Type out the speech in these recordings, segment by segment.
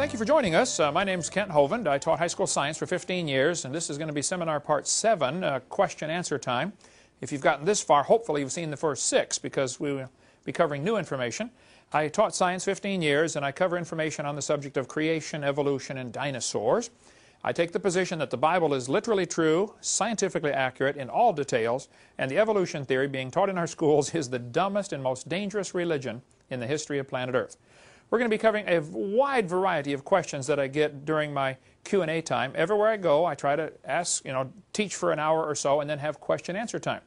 thank you for joining us. My name is Kent Hovind. I taught high school science for 15 years, and this is going to be seminar part 7, question-answer time. If you've gotten this far, hopefully you've seen the first 6, because we will be covering new information. I taught science 15 years, and I cover information on the subject of creation, evolution, and dinosaurs. I take the position that the Bible is literally true, scientifically accurate in all details, and the evolution theory being taught in our schools is the dumbest and most dangerous religion in the history of planet Earth. We're going to be covering a wide variety of questions that I get during my Q&A time. Everywhere I go, I try to ask, teach for an hour or so and then have question-answer time.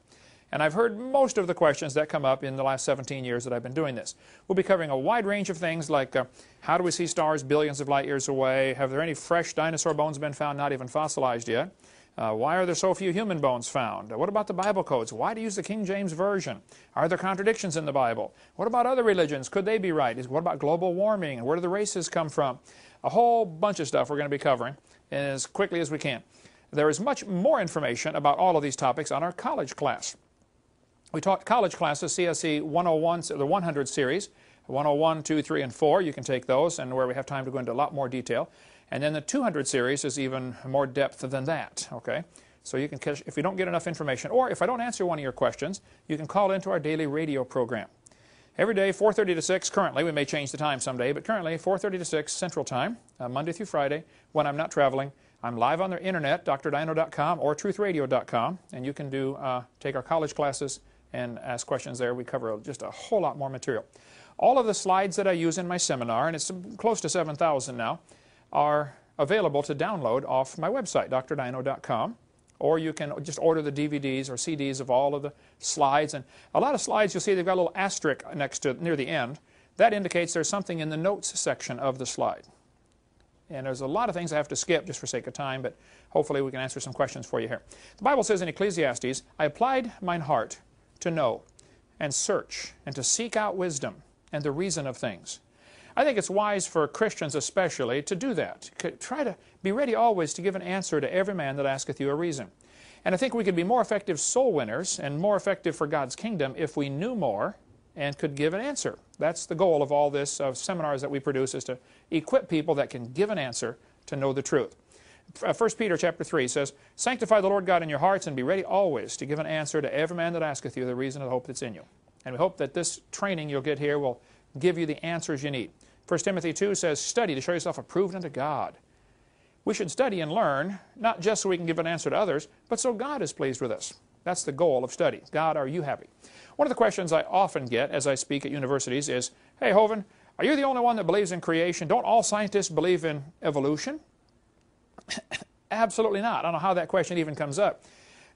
And I've heard most of the questions that come up in the last 17 years that I've been doing this. We'll be covering a wide range of things like how do we see stars billions of light years away? Have there any fresh dinosaur bones been found, not even fossilized yet? Why are there so few human bones found? What about the Bible codes? Why do you use the King James Version? Are there contradictions in the Bible? What about other religions? Could they be right? What about global warming? And where do the races come from? A whole bunch of stuff we're going to be covering as quickly as we can. There is much more information about all of these topics on our college class. We taught college classes, CSE 101, the 100 series, 101, 2, 3, and 4. You can take those, and where we have time to go into a lot more detail. And then the 200 series is even more depth than that, okay? So you can catch, if you don't get enough information, or if I don't answer one of your questions, you can call into our daily radio program. Every day, 4:30 to 6, currently, we may change the time someday, but currently 4:30 to 6 Central Time, Monday through Friday, when I'm not traveling. I'm live on the internet, drdino.com or truthradio.com, and you can take our college classes and ask questions there. We cover just a whole lot more material. All of the slides that I use in my seminar, and it's close to 7,000 now, are available to download off my website, drdino.com, or you can just order the DVDs or CDs of all of the slides. And a lot of slides, you'll see they've got a little asterisk near the end. That indicates there's something in the notes section of the slide. And there's a lot of things I have to skip just for sake of time, but hopefully we can answer some questions for you here. The Bible says in Ecclesiastes, I applied mine heart to know and search and to seek out wisdom and the reason of things. I think it's wise for Christians especially to do that. Try to be ready always to give an answer to every man that asketh you a reason. And I think we could be more effective soul winners and more effective for God's kingdom if we knew more and could give an answer. That's the goal of all this seminars that we produce, is to equip people that can give an answer to know the truth. 1 Peter chapter 3 says, sanctify the Lord God in your hearts and be ready always to give an answer to every man that asketh you the reason of the hope that's in you. And we hope that this training you'll get here will give you the answers you need. 1 Timothy 2 says, study to show yourself approved unto God. We should study and learn, not just so we can give an answer to others, but so God is pleased with us. That's the goal of study. God, are you happy? One of the questions I often get as I speak at universities is, hey, Hovind, are you the only one that believes in creation? Don't all scientists believe in evolution? Absolutely not. I don't know how that question even comes up.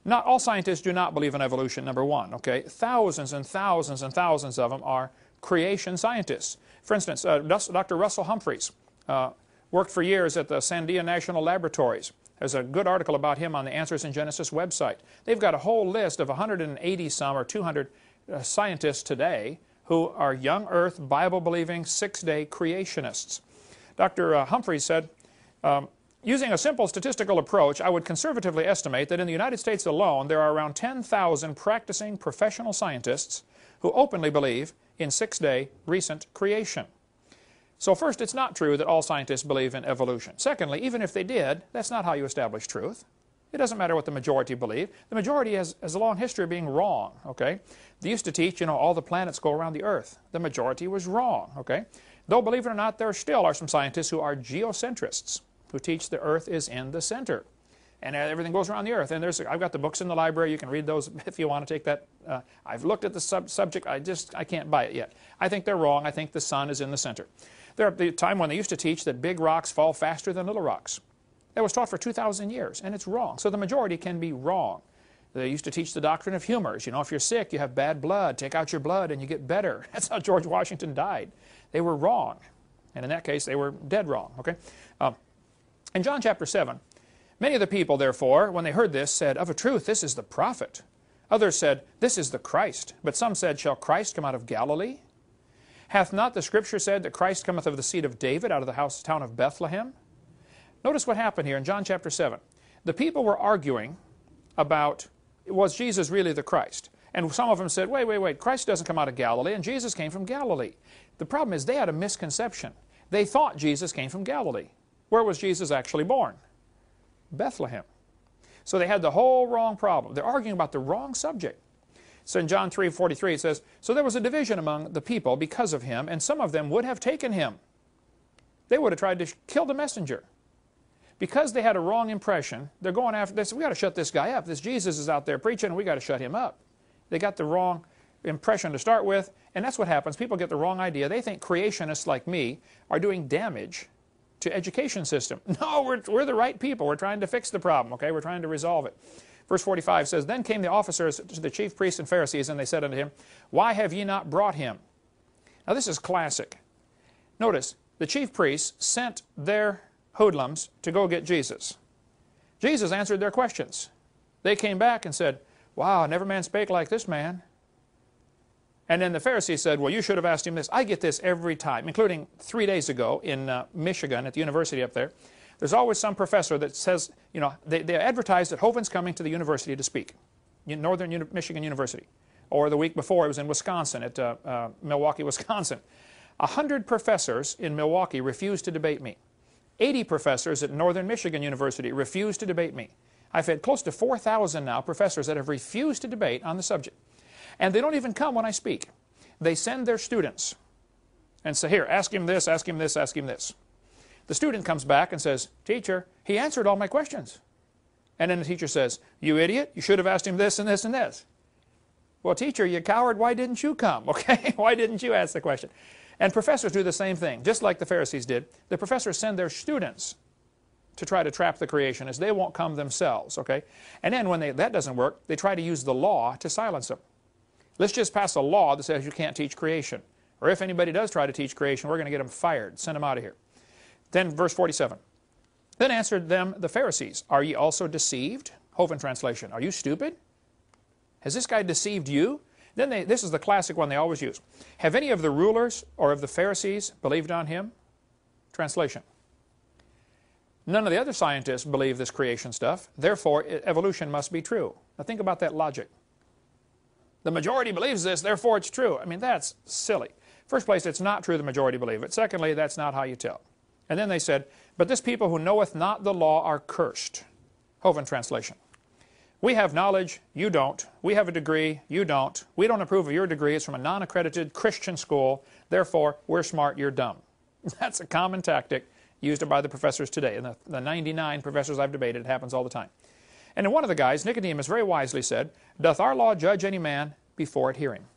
Not all scientists do not believe in evolution, number one, okay? Thousands and thousands and thousands of them are creation scientists. For instance, Dr. Russell Humphreys worked for years at the Sandia National Laboratories. There's a good article about him on the Answers in Genesis website. They've got a whole list of 180-some or 200 scientists today who are young earth, Bible-believing, six-day creationists. Dr. Humphreys said, using a simple statistical approach, I would conservatively estimate that in the United States alone there are around 10,000 practicing professional scientists who openly believe in six-day recent creation. So first, it's not true that all scientists believe in evolution. Secondly, even if they did, that's not how you establish truth. It doesn't matter what the majority believe. The majority has a long history of being wrong, okay? They used to teach, all the planets go around the Earth. The majority was wrong, okay? Though, believe it or not, there still are some scientists who are geocentrists, who teach the Earth is in the center. And everything goes around the Earth. And I've got the books in the library. You can read those if you want to take that. I've looked at the subject. I can't buy it yet. I think they're wrong. I think the sun is in the center. There was a time when they used to teach that big rocks fall faster than little rocks. That was taught for 2,000 years, and it's wrong. So the majority can be wrong. They used to teach the doctrine of humors. If you're sick, you have bad blood. Take out your blood and you get better. That's how George Washington died. They were wrong. And in that case, they were dead wrong. Okay. In John chapter 7, many of the people, therefore, when they heard this, said, of a truth, this is the prophet. Others said, this is the Christ. But some said, shall Christ come out of Galilee? Hath not the Scripture said that Christ cometh of the seed of David out of the town of Bethlehem? Notice what happened here in John chapter 7. The people were arguing about, was Jesus really the Christ? And some of them said, wait, Christ doesn't come out of Galilee, and Jesus came from Galilee. The problem is they had a misconception. They thought Jesus came from Galilee. Where was Jesus actually born? Bethlehem. So they had the whole wrong problem. They're arguing about the wrong subject. So in John 3:43 it says, "So there was a division among the people because of him, and some of them would have taken him." They would have tried to kill the messenger. Because they had a wrong impression, they're going after this. We got to shut this guy up. This Jesus is out there preaching, and we got to shut him up. They got the wrong impression to start with, and that's what happens. People get the wrong idea. They think creationists like me are doing damage to education system. No, we're the right people. We're trying to fix the problem, okay? We're trying to resolve it. Verse 45 says, "Then came the officers to the chief priests and Pharisees, and they said unto him, Why have ye not brought him?" Now this is classic. Notice, the chief priests sent their hoodlums to go get Jesus. Jesus answered their questions. They came back and said, "Wow, never man spake like this man." And then the Pharisees said, "Well, you should have asked him this." I get this every time, including 3 days ago in Michigan at the university up there. There's always some professor that says, you know, they advertise that Hovind's coming to the university to speak, Northern Michigan University. Or the week before, it was in Wisconsin, at Milwaukee, Wisconsin. 100 professors in Milwaukee refused to debate me. 80 professors at Northern Michigan University refused to debate me. I've had close to 4,000 now professors that have refused to debate on the subject. And they don't even come when I speak. They send their students and say, "Here, ask him this, ask him this, ask him this." The student comes back and says, "Teacher, he answered all my questions." And then the teacher says, "You idiot, you should have asked him this and this and this." Well, teacher, you coward, why didn't you come? Okay, why didn't you ask the question? And professors do the same thing, just like the Pharisees did. The professors send their students to try to trap the creationists. They won't come themselves, okay? And then when that doesn't work, they try to use the law to silence them. Let's just pass a law that says you can't teach creation. Or if anybody does try to teach creation, we're going to get them fired. Send them out of here. Then verse 47. "Then answered them the Pharisees, Are ye also deceived?" Hovind translation. "Are you stupid? Has this guy deceived you?" Then this is the classic one they always use. "Have any of the rulers or of the Pharisees believed on him?" Translation. None of the other scientists believe this creation stuff. Therefore, evolution must be true. Now think about that logic. The majority believes this, therefore it's true. I mean, that's silly. First place, it's not true the majority believe it. Secondly, that's not how you tell. And then they said, "But this people who knoweth not the law are cursed." Hovind translation. "We have knowledge, you don't. We have a degree, you don't. We don't approve of your degree. It's from a non-accredited Christian school. Therefore, we're smart, you're dumb." That's a common tactic used by the professors today. And the 99 professors I've debated, it happens all the time. And then one of the guys, Nicodemus, very wisely said, "Doth our law judge any man before it hear him?"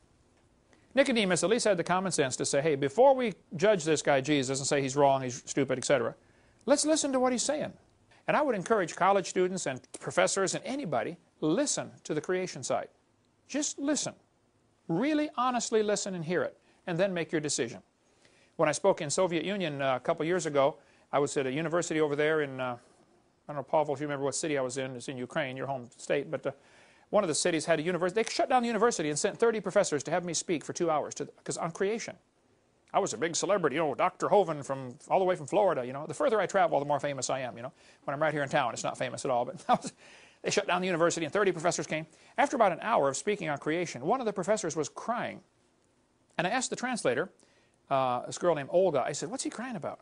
Nicodemus at least had the common sense to say, hey, before we judge this guy Jesus and say he's wrong, he's stupid, etc., let's listen to what he's saying. And I would encourage college students and professors and anybody, listen to the creation side. Just listen. Really honestly listen and hear it, and then make your decision. When I spoke in Soviet Union a couple years ago, I was at a university over there in, I don't know, Pavel, if you remember what city I was in. It's in Ukraine, your home state, but one of the cities had a university. They shut down the university and sent 30 professors to have me speak for 2 hours because on creation. I was a big celebrity, you know, Dr. Hovind from all the way from Florida, you know. The further I travel, the more famous I am, you know. When I'm right here in town, it's not famous at all, but they shut down the university and 30 professors came. After about an hour of speaking on creation, one of the professors was crying. And I asked the translator, this girl named Olga, I said, "What's he crying about?"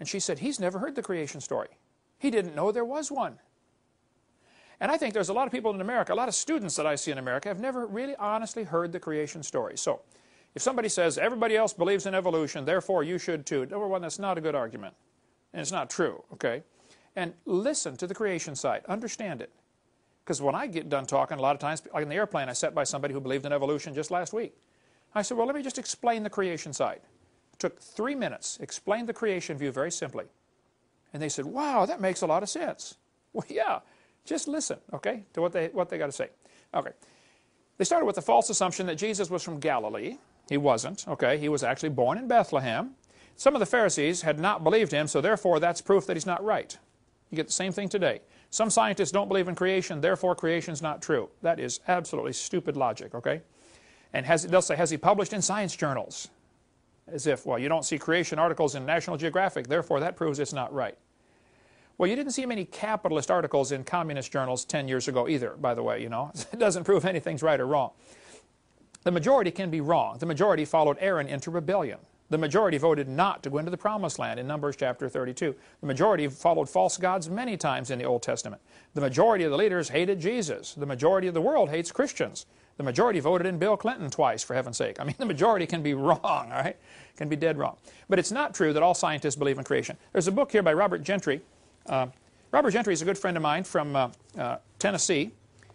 And she said, he's never heard the creation story. He didn't know there was one. And I think there's a lot of people in America, a lot of students that I see in America have never really honestly heard the creation story. So if somebody says everybody else believes in evolution, therefore you should too, number one, that's not a good argument. And it's not true, okay? And listen to the creation side. Understand it. Because when I get done talking, a lot of times, like in the airplane, I sat by somebody who believed in evolution just last week. I said, well, let me just explain the creation side. It took 3 minutes, explained the creation view very simply. And they said, wow, that makes a lot of sense. Well, yeah. Just listen, okay, to what they got to say. Okay. They started with the false assumption that Jesus was from Galilee. He wasn't, okay. He was actually born in Bethlehem. Some of the Pharisees had not believed him, so therefore that's proof that he's not right. You get the same thing today. Some scientists don't believe in creation, therefore creation's not true. That is absolutely stupid logic, okay. And they'll say, has he published in science journals? As if, well, you don't see creation articles in National Geographic, therefore that proves it's not right. Well, you didn't see many capitalist articles in communist journals 10 years ago either, by the way, you know. It doesn't prove anything's right or wrong. The majority can be wrong. The majority followed Aaron into rebellion. The majority voted not to go into the promised land in Numbers chapter 32. The majority followed false gods many times in the Old Testament. The majority of the leaders hated Jesus. The majority of the world hates Christians. The majority voted in Bill Clinton twice, for heaven's sake. I mean, the majority can be wrong, all right? Can be dead wrong. But it's not true that all scientists believe in creation. There's a book here by Robert Gentry. Robert Gentry is a good friend of mine from Tennessee.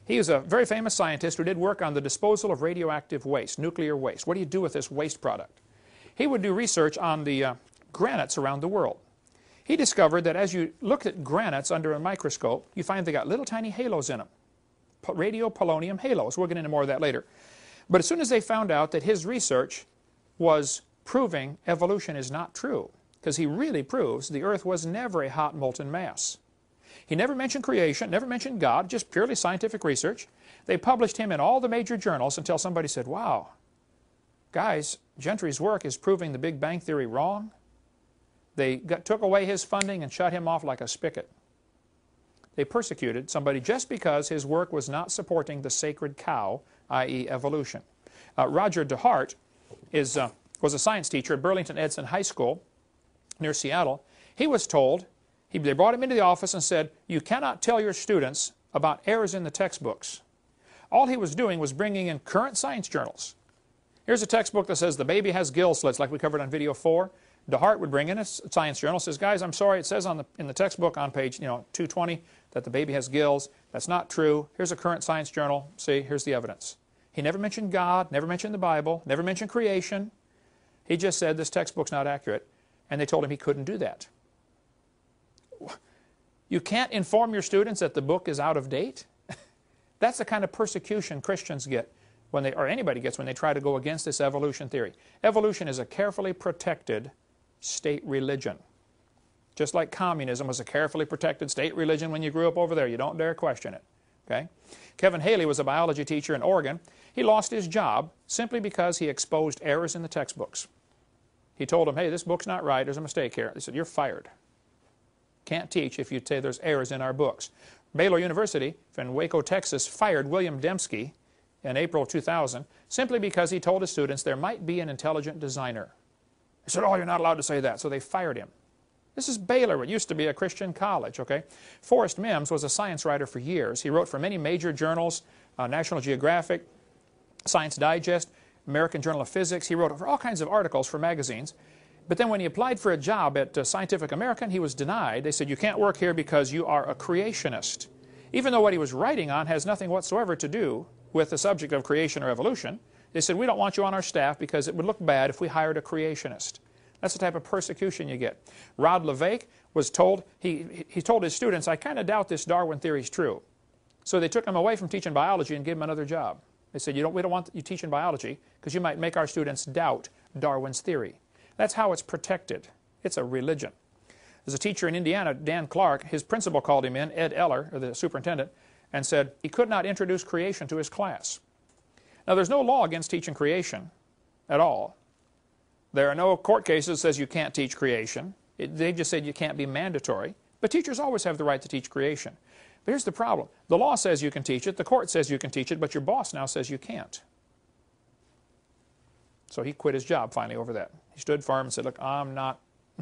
He is a very famous scientist who did work on the disposal of radioactive waste, nuclear waste. What do you do with this waste product? He would do research on the granites around the world. He discovered that as you look at granites under a microscope, you find they got little tiny halos in them. Radiopolonium halos. We'll get into more of that later. But as soon as they found out that his research was proving evolution is not true, because he really proves the earth was never a hot molten mass. He never mentioned creation, never mentioned God, just purely scientific research. They published him in all the major journals until somebody said, wow, guys, Gentry's work is proving the Big Bang Theory wrong. They took away his funding and shut him off like a spigot. They persecuted somebody just because his work was not supporting the sacred cow, i.e. evolution. Roger DeHart was a science teacher at Burlington Edson High School near Seattle. He was told, they brought him into the office and said, you cannot tell your students about errors in the textbooks. All he was doing was bringing in current science journals. Here's a textbook that says the baby has gill slits, like we covered on video 4. DeHart would bring in a science journal, says, guys, I'm sorry, it says in the textbook on page 220 that the baby has gills. That's not true. Here's a current science journal. See, here's the evidence. He never mentioned God, never mentioned the Bible, never mentioned creation. He just said this textbook's not accurate, and they told him he couldn't do that. You can't inform your students that the book is out of date? That's the kind of persecution Christians get, or anybody gets, when they try to go against this evolution theory. Evolution is a carefully protected state religion. Just like communism was a carefully protected state religion when you grew up over there. You don't dare question it. Okay? Kevin Haley was a biology teacher in Oregon. He lost his job simply because he exposed errors in the textbooks. He told them, hey, this book's not right. There's a mistake here. They said, you're fired. Can't teach if you say there's errors in our books. Baylor University in Waco, Texas, fired William Dembski in April 2000 simply because he told his students there might be an intelligent designer. They said, oh, you're not allowed to say that. So they fired him. This is Baylor. It used to be a Christian college, okay? Forrest Mims was a science writer for years. He wrote for many major journals, National Geographic, Science Digest, American Journal of Physics. He wrote for all kinds of articles for magazines. But then when he applied for a job at Scientific American, he was denied. They said, you can't work here because you are a creationist. Even though what he was writing on has nothing whatsoever to do with the subject of creation or evolution, they said, we don't want you on our staff because it would look bad if we hired a creationist. That's the type of persecution you get. Rod Levake was told, he told his students, I kind of doubt this Darwin theory is true. So they took him away from teaching biology and gave him another job. They said, we don't want you teaching biology because you might make our students doubt Darwin's theory. That's how it's protected. It's a religion. There's a teacher in Indiana, Dan Clark, his principal called him in, Ed Eller, or the superintendent, and said he could not introduce creation to his class. Now, there's no law against teaching creation at all. There are no court cases that says you can't teach creation. They just said you can't be mandatory. But teachers always have the right to teach creation. But here's the problem. The law says you can teach it. The court says you can teach it. But your boss now says you can't. So he quit his job finally over that. He stood firm and said, look, I'm not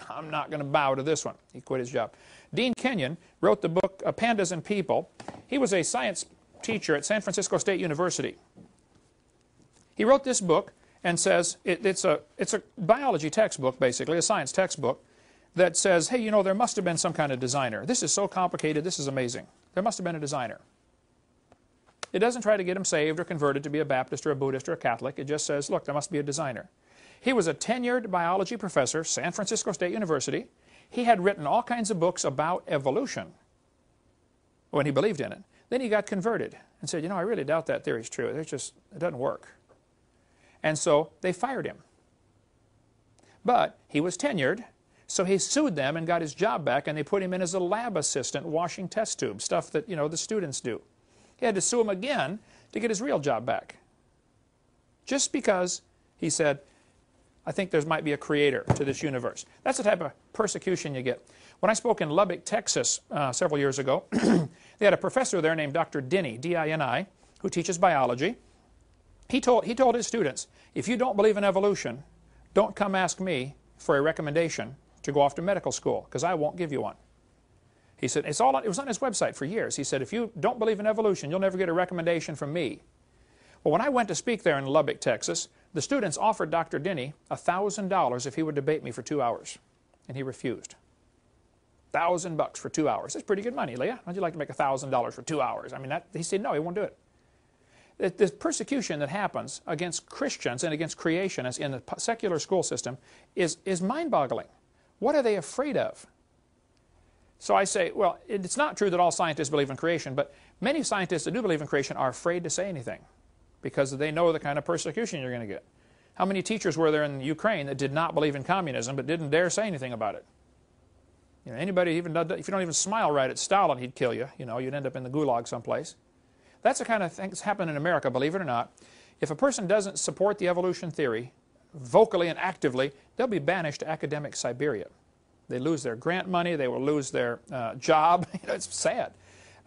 going to bow to this one. He quit his job. Dean Kenyon wrote the book Pandas and People. He was a science teacher at San Francisco State University. He wrote this book and says, it's a biology textbook, basically, a science textbook, that says, hey, you know, there must have been some kind of designer. This is so complicated, this is amazing. There must have been a designer. It doesn't try to get him saved or converted to be a Baptist or a Buddhist or a Catholic. It just says, look, there must be a designer. He was a tenured biology professor, San Francisco State University. He had written all kinds of books about evolution when he believed in it. Then he got converted and said, you know, I really doubt that theory is true. It doesn't work. And so they fired him. But he was tenured, so he sued them and got his job back, and they put him in as a lab assistant washing test tubes, stuff that, you know, the students do. He had to sue him again to get his real job back. Just because he said, I think there might be a creator to this universe. That's the type of persecution you get. When I spoke in Lubbock, Texas several years ago, they had a professor there named Dr. Dini, D-I-N-I, who teaches biology. He told his students, if you don't believe in evolution, don't come ask me for a recommendation to go off to medical school, because I won't give you one. He said, it was on his website for years. He said, if you don't believe in evolution, you'll never get a recommendation from me. Well, when I went to speak there in Lubbock, Texas, the students offered Dr. Denny $1,000 if he would debate me for 2 hours, and he refused. $1,000 for 2 hours. That's pretty good money, Leah. How'd you like to make $1,000 for 2 hours? I mean, he said no, he won't do it. This persecution that happens against Christians and against creationists in the secular school system is mind-boggling. What are they afraid of? So I say, well, it's not true that all scientists believe in creation, but many scientists that do believe in creation are afraid to say anything because they know the kind of persecution you're going to get. How many teachers were there in Ukraine that did not believe in communism but didn't dare say anything about it? You know, anybody, even if you don't even smile right at Stalin, he'd kill you. You know, you'd end up in the gulag someplace. That's the kind of thing that's happened in America, believe it or not. If a person doesn't support the evolution theory vocally and actively, they'll be banished to academic Siberia. They lose their grant money, they will lose their job. You know, it's sad.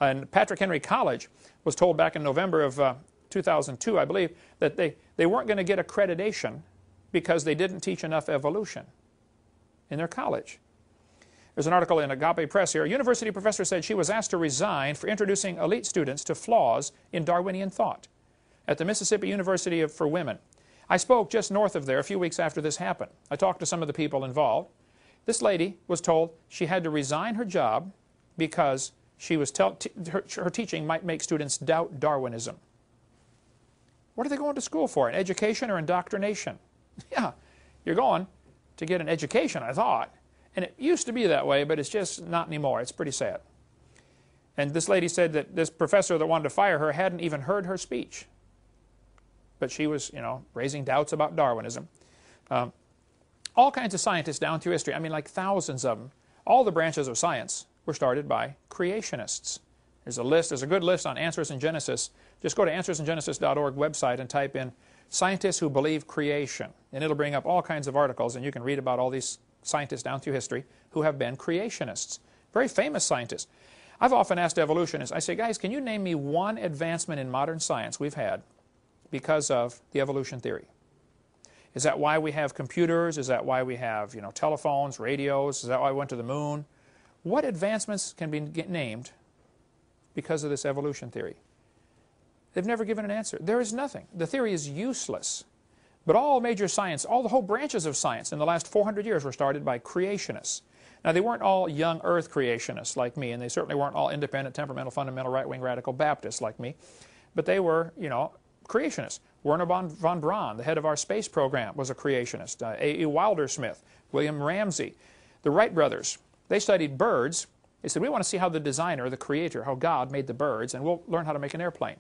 And Patrick Henry College was told back in November of 2002, I believe, that they weren't going to get accreditation because they didn't teach enough evolution in their college. There's an article in Agape Press here. A university professor said she was asked to resign for introducing elite students to flaws in Darwinian thought at the Mississippi University for Women. I spoke just north of there a few weeks after this happened. I talked to some of the people involved. This lady was told she had to resign her job because she was her teaching might make students doubt Darwinism. What are they going to school for? An education or indoctrination? Yeah, you're going to get an education, I thought. And it used to be that way, but it's just not anymore. It's pretty sad. And this lady said that this professor that wanted to fire her hadn't even heard her speech. But she was, you know, raising doubts about Darwinism. All kinds of scientists down through history, I mean like thousands of them, all the branches of science were started by creationists. There's a list, there's a good list on Answers in Genesis. Just go to answersingenesis.org website and type in scientists who believe creation. And it'll bring up all kinds of articles, and you can read about all these scientists down through history who have been creationists. Very famous scientists. I've often asked evolutionists, I say, guys, can you name me one advancement in modern science we've had because of the evolution theory? Is that why we have computers? Is that why we have, you know, telephones, radios? Is that why we went to the moon? What advancements can be named because of this evolution theory? They've never given an answer. There is nothing. The theory is useless. But all major science, all the whole branches of science in the last 400 years were started by creationists. Now, they weren't all young earth creationists like me, and they certainly weren't all independent, temperamental, fundamental, right-wing, radical Baptists like me. But they were, you know, creationists. Werner von Braun, the head of our space program, was a creationist. A.E. Wilder-Smith, William Ramsey. The Wright brothers, they studied birds. They said, we want to see how the designer, the creator, how God made the birds, and we'll learn how to make an airplane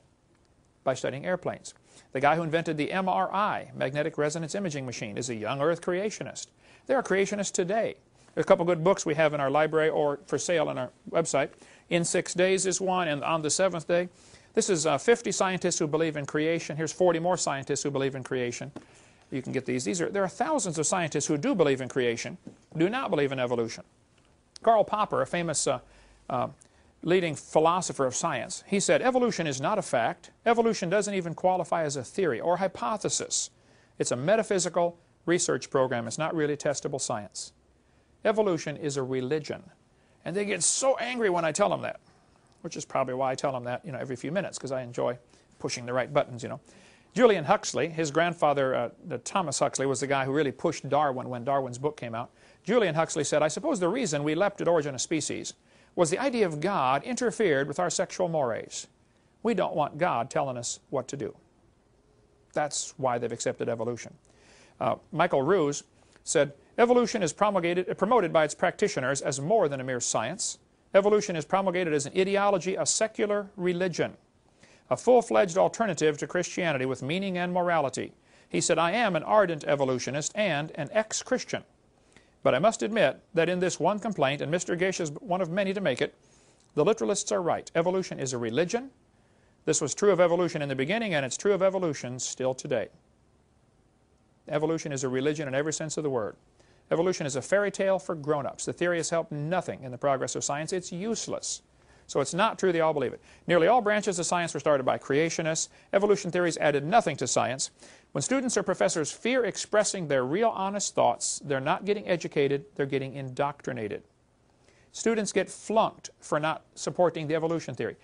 by studying airplanes. The guy who invented the MRI, magnetic resonance imaging machine, is a young earth creationist. There are creationists today. There's a couple good books we have in our library or for sale on our website. In 6 Days is one, and On the Seventh Day. This is 50 scientists who believe in creation. Here's 40 more scientists who believe in creation. You can get these. There are thousands of scientists who do believe in creation, do not believe in evolution. Karl Popper, a famous leading philosopher of science, he said, evolution is not a fact. Evolution doesn't even qualify as a theory or hypothesis. It's a metaphysical research program. It's not really testable science. Evolution is a religion. And they get so angry when I tell them that, which is probably why I tell them that, you know, every few minutes, because I enjoy pushing the right buttons, you know. Julian Huxley, his grandfather, Thomas Huxley, was the guy who really pushed Darwin when Darwin's book came out. Julian Huxley said, I suppose the reason we leapt at origin of species was the idea of God interfered with our sexual mores. We don't want God telling us what to do. That's why they've accepted evolution. Michael Ruse said, evolution is promoted by its practitioners as more than a mere science. Evolution is promulgated as an ideology, a secular religion, a full-fledged alternative to Christianity with meaning and morality. He said, I am an ardent evolutionist and an ex-Christian. But I must admit that in this one complaint, and Mr. Gish is one of many to make it, the literalists are right. Evolution is a religion. This was true of evolution in the beginning, and it's true of evolution still today. Evolution is a religion in every sense of the word. Evolution is a fairy tale for grown-ups. The theory has helped nothing in the progress of science. It's useless. So it's not true they all believe it. Nearly all branches of science were started by creationists. Evolution theories added nothing to science. When students or professors fear expressing their real honest thoughts, they're not getting educated, they're getting indoctrinated. Students get flunked for not supporting the evolution theory.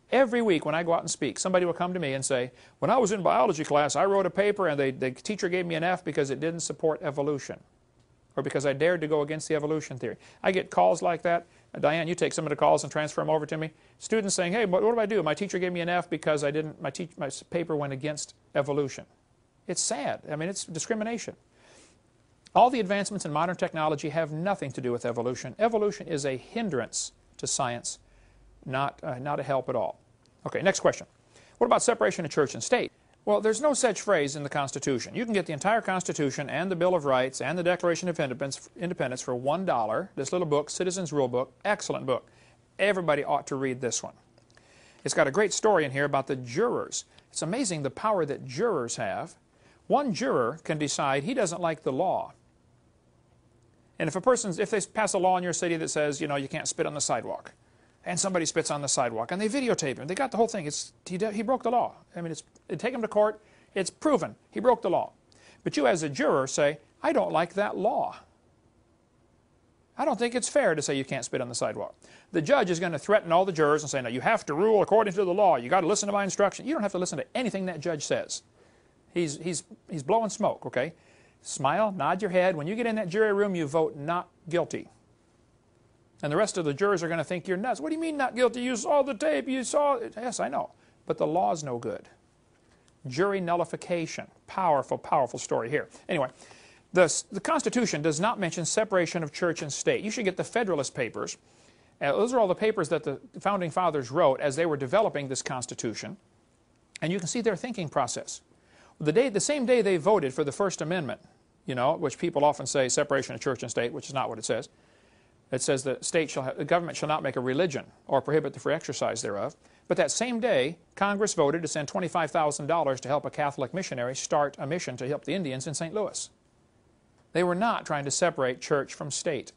Every week when I go out and speak, somebody will come to me and say, when I was in biology class, I wrote a paper and the teacher gave me an F because it didn't support evolution, or because I dared to go against the evolution theory. I get calls like that. Diane, you take some of the calls and transfer them over to me. Students saying, hey, what do I do? My teacher gave me an F because my paper went against evolution. It's sad. I mean, it's discrimination. All the advancements in modern technology have nothing to do with evolution. Evolution is a hindrance to science, not a help at all. Okay, next question. What about separation of church and state? Well, there's no such phrase in the Constitution. You can get the entire Constitution and the Bill of Rights and the Declaration of Independence for $1. This little book, Citizens Rule Book, excellent book. Everybody ought to read this one. It's got a great story in here about the jurors. It's amazing the power that jurors have. One juror can decide he doesn't like the law. And if they pass a law in your city that says, you know, you can't spit on the sidewalk, and somebody spits on the sidewalk, and they videotape him, they got the whole thing. He broke the law. I mean, they take him to court. It's proven he broke the law. But you as a juror say, I don't like that law. I don't think it's fair to say you can't spit on the sidewalk. The judge is going to threaten all the jurors and say, no, you have to rule according to the law. You got to listen to my instruction. You don't have to listen to anything that judge says. He's blowing smoke, okay? Smile, nod your head. When you get in that jury room, you vote not guilty. And the rest of the jurors are going to think you're nuts. What do you mean not guilty? You saw the tape. You saw it. Yes, I know. But the law's no good. Jury nullification. Powerful, powerful story here. Anyway, the Constitution does not mention separation of church and state. You should get the Federalist Papers. Those are all the papers that the Founding Fathers wrote as they were developing this Constitution. And you can see their thinking process. The same day they voted for the First Amendment, you know, which people often say separation of church and state, which is not what it says. It says the government shall not make a religion or prohibit the free exercise thereof. But that same day, Congress voted to send $25,000 to help a Catholic missionary start a mission to help the Indians in St. Louis. They were not trying to separate church from state.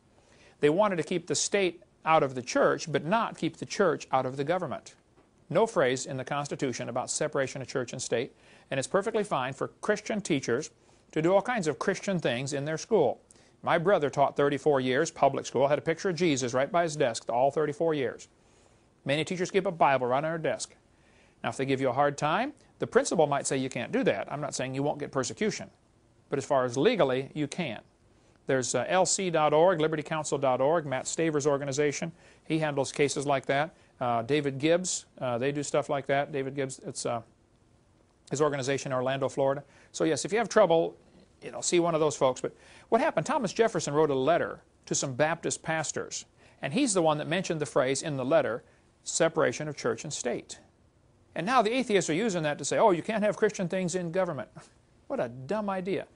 They wanted to keep the state out of the church, but not keep the church out of the government. No phrase in the Constitution about separation of church and state, and it's perfectly fine for Christian teachers to do all kinds of Christian things in their school. My brother taught 34 years, public school, had a picture of Jesus right by his desk all 34 years. Many teachers keep a Bible right on their desk. Now, if they give you a hard time, the principal might say you can't do that. I'm not saying you won't get persecution. But as far as legally, you can. There's lc.org, libertycouncil.org, Matt Staver's organization. He handles cases like that. David Gibbs, they do stuff like that. David Gibbs, it's his organization in Orlando, Florida. So yes, if you have trouble, you know, see one of those folks. But what happened, Thomas Jefferson wrote a letter to some Baptist pastors, and he's the one that mentioned the phrase in the letter, separation of church and state. And now the atheists are using that to say, oh, you can't have Christian things in government. What a dumb idea.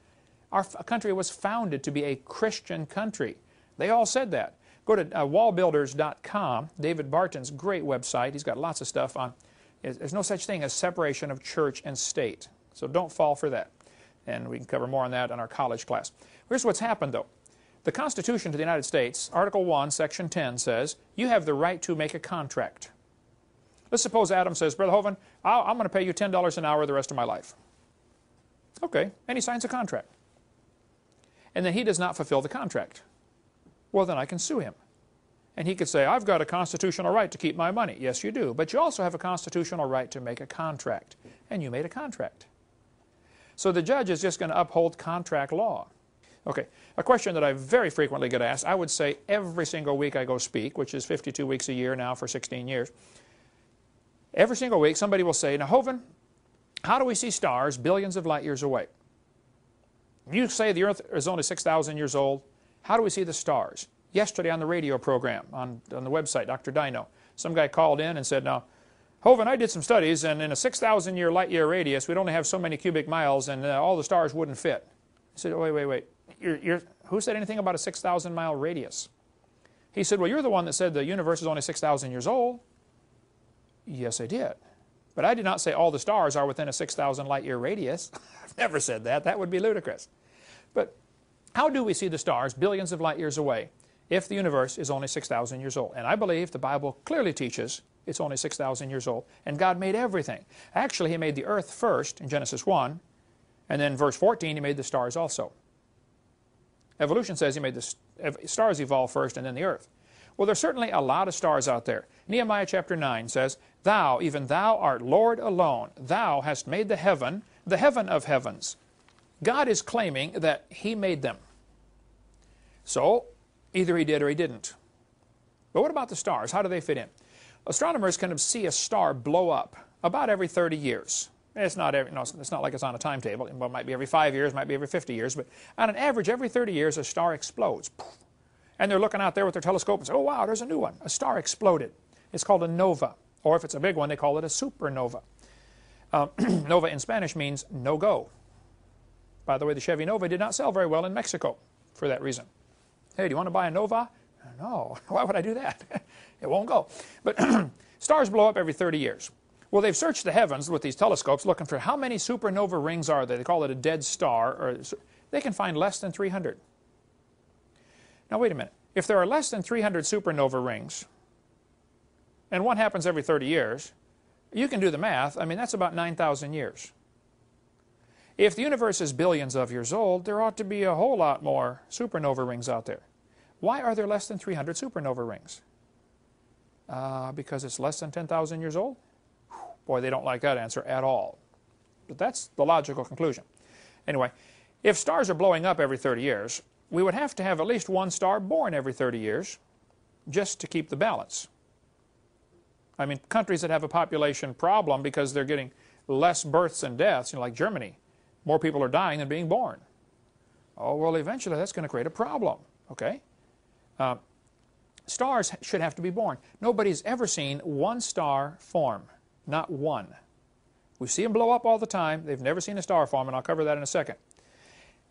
Our country was founded to be a Christian country. They all said that. Go to wallbuilders.com, David Barton's great website. He's got lots of stuff on. There's no such thing as separation of church and state. So don't fall for that. And we can cover more on that in our college class. Here's what's happened, though. The Constitution to the United States, Article 1, Section 10, says you have the right to make a contract. Let's suppose Adam says, Brother Hovind, I'm going to pay you $10 an hour the rest of my life. Okay, and he signs a contract. And then he does not fulfill the contract. Well, then I can sue him. And he could say, I've got a constitutional right to keep my money. Yes, you do. But you also have a constitutional right to make a contract. And you made a contract. So the judge is just going to uphold contract law. Okay, a question that I very frequently get asked, I would say every single week I go speak, which is 52 weeks a year now for 16 years. Every single week somebody will say, now Hovind, how do we see stars billions of light years away? You say the earth is only 6,000 years old. How do we see the stars? Yesterday on the radio program, on the website, Dr. Dino, some guy called in and said, now, Hovind, I did some studies, and in a 6,000 light year radius, we'd only have so many cubic miles, and all the stars wouldn't fit. I said, oh, wait. Who said anything about a 6,000 mile radius? He said, well, you're the one that said the universe is only 6,000 years old. Yes, I did. But I did not say all the stars are within a 6,000 light year radius. I've never said that. That would be ludicrous. But how do we see the stars billions of light years away if the universe is only 6,000 years old? And I believe the Bible clearly teaches It's only 6,000 years old. And God made everything. Actually, He made the earth first in Genesis 1. And then verse 14, He made the stars also. Evolution says He made the stars evolve first and then the earth. Well, there's certainly a lot of stars out there. Nehemiah chapter 9 says, Thou, even Thou art Lord alone. Thou hast made the heaven of heavens. God is claiming that He made them. So, either He did or He didn't. But what about the stars? How do they fit in? Astronomers can see a star blow up about every 30 years. It's not like it's on a timetable. It might be every 5 years, might be every 50 years, but on an average, every 30 years, a star explodes. And they're looking out there with their telescope and say, oh, wow, there's a new one. A star exploded. It's called a nova. Or if it's a big one, they call it a supernova. Nova in Spanish means no-go. By the way, the Chevy Nova did not sell very well in Mexico for that reason. Hey, do you want to buy a Nova? No. Why would I do that? It won't go. But stars blow up every 30 years. Well, they've searched the heavens with these telescopes looking for how many supernova rings are there. They call it a dead star. Or they can find less than 300. Now, wait a minute. If there are less than 300 supernova rings, and one happens every 30 years, you can do the math. I mean, that's about 9,000 years. If the universe is billions of years old, there ought to be a whole lot more supernova rings out there. Why are there less than 300 supernova rings? Because it's less than 10,000 years old? Boy, they don't like that answer at all. But that's the logical conclusion. Anyway, if stars are blowing up every 30 years, we would have to have at least one star born every 30 years just to keep the balance. I mean, countries that have a population problem because they're getting less births and deaths, like Germany, more people are dying than being born. Oh, well, eventually that's going to create a problem, okay? Stars should have to be born. Nobody's ever seen one star form, not one. We see them blow up all the time. They've never seen a star form, and I'll cover that in a second.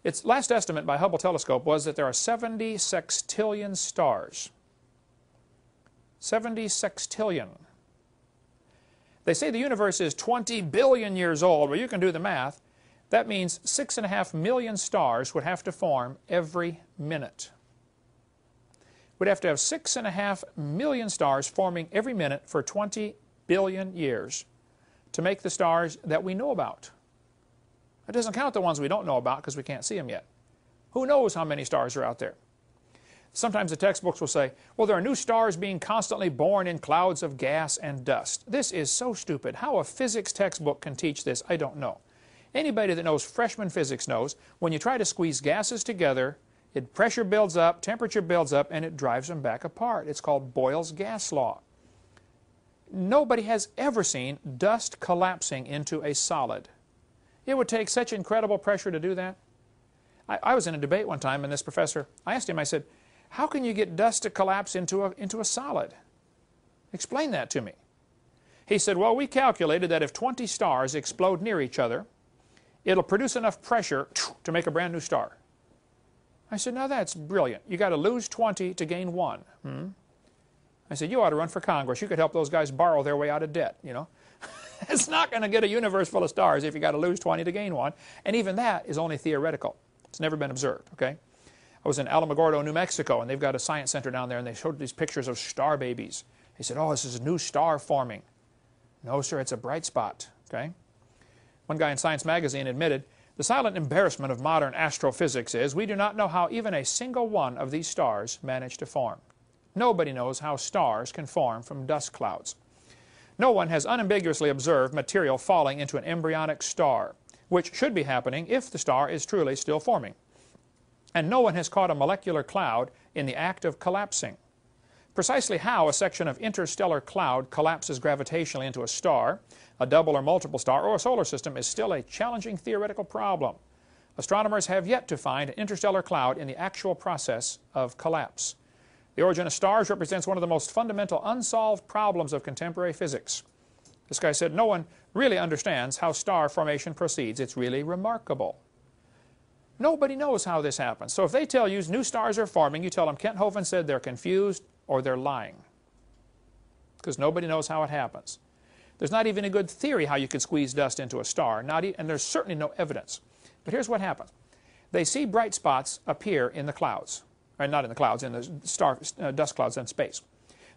Its last estimate by Hubble telescope was that there are 70 sextillion stars. 70 sextillion. They say the universe is 20 billion years old. Well, you can do the math. That means 6.5 million stars would have to form every minute. We'd have to have 6.5 million stars forming every minute for 20 billion years to make the stars that we know about. That doesn't count the ones we don't know about because we can't see them yet. Who knows how many stars are out there? Sometimes the textbooks will say, well, there are new stars being constantly born in clouds of gas and dust. This is so stupid. How a physics textbook can teach this, I don't know. Anybody that knows freshman physics knows when you try to squeeze gases together, pressure builds up, temperature builds up, and it drives them back apart. It's called Boyle's gas law. Nobody has ever seen dust collapsing into a solid. It would take such incredible pressure to do that. I was in a debate one time, and this professor, I asked him, I said, how can you get dust to collapse into a solid? Explain that to me. He said, well, we calculated that if 20 stars explode near each other, it'll produce enough pressure to make a brand new star. I said, now that's brilliant. You got to lose 20 to gain 1. I said, you ought to run for Congress. You could help those guys borrow their way out of debt, you know. It's not going to get a universe full of stars if you got to lose 20 to gain 1. And even that is only theoretical. It's never been observed, okay? I was in Alamogordo, New Mexico, and they've got a science center down there, and they showed these pictures of star babies. They said, oh, this is a new star forming. No, sir, it's a bright spot, okay? One guy in Science magazine admitted, the silent embarrassment of modern astrophysics is we do not know how even a single one of these stars managed to form. Nobody knows how stars can form from dust clouds. No one has unambiguously observed material falling into an embryonic star, which should be happening if the star is truly still forming. And no one has caught a molecular cloud in the act of collapsing. Precisely how a section of interstellar cloud collapses gravitationally into a star, a double or multiple star, or a solar system is still a challenging theoretical problem. Astronomers have yet to find an interstellar cloud in the actual process of collapse. The origin of stars represents one of the most fundamental unsolved problems of contemporary physics. This guy said, no one really understands how star formation proceeds. It's really remarkable. Nobody knows how this happens. So if they tell you new stars are forming, you tell them Kent Hovind said they're confused or they're lying. Because nobody knows how it happens. There's not even a good theory how you could squeeze dust into a star, and there's certainly no evidence. But here's what happens. They see bright spots appear in the clouds. Or not in the clouds, in the dust clouds in space.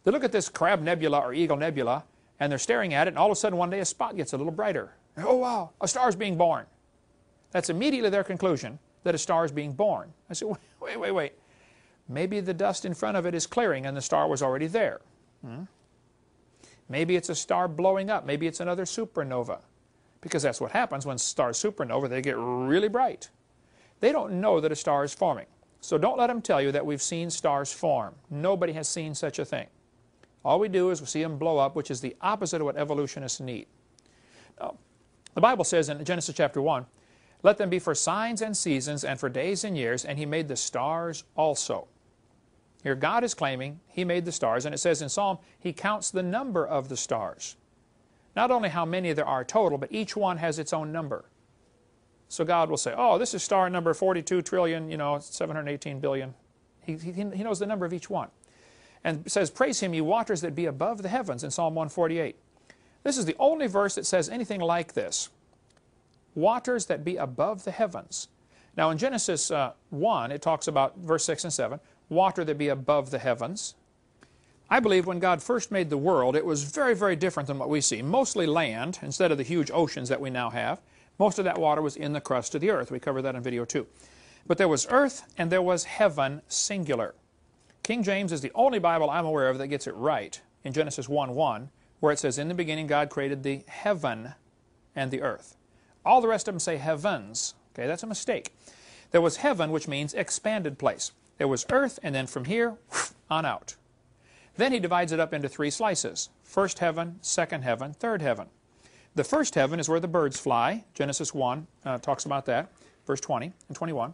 They look at this Crab Nebula or Eagle Nebula, and they're staring at it, and all of a sudden one day a spot gets a little brighter. Oh, wow, a star is being born. That's immediately their conclusion that a star is being born. I said, wait. Maybe the dust in front of it is clearing and the star was already there. Maybe it's a star blowing up. Maybe it's another supernova. Because that's what happens when stars supernova, they get really bright. They don't know that a star is forming. So don't let them tell you that we've seen stars form. Nobody has seen such a thing. All we do is we see them blow up, which is the opposite of what evolutionists need. Now, the Bible says in Genesis chapter 1, let them be for signs and seasons and for days and years, and He made the stars also. Here God is claiming He made the stars, and it says in Psalm, He counts the number of the stars. Not only how many there are total, but each one has its own number. So God will say, oh, this is star number 42 trillion, 718 billion. He knows the number of each one. And it says, praise Him, ye waters that be above the heavens, in Psalm 148. This is the only verse that says anything like this. Waters that be above the heavens. Now in Genesis 1, it talks about verse 6 and 7, water that be above the heavens. I believe when God first made the world, it was very, very different than what we see. Mostly land, instead of the huge oceans that we now have. Most of that water was in the crust of the earth. We covered that in video 2. But there was earth and there was heaven, singular. King James is the only Bible I'm aware of that gets it right in Genesis 1:1, where it says, in the beginning God created the heaven and the earth. All the rest of them say heavens. Okay, that's a mistake. There was heaven, which means expanded place. There was earth, and then from here on out. Then He divides it up into 3 slices. First heaven, second heaven, third heaven. The first heaven is where the birds fly. Genesis 1 talks about that, verse 20 and 21.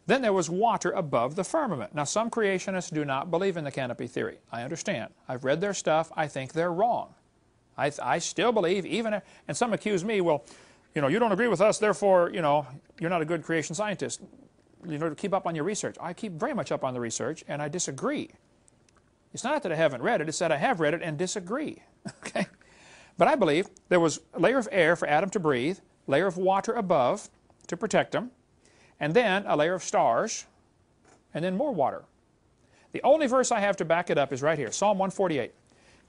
Then there was water above the firmament. Now some creationists do not believe in the canopy theory. I understand. I've read their stuff. I think they're wrong. I still believe, and some accuse me, well, you don't agree with us, therefore, you're not a good creation scientist. To keep up on your research. I keep very much up on the research, and I disagree. It's not that I haven't read it, it's that I have read it and disagree. Okay? But I believe there was a layer of air for Adam to breathe, layer of water above to protect him, and then a layer of stars, and then more water. The only verse I have to back it up is right here, Psalm 148.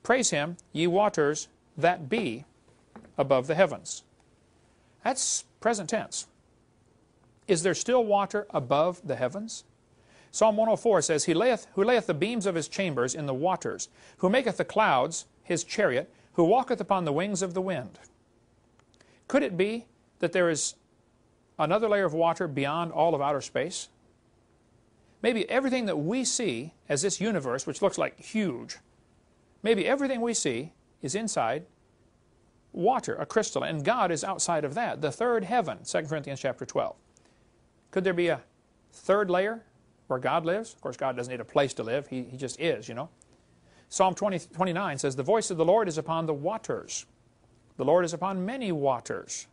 Praise Him, ye waters that be above the heavens. That's present tense. Is there still water above the heavens? Psalm 104 says, who layeth the beams of His chambers in the waters, who maketh the clouds His chariot, who walketh upon the wings of the wind. Could it be that there is another layer of water beyond all of outer space? Maybe everything that we see as this universe, which looks like huge, maybe everything we see is inside water, a crystal, and God is outside of that, the third heaven, 2 Corinthians chapter 12. Could there be a third layer where God lives? Of course, God doesn't need a place to live. He just is, Psalm 29 says, the voice of the Lord is upon the waters. The Lord is upon many waters.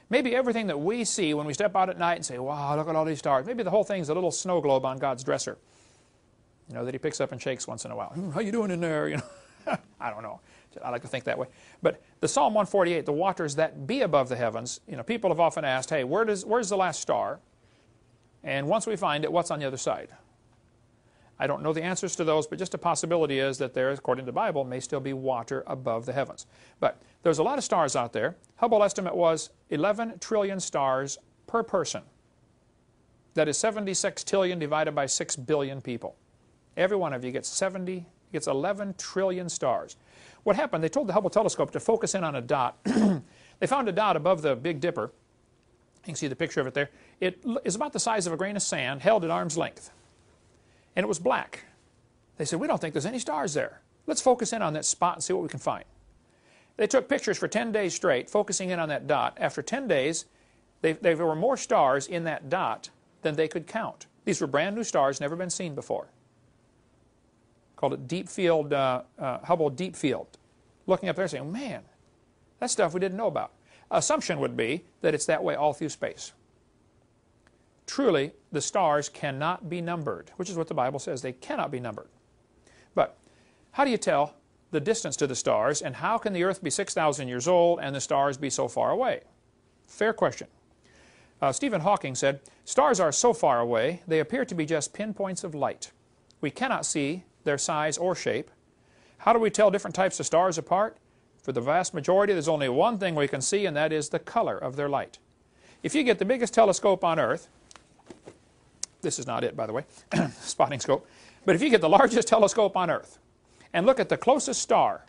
Maybe everything that we see when we step out at night and say, wow, look at all these stars. Maybe the whole thing's a little snow globe on God's dresser. That He picks up and shakes once in a while. How you doing in there? I don't know. I like to think that way. But the Psalm 148, the waters that be above the heavens, people have often asked, hey, where's the last star? And once we find it, what's on the other side? I don't know the answers to those, but just a possibility is that there, according to the Bible, may still be water above the heavens. But there's a lot of stars out there. Hubble estimate was 11 trillion stars per person. That is 76 trillion divided by 6 billion people. Every one of you gets 11 trillion stars. What happened, they told the Hubble telescope to focus in on a dot. They found a dot above the Big Dipper. You can see the picture of it there. It is about the size of a grain of sand, held at arm's length. And it was black. They said, we don't think there's any stars there. Let's focus in on that spot and see what we can find. They took pictures for 10 days straight, focusing in on that dot. After 10 days, there were more stars in that dot than they could count. These were brand new stars, never been seen before. Called it deep field, Hubble Deep Field. Looking up there saying, man, that's stuff we didn't know about. Assumption would be that it's that way all through space. Truly, the stars cannot be numbered, which is what the Bible says. They cannot be numbered. But how do you tell the distance to the stars, and how can the earth be 6,000 years old and the stars be so far away? Fair question. Stephen Hawking said, stars are so far away, they appear to be just pinpoints of light. We cannot see their size or shape, How do we tell different types of stars apart? For the vast majority, there's only one thing we can see, and that is the color of their light. If you get the biggest telescope on Earth, this is not it, by the way, spotting scope, but if you get the largest telescope on Earth and look at the closest star,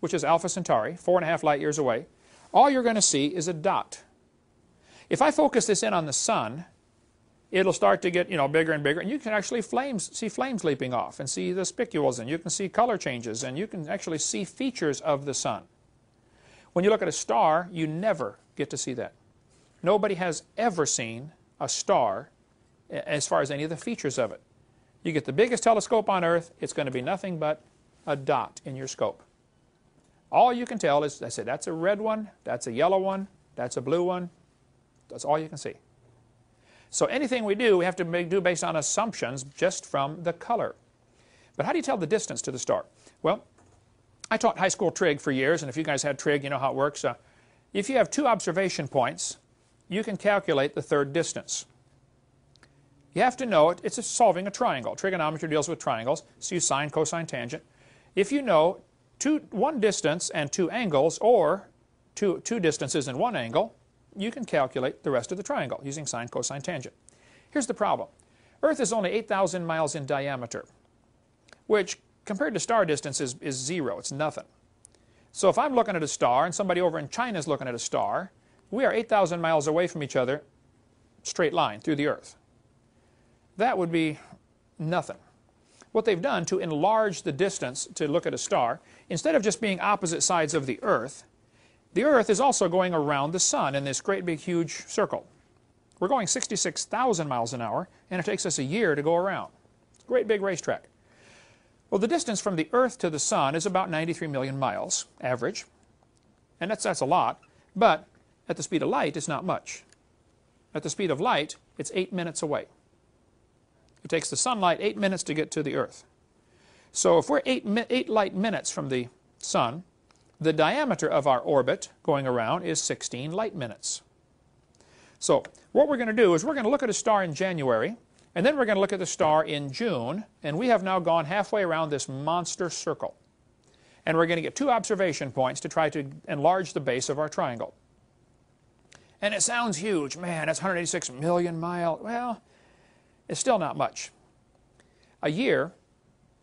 which is Alpha Centauri, 4.5 light years away, all you're going to see is a dot. If I focus this in on the sun, it'll start to get, bigger and bigger, and you can actually see flames leaping off and see the spicules, and you can see color changes, and you can actually see features of the sun. When you look at a star, you never get to see that. Nobody has ever seen a star as far as any of the features of it. You get the biggest telescope on Earth, it's going to be nothing but a dot in your scope. All you can tell is, I say, that's a red one, that's a yellow one, that's a blue one. That's all you can see. So anything we do, we have to do based on assumptions just from the color. But how do you tell the distance to the star? Well, I taught high school trig for years, and if you guys had trig, you know how it works. If you have 2 observation points, you can calculate the third distance. You have to know it. It's solving a triangle. Trigonometry deals with triangles, so you sine, cosine, tangent. If you know one distance and 2 angles, or two distances and 1 angle, you can calculate the rest of the triangle using sine, cosine, tangent. Here's the problem. Earth is only 8,000 miles in diameter, which compared to star distance is 0. It's nothing. So if I'm looking at a star and somebody over in China is looking at a star, we are 8,000 miles away from each other, straight line through the Earth. That would be nothing. What they've done to enlarge the distance to look at a star, instead of just being opposite sides of the Earth is also going around the sun in this great big huge circle. We're going 66,000 miles an hour, and it takes us a year to go around. It's a great big racetrack. Well, the distance from the Earth to the sun is about 93 million miles, average. And that's a lot, but at the speed of light, it's not much. At the speed of light, it's 8 minutes away. It takes the sunlight 8 minutes to get to the Earth. So if we're 8 light minutes from the sun, the diameter of our orbit going around is 16 light minutes. So what we're going to do is we're going to look at a star in January, and then we're going to look at the star in June, and we have now gone halfway around this monster circle. And we're going to get 2 observation points to try to enlarge the base of our triangle. And it sounds huge. Man, that's 186 million miles. Well, it's still not much. A year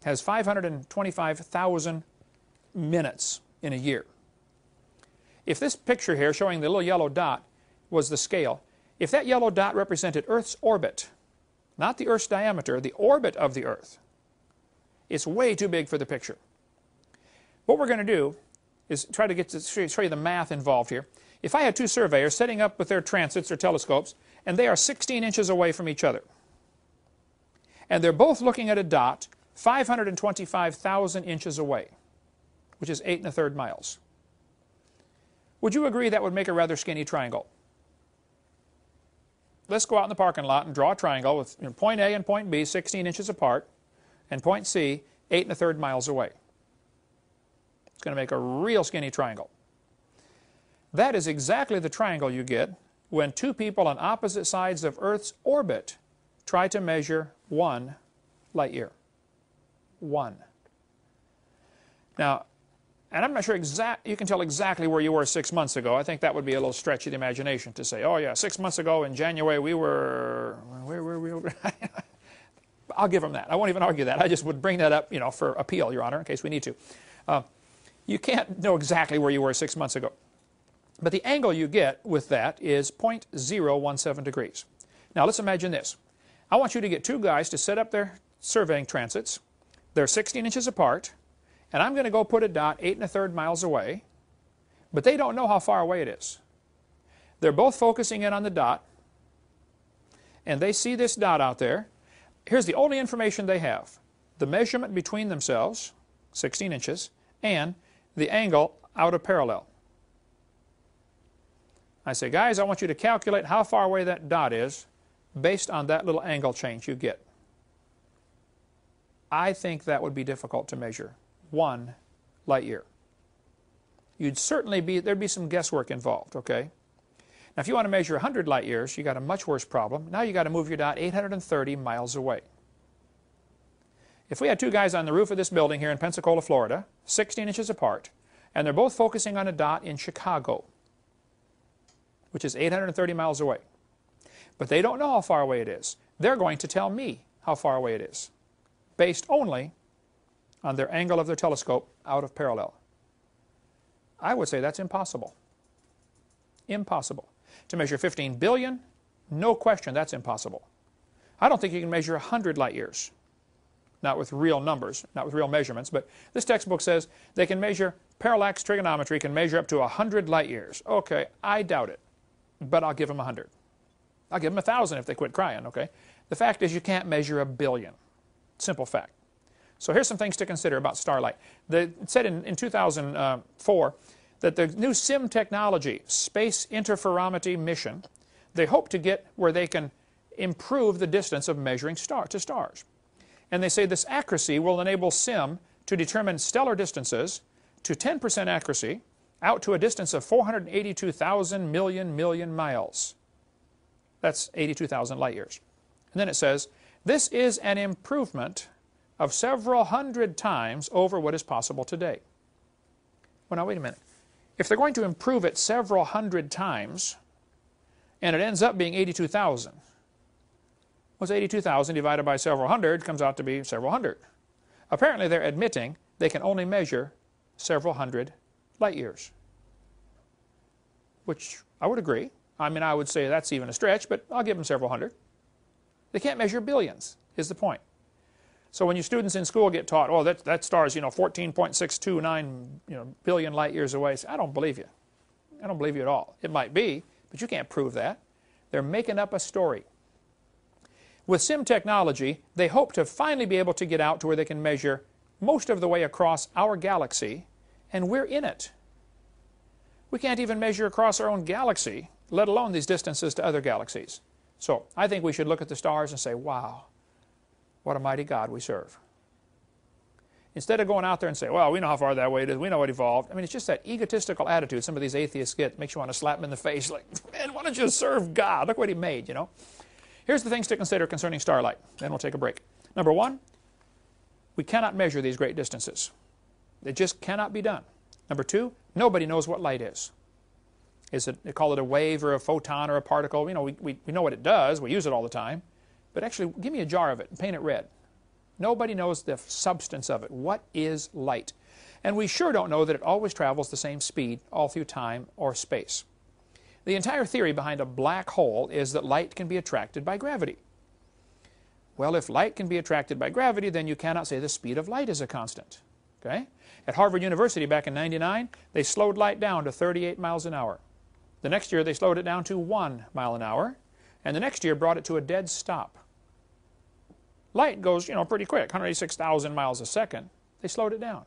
has 525,000 minutes in a year. If this picture here showing the little yellow dot was the scale, if that yellow dot represented Earth's orbit, not the Earth's diameter, the orbit of the Earth, it's way too big for the picture. What we're going to do is try to show you the math involved here. If I had 2 surveyors setting up with their transits or telescopes, and they are 16 inches away from each other, and they're both looking at a dot 525,000 inches away, which is 8 1/3 miles. Would you agree that would make a rather skinny triangle? Let's go out in the parking lot and draw a triangle with point A and point B 16 inches apart, and point C 8 1/3 miles away. It's going to make a real skinny triangle. That is exactly the triangle you get when 2 people on opposite sides of Earth's orbit try to measure 1 light year. 1. Now, and I'm not sure you can tell exactly where you were 6 months ago. I think that would be a little stretch of the imagination to say, oh yeah, 6 months ago in January we were, where were we? I'll give them that. I won't even argue that. I just would bring that up, for appeal, Your Honor, in case we need to. You can't know exactly where you were 6 months ago. But the angle you get with that is 0.017 degrees. Now let's imagine this. I want you to get 2 guys to set up their surveying transits. They're 16 inches apart, and I'm going to go put a dot 8 1/3 miles away, but they don't know how far away it is. They're both focusing in on the dot, and they see this dot out there. Here's the only information they have. The measurement between themselves, 16 inches, and the angle out of parallel. I say, guys, I want you to calculate how far away that dot is based on that little angle change you get. I think that would be difficult to measure. 1 light year. There'd be some guesswork involved, okay? Now, if you want to measure 100 light years, you got a much worse problem. Now you got to move your dot 830 miles away. If we had two guys on the roof of this building here in Pensacola, Florida, 16 inches apart, and they're both focusing on a dot in Chicago, which is 830 miles away, but they don't know how far away it is, they're going to tell me how far away it is, based only on their angle of their telescope out of parallel. I would say that's impossible. Impossible. To measure 15 billion, no question that's impossible. I don't think you can measure 100 light years. Not with real numbers, not with real measurements, but this textbook says they can measure, parallax trigonometry can measure up to 100 light years. Okay, I doubt it, but I'll give them 100. I'll give them 1,000 if they quit crying, okay? The fact is you can't measure a billion. Simple fact. So here's some things to consider about starlight. It said in 2004 that the new SIM technology, Space Interferometry Mission, they hope to get where they can improve the distance of measuring to stars. And they say this accuracy will enable SIM to determine stellar distances to 10% accuracy out to a distance of 482,000 million miles. That's 82,000 light years. And then it says, this is an improvement of several hundred times over what is possible today. Well, now wait a minute. If they're going to improve it several hundred times, and it ends up being 82,000, what's 82,000 divided by several hundred comes out to be several hundred. Apparently they're admitting they can only measure several hundred light years, which I would agree. I mean, I would say that's even a stretch, but I'll give them several hundred. They can't measure billions, is the point. So when you students in school get taught, oh, that star's, 14.629, billion light years away, I don't believe you. I don't believe you at all. It might be, but you can't prove that. They're making up a story. With SIM technology, they hope to finally be able to get out to where they can measure most of the way across our galaxy, and we're in it. We can't even measure across our own galaxy, let alone these distances to other galaxies. So I think we should look at the stars and say, wow, what a mighty God we serve. Instead of going out there and say, well, we know how far that way it is, we know it evolved. I mean, it's just that egotistical attitude some of these atheists get, makes you want to slap them in the face, like, man, why don't you serve God? Look what He made, Here's the things to consider concerning starlight. Then we'll take a break. Number one, we cannot measure these great distances. It just cannot be done. Number two, nobody knows what light is. They call it a wave or a photon or a particle. We know what it does. We use it all the time. But actually, give me a jar of it and paint it red. Nobody knows the substance of it. What is light? And we sure don't know that it always travels the same speed all through time or space. The entire theory behind a black hole is that light can be attracted by gravity. Well, if light can be attracted by gravity, then you cannot say the speed of light is a constant. Okay? At Harvard University back in '99, they slowed light down to 38 miles an hour. The next year, they slowed it down to 1 mile an hour. And the next year brought it to a dead stop. Light goes, pretty quick, 186,000 miles a second. They slowed it down.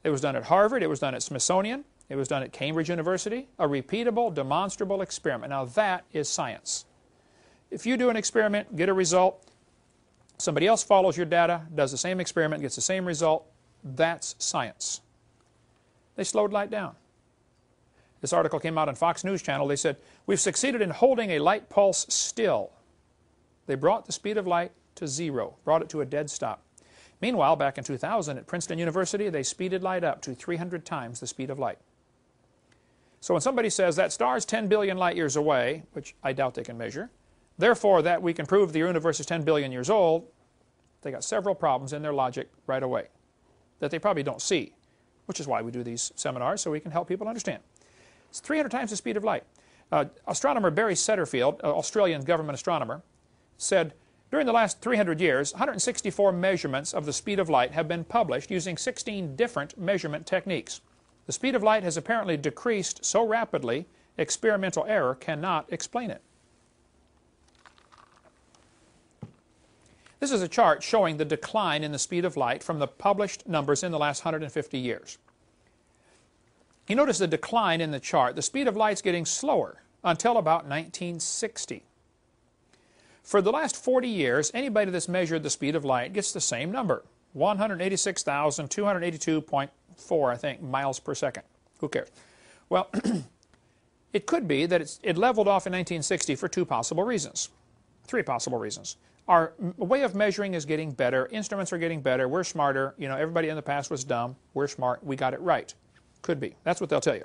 It was done at Harvard. It was done at Smithsonian. It was done at Cambridge University. A repeatable, demonstrable experiment. Now that is science. If you do an experiment, get a result, somebody else follows your data, does the same experiment, gets the same result, that's science. They slowed light down. This article came out on Fox News Channel. They said, we've succeeded in holding a light pulse still. They brought the speed of light to zero, brought it to a dead stop. Meanwhile, back in 2000 at Princeton University, they speeded light up to 300 times the speed of light. So when somebody says that star's 10 billion light years away, which I doubt they can measure, therefore that we can prove the universe is 10 billion years old, they got several problems in their logic right away that they probably don't see, which is why we do these seminars, so we can help people understand. It's 300 times the speed of light. Astronomer Barry Setterfield, Australian government astronomer, said, during the last 300 years, 164 measurements of the speed of light have been published using 16 different measurement techniques. The speed of light has apparently decreased so rapidly, experimental error cannot explain it. This is a chart showing the decline in the speed of light from the published numbers in the last 150 years. You notice the decline in the chart. The speed of light's getting slower until about 1960. For the last 40 years, anybody that's measured the speed of light gets the same number, 186,282.4, I think, miles per second. Who cares? Well, it could be that it leveled off in 1960 for three possible reasons. our way of measuring is getting better. Instruments are getting better. We're smarter. You know, everybody in the past was dumb. We're smart. We got it right. Could be. That's what they'll tell you.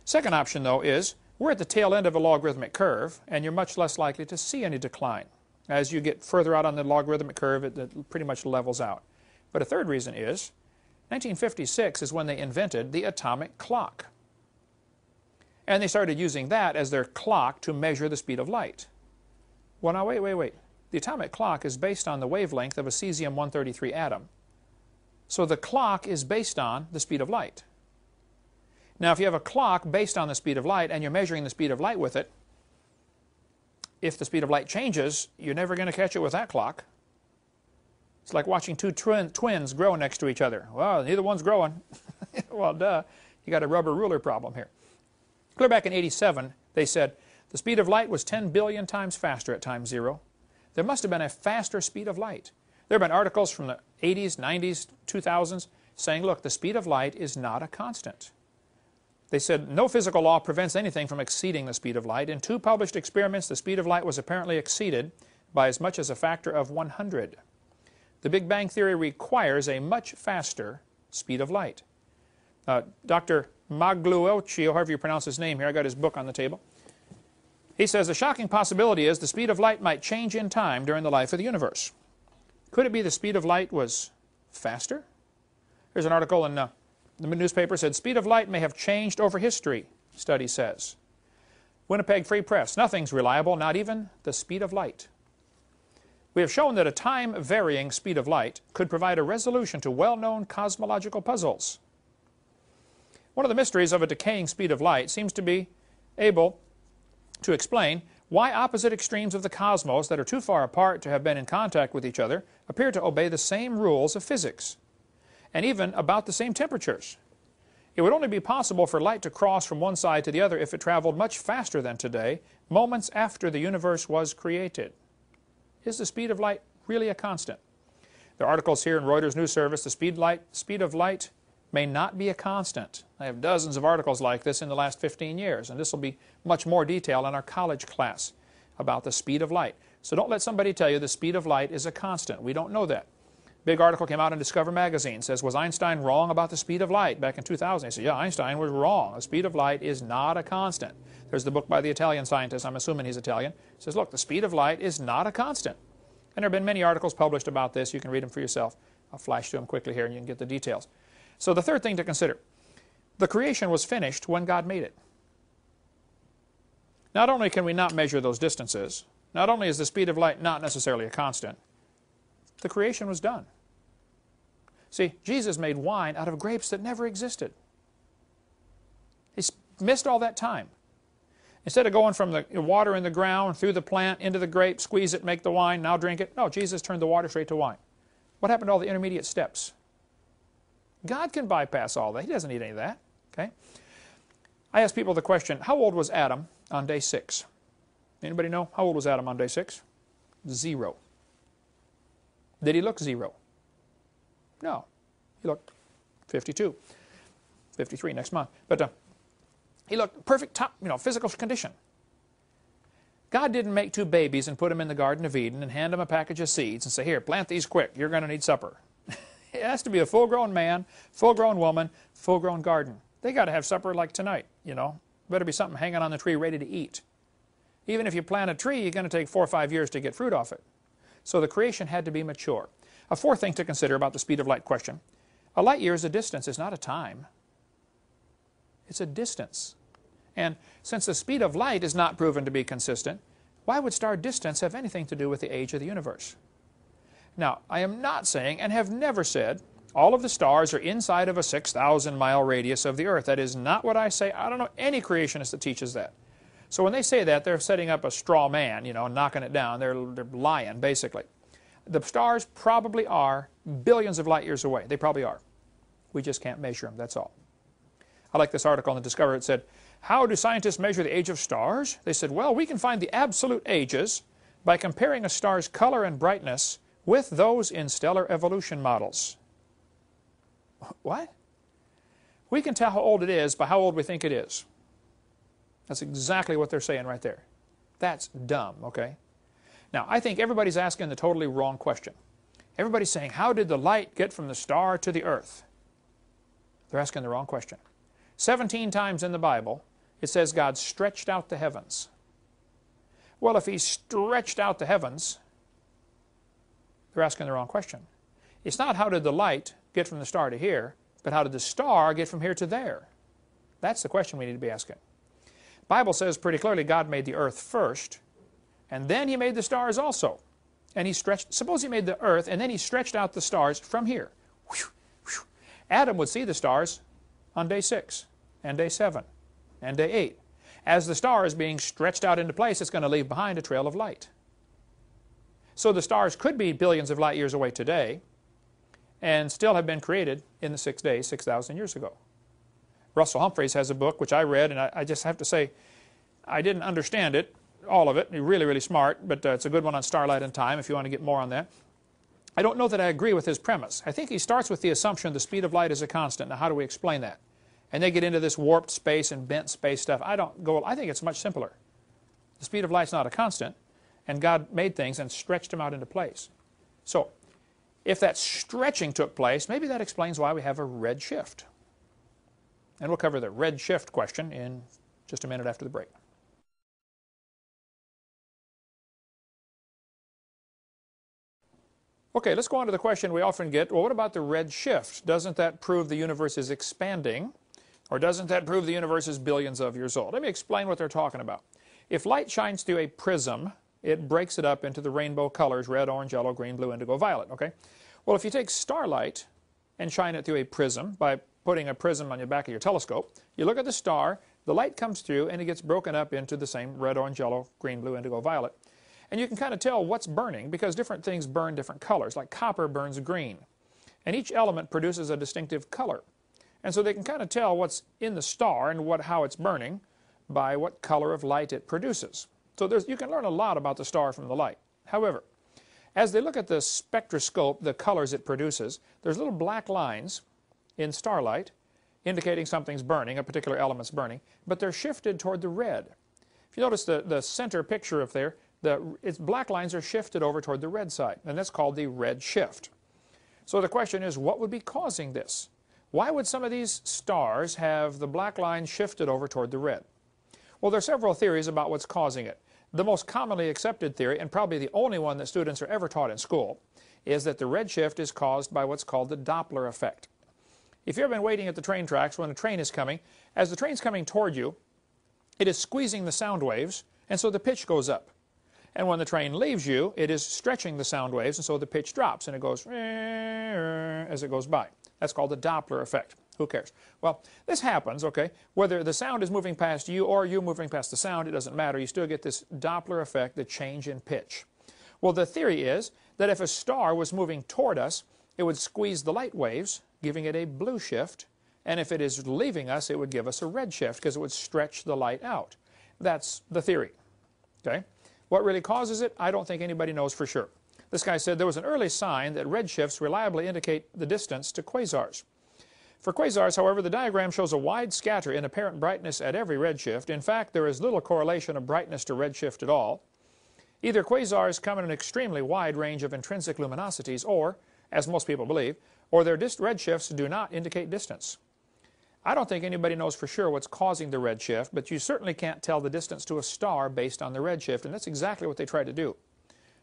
Second option, though, is we're at the tail end of a logarithmic curve, and you're much less likely to see any decline. As you get further out on the logarithmic curve, it pretty much levels out. But a third reason is 1956 is when they invented the atomic clock. And they started using that as their clock to measure the speed of light. Well, now, wait. The atomic clock is based on the wavelength of a cesium-133 atom. So the clock is based on the speed of light. Now, if you have a clock based on the speed of light and you're measuring the speed of light with it, if the speed of light changes, you're never going to catch it with that clock. It's like watching two twins grow next to each other. Well, neither one's growing. Well, duh. You got a rubber ruler problem here. Clear back in '87, they said the speed of light was 10 billion times faster at time zero. There must have been a faster speed of light. There have been articles from the 80s, 90s, 2000s saying, look, the speed of light is not a constant. They said no physical law prevents anything from exceeding the speed of light. In 2 published experiments, the speed of light was apparently exceeded by as much as a factor of 100. The Big Bang Theory requires a much faster speed of light. Dr. Magluocchio, however you pronounce his name here, I got his book on the table. He says, the shocking possibility is the speed of light might change in time during the life of the universe. Could it be the speed of light was faster? Here's an article in the newspaper said, speed of light may have changed over history, study says. Winnipeg Free Press, nothing's reliable, not even the speed of light. We have shown that a time-varying speed of light could provide a resolution to well-known cosmological puzzles. One of the mysteries of a decaying speed of light seems to be able to explain why opposite extremes of the cosmos that are too far apart to have been in contact with each other appear to obey the same rules of physics, and even about the same temperatures. It would only be possible for light to cross from one side to the other if it traveled much faster than today, moments after the universe was created. Is the speed of light really a constant? There are articles here in Reuters News Service, the speed of light may not be a constant. I have dozens of articles like this in the last 15 years, and this will be much more detail in our college class about the speed of light. So don't let somebody tell you the speed of light is a constant. We don't know that. Big article came out in Discover magazine, says, was Einstein wrong about the speed of light back in 2000? He said, yeah, Einstein was wrong. The speed of light is not a constant. There's the book by the Italian scientist, I'm assuming he's Italian. It says, look, the speed of light is not a constant. And there have been many articles published about this. You can read them for yourself. I'll flash through them quickly here and you can get the details. So the third thing to consider, the creation was finished when God made it. Not only can we not measure those distances, not only is the speed of light not necessarily a constant, the creation was done. See, Jesus made wine out of grapes that never existed. He missed all that time. Instead of going from the water in the ground, through the plant, into the grape, squeeze it, make the wine, now drink it, no, Jesus turned the water straight to wine. What happened to all the intermediate steps? God can bypass all that. He doesn't need any of that. Okay? I ask people the question, how old was Adam on day 6? Anybody know? How old was Adam on day 6? 0. Did he look 0? No. He looked 52. 53 next month. But he looked perfect top, physical condition. God didn't make 2 babies and put them in the Garden of Eden and hand them a package of seeds and say, here, plant these quick. You're going to need supper. It has to be a full-grown man, full-grown woman, full-grown garden. They got to have supper like tonight, Better be something hanging on the tree ready to eat. Even if you plant a tree, you're going to take 4 or 5 years to get fruit off it. So the creation had to be mature. A fourth thing to consider about the speed of light question. A light year is a distance. It's not a time. It's a distance. And since the speed of light is not proven to be consistent, why would star distance have anything to do with the age of the universe? Now, I am not saying, and have never said, all of the stars are inside of a 6,000-mile radius of the Earth. That is not what I say. I don't know any creationist that teaches that. So when they say that, they're setting up a straw man, knocking it down. They're lying, basically. The stars probably are billions of light years away. They probably are. We just can't measure them, that's all. I like this article in the Discover. It said, how do scientists measure the age of stars? They said, well, we can find the absolute ages by comparing a star's color and brightness with those in stellar evolution models. What? We can tell how old it is by how old we think it is. That's exactly what they're saying right there. That's dumb, okay? Now, I think everybody's asking the totally wrong question. Everybody's saying, how did the light get from the star to the earth? They're asking the wrong question. 17 times in the Bible, it says God stretched out the heavens. Well, if He stretched out the heavens, they're asking the wrong question. It's not how did the light get from the star to here, but how did the star get from here to there? That's the question we need to be asking. The Bible says pretty clearly God made the earth first, and then He made the stars also. And He stretched, suppose He made the earth, and then He stretched out the stars from here. Adam would see the stars on day 6, and day 7, and day 8. As the star is being stretched out into place, it's going to leave behind a trail of light. So the stars could be billions of light years away today, and still have been created in the 6 days, 6,000 years ago. Russell Humphreys has a book which I read, and I just have to say, I didn't understand it, all of it. He's really, really smart, but it's a good one on starlight and time if you want to get more on that. I don't know that I agree with his premise. I think he starts with the assumption the speed of light is a constant. Now, how do we explain that? And they get into this warped space and bent space stuff. I think it's much simpler. The speed of light's not a constant, and God made things and stretched them out into place. So, if that stretching took place, maybe that explains why we have a red shift. And we'll cover the red shift question in just a minute after the break. Okay, let's go on to the question we often get, well, what about the red shift? Doesn't that prove the universe is expanding? Or doesn't that prove the universe is billions of years old? Let me explain what they're talking about. If light shines through a prism, it breaks it up into the rainbow colors, red, orange, yellow, green, blue, indigo, violet, okay? Well, if you take starlight and shine it through a prism by putting a prism on the back of your telescope, you look at the star, the light comes through, and it gets broken up into the same red, orange, yellow, green, blue, indigo, violet. And you can kind of tell what's burning because different things burn different colors, like copper burns green. And each element produces a distinctive color. And so they can kind of tell what's in the star and how it's burning by what color of light it produces. So you can learn a lot about the star from the light. However, as they look at the spectroscope, the colors it produces, there's little black lines in starlight indicating something's burning, a particular element's burning, but they're shifted toward the red. If you notice the center picture up there, its black lines are shifted over toward the red side, and that's called the red shift. So the question is, what would be causing this? Why would some of these stars have the black lines shifted over toward the red? Well, there are several theories about what's causing it. The most commonly accepted theory, and probably the only one that students are ever taught in school, is that the red shift is caused by what's called the Doppler effect. If you've ever been waiting at the train tracks when a train is coming, as the train's coming toward you, it is squeezing the sound waves, and so the pitch goes up. And when the train leaves you, it is stretching the sound waves, and so the pitch drops, and it goes as it goes by. That's called the Doppler effect. Who cares? Well, this happens, okay, whether the sound is moving past you or you moving past the sound, it doesn't matter. You still get this Doppler effect, the change in pitch. Well, the theory is that if a star was moving toward us, it would squeeze the light waves, giving it a blue shift, and if it is leaving us, it would give us a red shift because it would stretch the light out. That's the theory, okay? What really causes it, I don't think anybody knows for sure. This guy said there was an early sign that red shifts reliably indicate the distance to quasars. For quasars, however, the diagram shows a wide scatter in apparent brightness at every redshift. In fact, there is little correlation of brightness to redshift at all. Either quasars come in an extremely wide range of intrinsic luminosities, or, as most people believe, or their redshifts do not indicate distance. I don't think anybody knows for sure what's causing the redshift, but you certainly can't tell the distance to a star based on the redshift, and that's exactly what they try to do.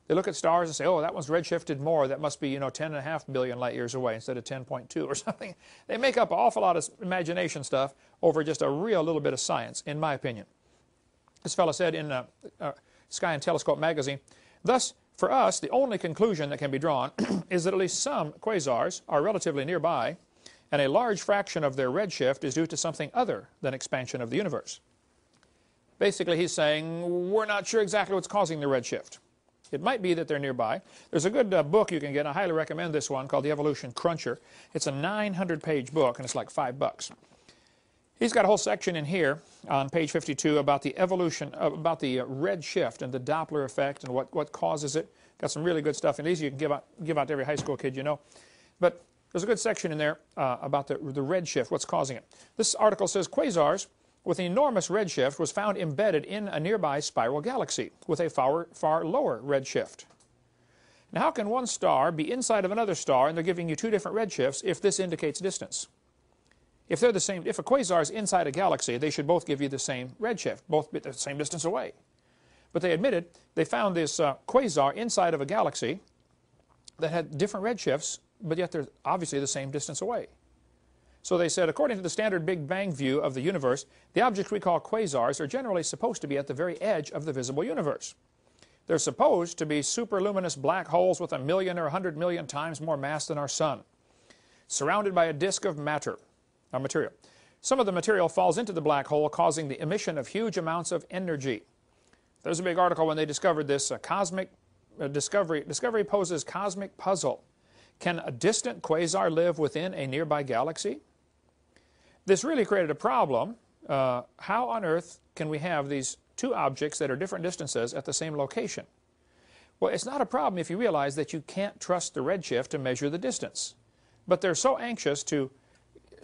They look at stars and say, oh, that one's redshifted more, that must be, 10.5 billion light years away instead of 10.2 or something. They make up an awful lot of imagination stuff over just a real little bit of science, in my opinion. This fellow said in Sky and Telescope magazine, thus, for us, the only conclusion that can be drawn is that at least some quasars are relatively nearby, and a large fraction of their redshift is due to something other than expansion of the universe. Basically, he's saying, we're not sure exactly what's causing the redshift. It might be that they're nearby. There's a good book you can get. I highly recommend this one called The Evolution Cruncher. It's a 900-page book, and it's like $5. He's got a whole section in here on page 52 about the evolution, about the red shift and the Doppler effect and what causes it. Got some really good stuff in these you can give out to every high school kid you know. But there's a good section in there about the red shift, what's causing it. This article says quasars with an enormous redshift was found embedded in a nearby spiral galaxy with a far lower redshift. Now, how can one star be inside of another star and they're giving you two different redshifts if this indicates distance? If they're the same, if a quasar is inside a galaxy, they should both give you the same redshift, both the same distance away. But they admitted they found this quasar inside of a galaxy that had different redshifts, but yet they're obviously the same distance away. So they said, according to the standard Big Bang view of the universe, the objects we call quasars are generally supposed to be at the very edge of the visible universe. They're supposed to be superluminous black holes with 1 million or 100 million times more mass than our sun, surrounded by a disk of material. Some of the material falls into the black hole, causing the emission of huge amounts of energy. There's a big article when they discovered this discovery poses cosmic puzzle. Can a distant quasar live within a nearby galaxy? This really created a problem. How on earth can we have these two objects that are different distances at the same location? Well, it's not a problem if you realize that you can't trust the redshift to measure the distance. But they're so anxious to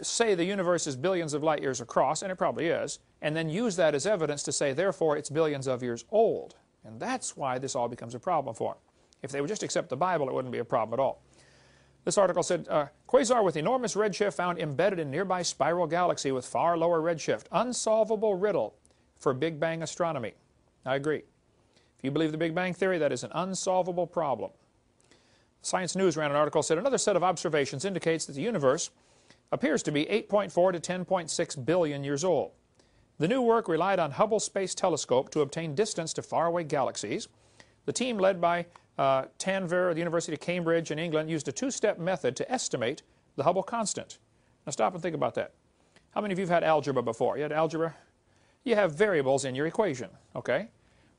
say the universe is billions of light years across, and it probably is, and then use that as evidence to say, therefore, it's billions of years old. And that's why this all becomes a problem for them. If they would just accept the Bible, it wouldn't be a problem at all. This article said, quasar with enormous redshift found embedded in nearby spiral galaxy with far lower redshift. Unsolvable riddle for Big Bang astronomy. I agree. If you believe the Big Bang theory, that is an unsolvable problem. Science News ran an article that said, another set of observations indicates that the universe appears to be 8.4 to 10.6 billion years old. The new work relied on Hubble Space Telescope to obtain distance to faraway galaxies. The team led by Tanver, the University of Cambridge in England, used a two-step method to estimate the Hubble constant. Now stop and think about that. How many of you have had algebra before? You had algebra? You have variables in your equation, okay?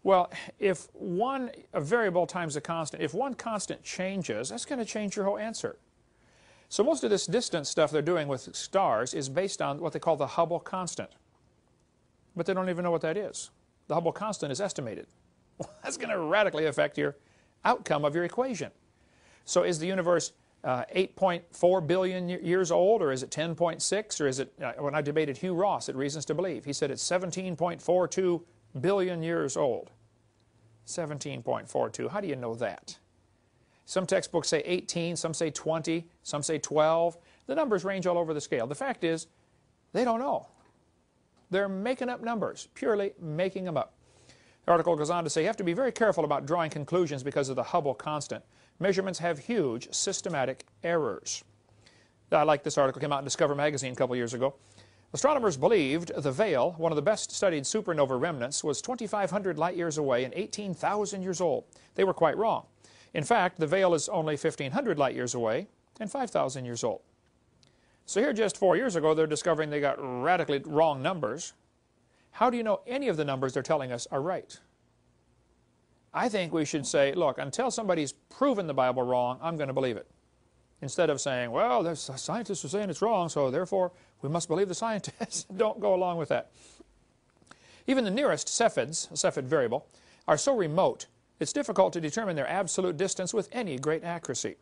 Well, if a variable times a constant, if one constant changes, that's going to change your whole answer. So most of this distance stuff they're doing with stars is based on what they call the Hubble constant. But they don't even know what that is. The Hubble constant is estimated. Well, that's going to radically affect your outcome of your equation. So is the universe 8.4 billion years old, or is it 10.6, or is it, when I debated Hugh Ross at Reasons to Believe, he said it's 17.42 billion years old. 17.42. How do you know that? Some textbooks say 18, some say 20, some say 12. The numbers range all over the scale. The fact is, they don't know. They're making up numbers, purely making them up. The article goes on to say you have to be very careful about drawing conclusions because of the Hubble constant. Measurements have huge systematic errors. I like this article, came out in Discover magazine a couple years ago. Astronomers believed the Veil, one of the best studied supernova remnants, was 2,500 light years away and 18,000 years old. They were quite wrong. In fact, the Veil is only 1,500 light years away and 5,000 years old. So here just 4 years ago, they're discovering they got radically wrong numbers. How do you know any of the numbers they're telling us are right? I think we should say, look, until somebody's proven the Bible wrong, I'm going to believe it. Instead of saying, well, the scientists are saying it's wrong, so therefore we must believe the scientists. Don't go along with that. Even the nearest Cephids, a Cephid variable, are so remote, it's difficult to determine their absolute distance with any great accuracy.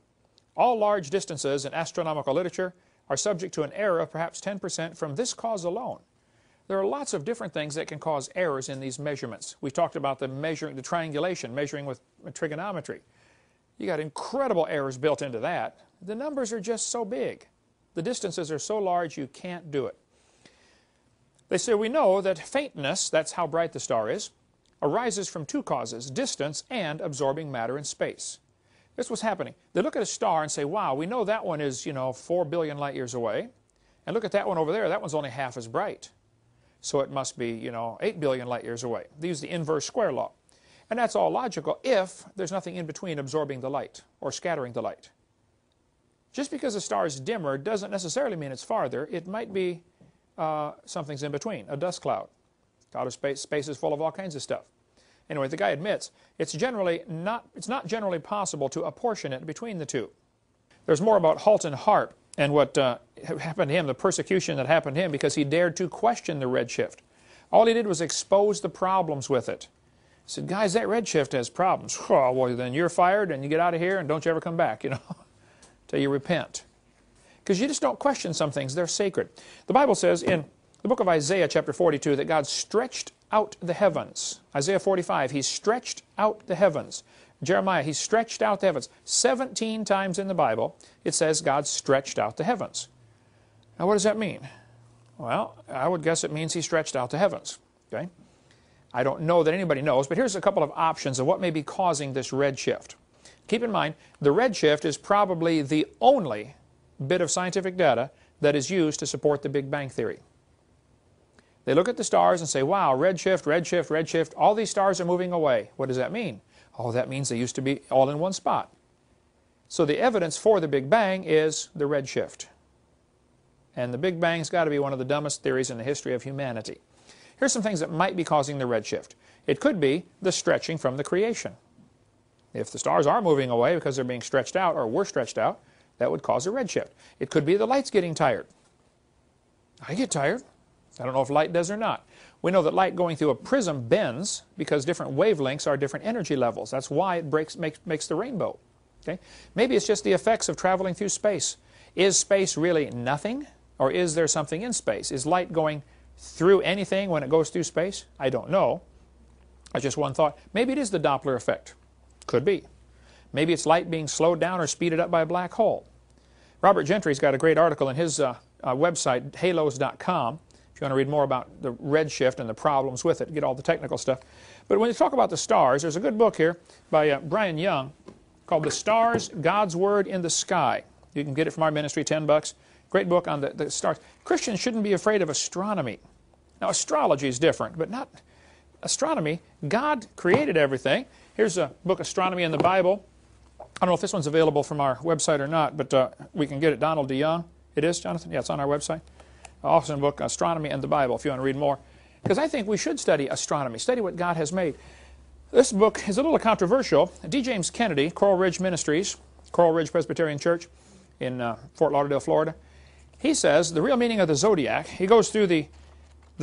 All large distances in astronomical literature are subject to an error of perhaps 10% from this cause alone. There are lots of different things that can cause errors in these measurements. We talked about the triangulation, measuring with trigonometry. You got incredible errors built into that. The numbers are just so big. The distances are so large you can't do it. They say we know that faintness, that's how bright the star is, arises from two causes, distance and absorbing matter in space. This was happening. They look at a star and say, wow, we know that one is, 4 billion light years away. And look at that one over there, that one's only half as bright. So it must be, 8 billion light years away. They use the inverse square law. And that's all logical if there's nothing in between absorbing the light or scattering the light. Just because a star is dimmer doesn't necessarily mean it's farther. It might be something's in between, a dust cloud. Outer space is full of all kinds of stuff. Anyway, the guy admits it's not generally possible to apportion it between the two. There's more about Halton Harp and what happened to him, the persecution that happened to him because he dared to question the redshift. All he did was expose the problems with it. He said, guys, that redshift has problems. Oh, well, then you're fired and you get out of here and don't you ever come back, till you repent. Because you just don't question some things. They're sacred. The Bible says in the book of Isaiah chapter 42 that God stretched out the heavens. Isaiah 45, He stretched out the heavens. Jeremiah, He stretched out the heavens. 17 times in the Bible it says God stretched out the heavens. Now what does that mean? Well, I would guess it means He stretched out the heavens. Okay? I don't know that anybody knows, but here's a couple of options of what may be causing this redshift. Keep in mind, the redshift is probably the only bit of scientific data that is used to support the Big Bang Theory. They look at the stars and say, wow, redshift, redshift, redshift, all these stars are moving away. What does that mean? Oh, that means they used to be all in one spot. So the evidence for the Big Bang is the redshift. And the Big Bang's got to be one of the dumbest theories in the history of humanity. Here's some things that might be causing the redshift. It could be the stretching from the creation. If the stars are moving away because they're being stretched out or were stretched out, that would cause a redshift. It could be the light's getting tired. I get tired. I don't know if light does or not. We know that light going through a prism bends because different wavelengths are different energy levels. That's why it makes the rainbow. Okay? Maybe it's just the effects of traveling through space. Is space really nothing? Or is there something in space? Is light going through anything when it goes through space? I don't know. That's just one thought. Maybe it is the Doppler effect. Could be. Maybe it's light being slowed down or speeded up by a black hole. Robert Gentry's got a great article in his website, halos.com. If you want to read more about the redshift and the problems with it, get all the technical stuff. But when you talk about the stars, there's a good book here by Brian Young called The Stars, God's Word in the Sky. You can get it from our ministry, $10. Great book on the stars. Christians shouldn't be afraid of astronomy. Now, astrology is different, but not astronomy. God created everything. Here's a book, Astronomy in the Bible. I don't know if this one's available from our website or not, but we can get it. Donald DeYoung. It is, Jonathan? Yeah, it's on our website. Awesome book, Astronomy and the Bible, if you want to read more. Because I think we should study astronomy, study what God has made. This book is a little controversial. D. James Kennedy, Coral Ridge Ministries, Coral Ridge Presbyterian Church in Fort Lauderdale, Florida. He says the real meaning of the zodiac, he goes through the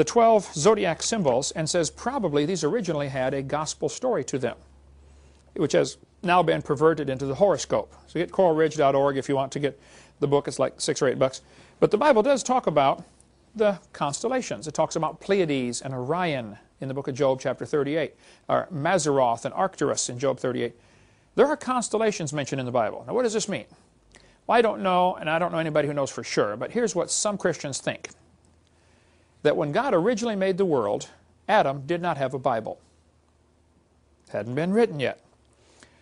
12 zodiac symbols and says probably these originally had a gospel story to them, which has now been perverted into the horoscope. So get coralridge.org if you want to get the book. It's like $6 or $8. But the Bible does talk about the constellations. It talks about Pleiades and Orion in the book of Job chapter 38, or Mazzaroth and Arcturus in Job 38. There are constellations mentioned in the Bible. Now what does this mean? Well, I don't know, and I don't know anybody who knows for sure, but here's what some Christians think. That when God originally made the world, Adam did not have a Bible. It hadn't been written yet.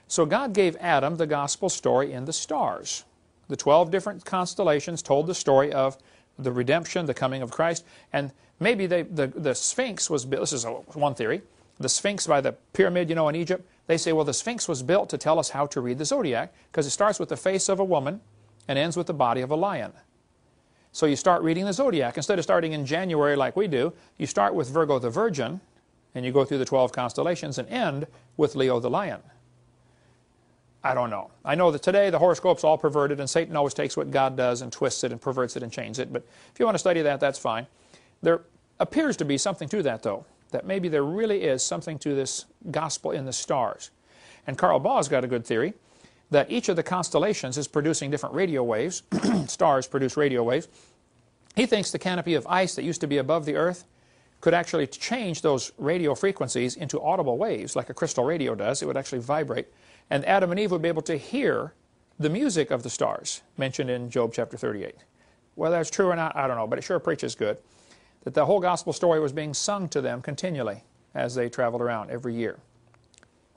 So God gave Adam the gospel story in the stars. The 12 different constellations told the story of the redemption, the coming of Christ, and maybe the Sphinx was built. This is one theory. The Sphinx by the pyramid, you know, in Egypt, they say, well, the Sphinx was built to tell us how to read the zodiac because it starts with the face of a woman and ends with the body of a lion. So you start reading the zodiac. Instead of starting in January like we do, you start with Virgo the Virgin, and you go through the 12 constellations and end with Leo the Lion. I don't know. I know that today the horoscope's all perverted, and Satan always takes what God does and twists it and perverts it and changes it. But if you want to study that, that's fine. There appears to be something to that, though, that maybe there really is something to this gospel in the stars. And Carl Baugh's got a good theory that each of the constellations is producing different radio waves. Stars produce radio waves. He thinks the canopy of ice that used to be above the earth could actually change those radio frequencies into audible waves, like a crystal radio does. It would actually vibrate. And Adam and Eve would be able to hear the music of the stars mentioned in Job chapter 38. Whether that's true or not, I don't know, but it sure preaches good. That the whole gospel story was being sung to them continually as they traveled around every year.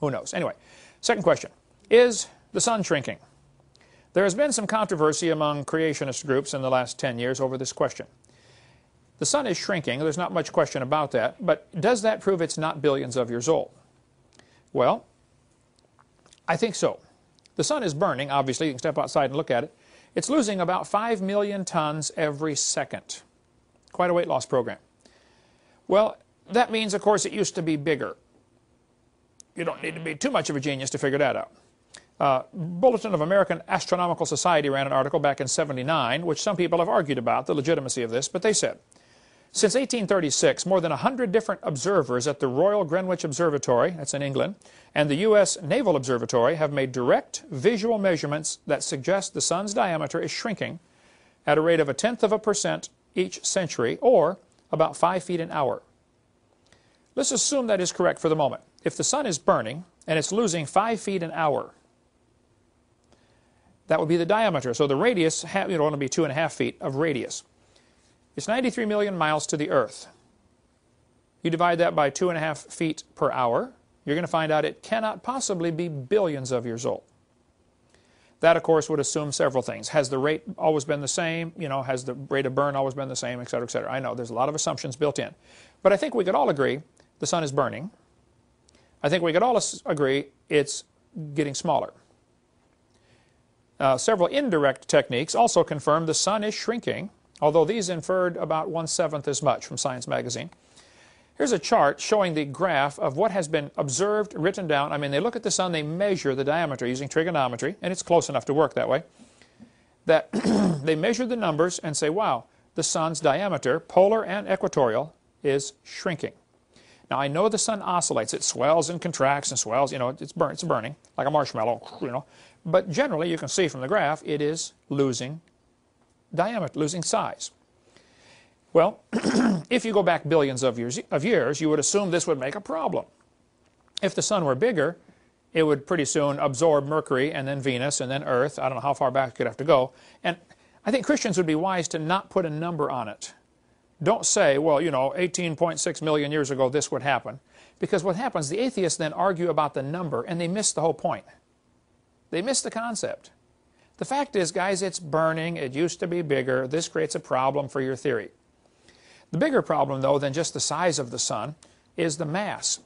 Who knows? Anyway, second question. Is the sun shrinking? There has been some controversy among creationist groups in the last 10 years over this question. The sun is shrinking. There's not much question about that. But does that prove it's not billions of years old? Well, I think so. The sun is burning, obviously. You can step outside and look at it. It's losing about 5 million tons every second. Quite a weight loss program. Well, that means, of course, it used to be bigger. You don't need to be too much of a genius to figure that out. Bulletin of American Astronomical Society ran an article back in '79, which some people have argued about the legitimacy of this, but they said, since 1836, more than 100 different observers at the Royal Greenwich Observatory, that's in England, and the U.S. Naval Observatory have made direct visual measurements that suggest the sun's diameter is shrinking at a rate of 0.1% each century, or about 5 feet an hour. Let's assume that is correct for the moment. If the sun is burning and it's losing 5 feet an hour, that would be the diameter. So the radius would only be 2.5 feet of radius. It's 93 million miles to the Earth. You divide that by 2.5 feet per hour, you're going to find out it cannot possibly be billions of years old. That, of course, would assume several things. Has the rate always been the same? You know, has the rate of burn always been the same, et cetera, et cetera. I know there's a lot of assumptions built in. But I think we could all agree the sun is burning. I think we could all agree it's getting smaller. Several indirect techniques also confirm the sun is shrinking, although these inferred about 1/7 as much from Science magazine. Here's a chart showing the graph of what has been observed, written down. I mean, they look at the sun, they measure the diameter using trigonometry, and it's close enough to work that way, that they measure the numbers and say, wow, the sun's diameter, polar and equatorial, is shrinking. Now, I know the sun oscillates. It swells and contracts and swells. You know, it's burning like a marshmallow, you know. But generally, you can see from the graph, it is losing diameter, losing size. Well, if you go back billions of years, you would assume this would make a problem. If the sun were bigger, it would pretty soon absorb Mercury and then Venus and then Earth. I don't know how far back it could have to go. And I think Christians would be wise to not put a number on it. Don't say, well, you know, 18.6 million years ago this would happen. Because what happens, the atheists then argue about the number and they miss the whole point. They miss the concept. The fact is, guys, it's burning. It used to be bigger. This creates a problem for your theory. The bigger problem, though, than just the size of the sun is the mass.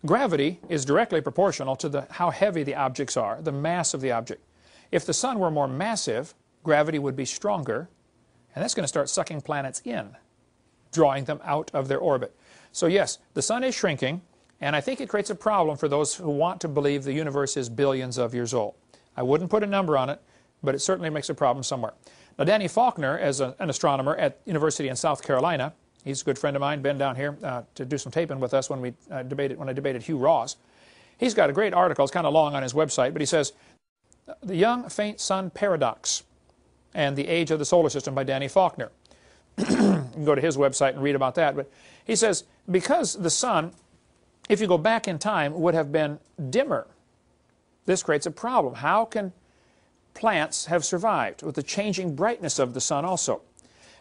Gravity is directly proportional to how heavy the objects are, the mass of the object. If the sun were more massive, gravity would be stronger, and that's going to start sucking planets in, drawing them out of their orbit. So yes, the sun is shrinking, and I think it creates a problem for those who want to believe the universe is billions of years old. I wouldn't put a number on it, but it certainly makes a problem somewhere. Now, Danny Faulkner, as an astronomer at University in South Carolina, he's a good friend of mine, been down here to do some taping with us when I debated Hugh Ross. He's got a great article, it's kind of long on his website, but he says, The Young Faint Sun Paradox and the Age of the Solar System by Danny Faulkner. You can go to his website and read about that. But he says, because the sun, if you go back in time, would have been dimmer, this creates a problem. How can plants have survived with the changing brightness of the sun also?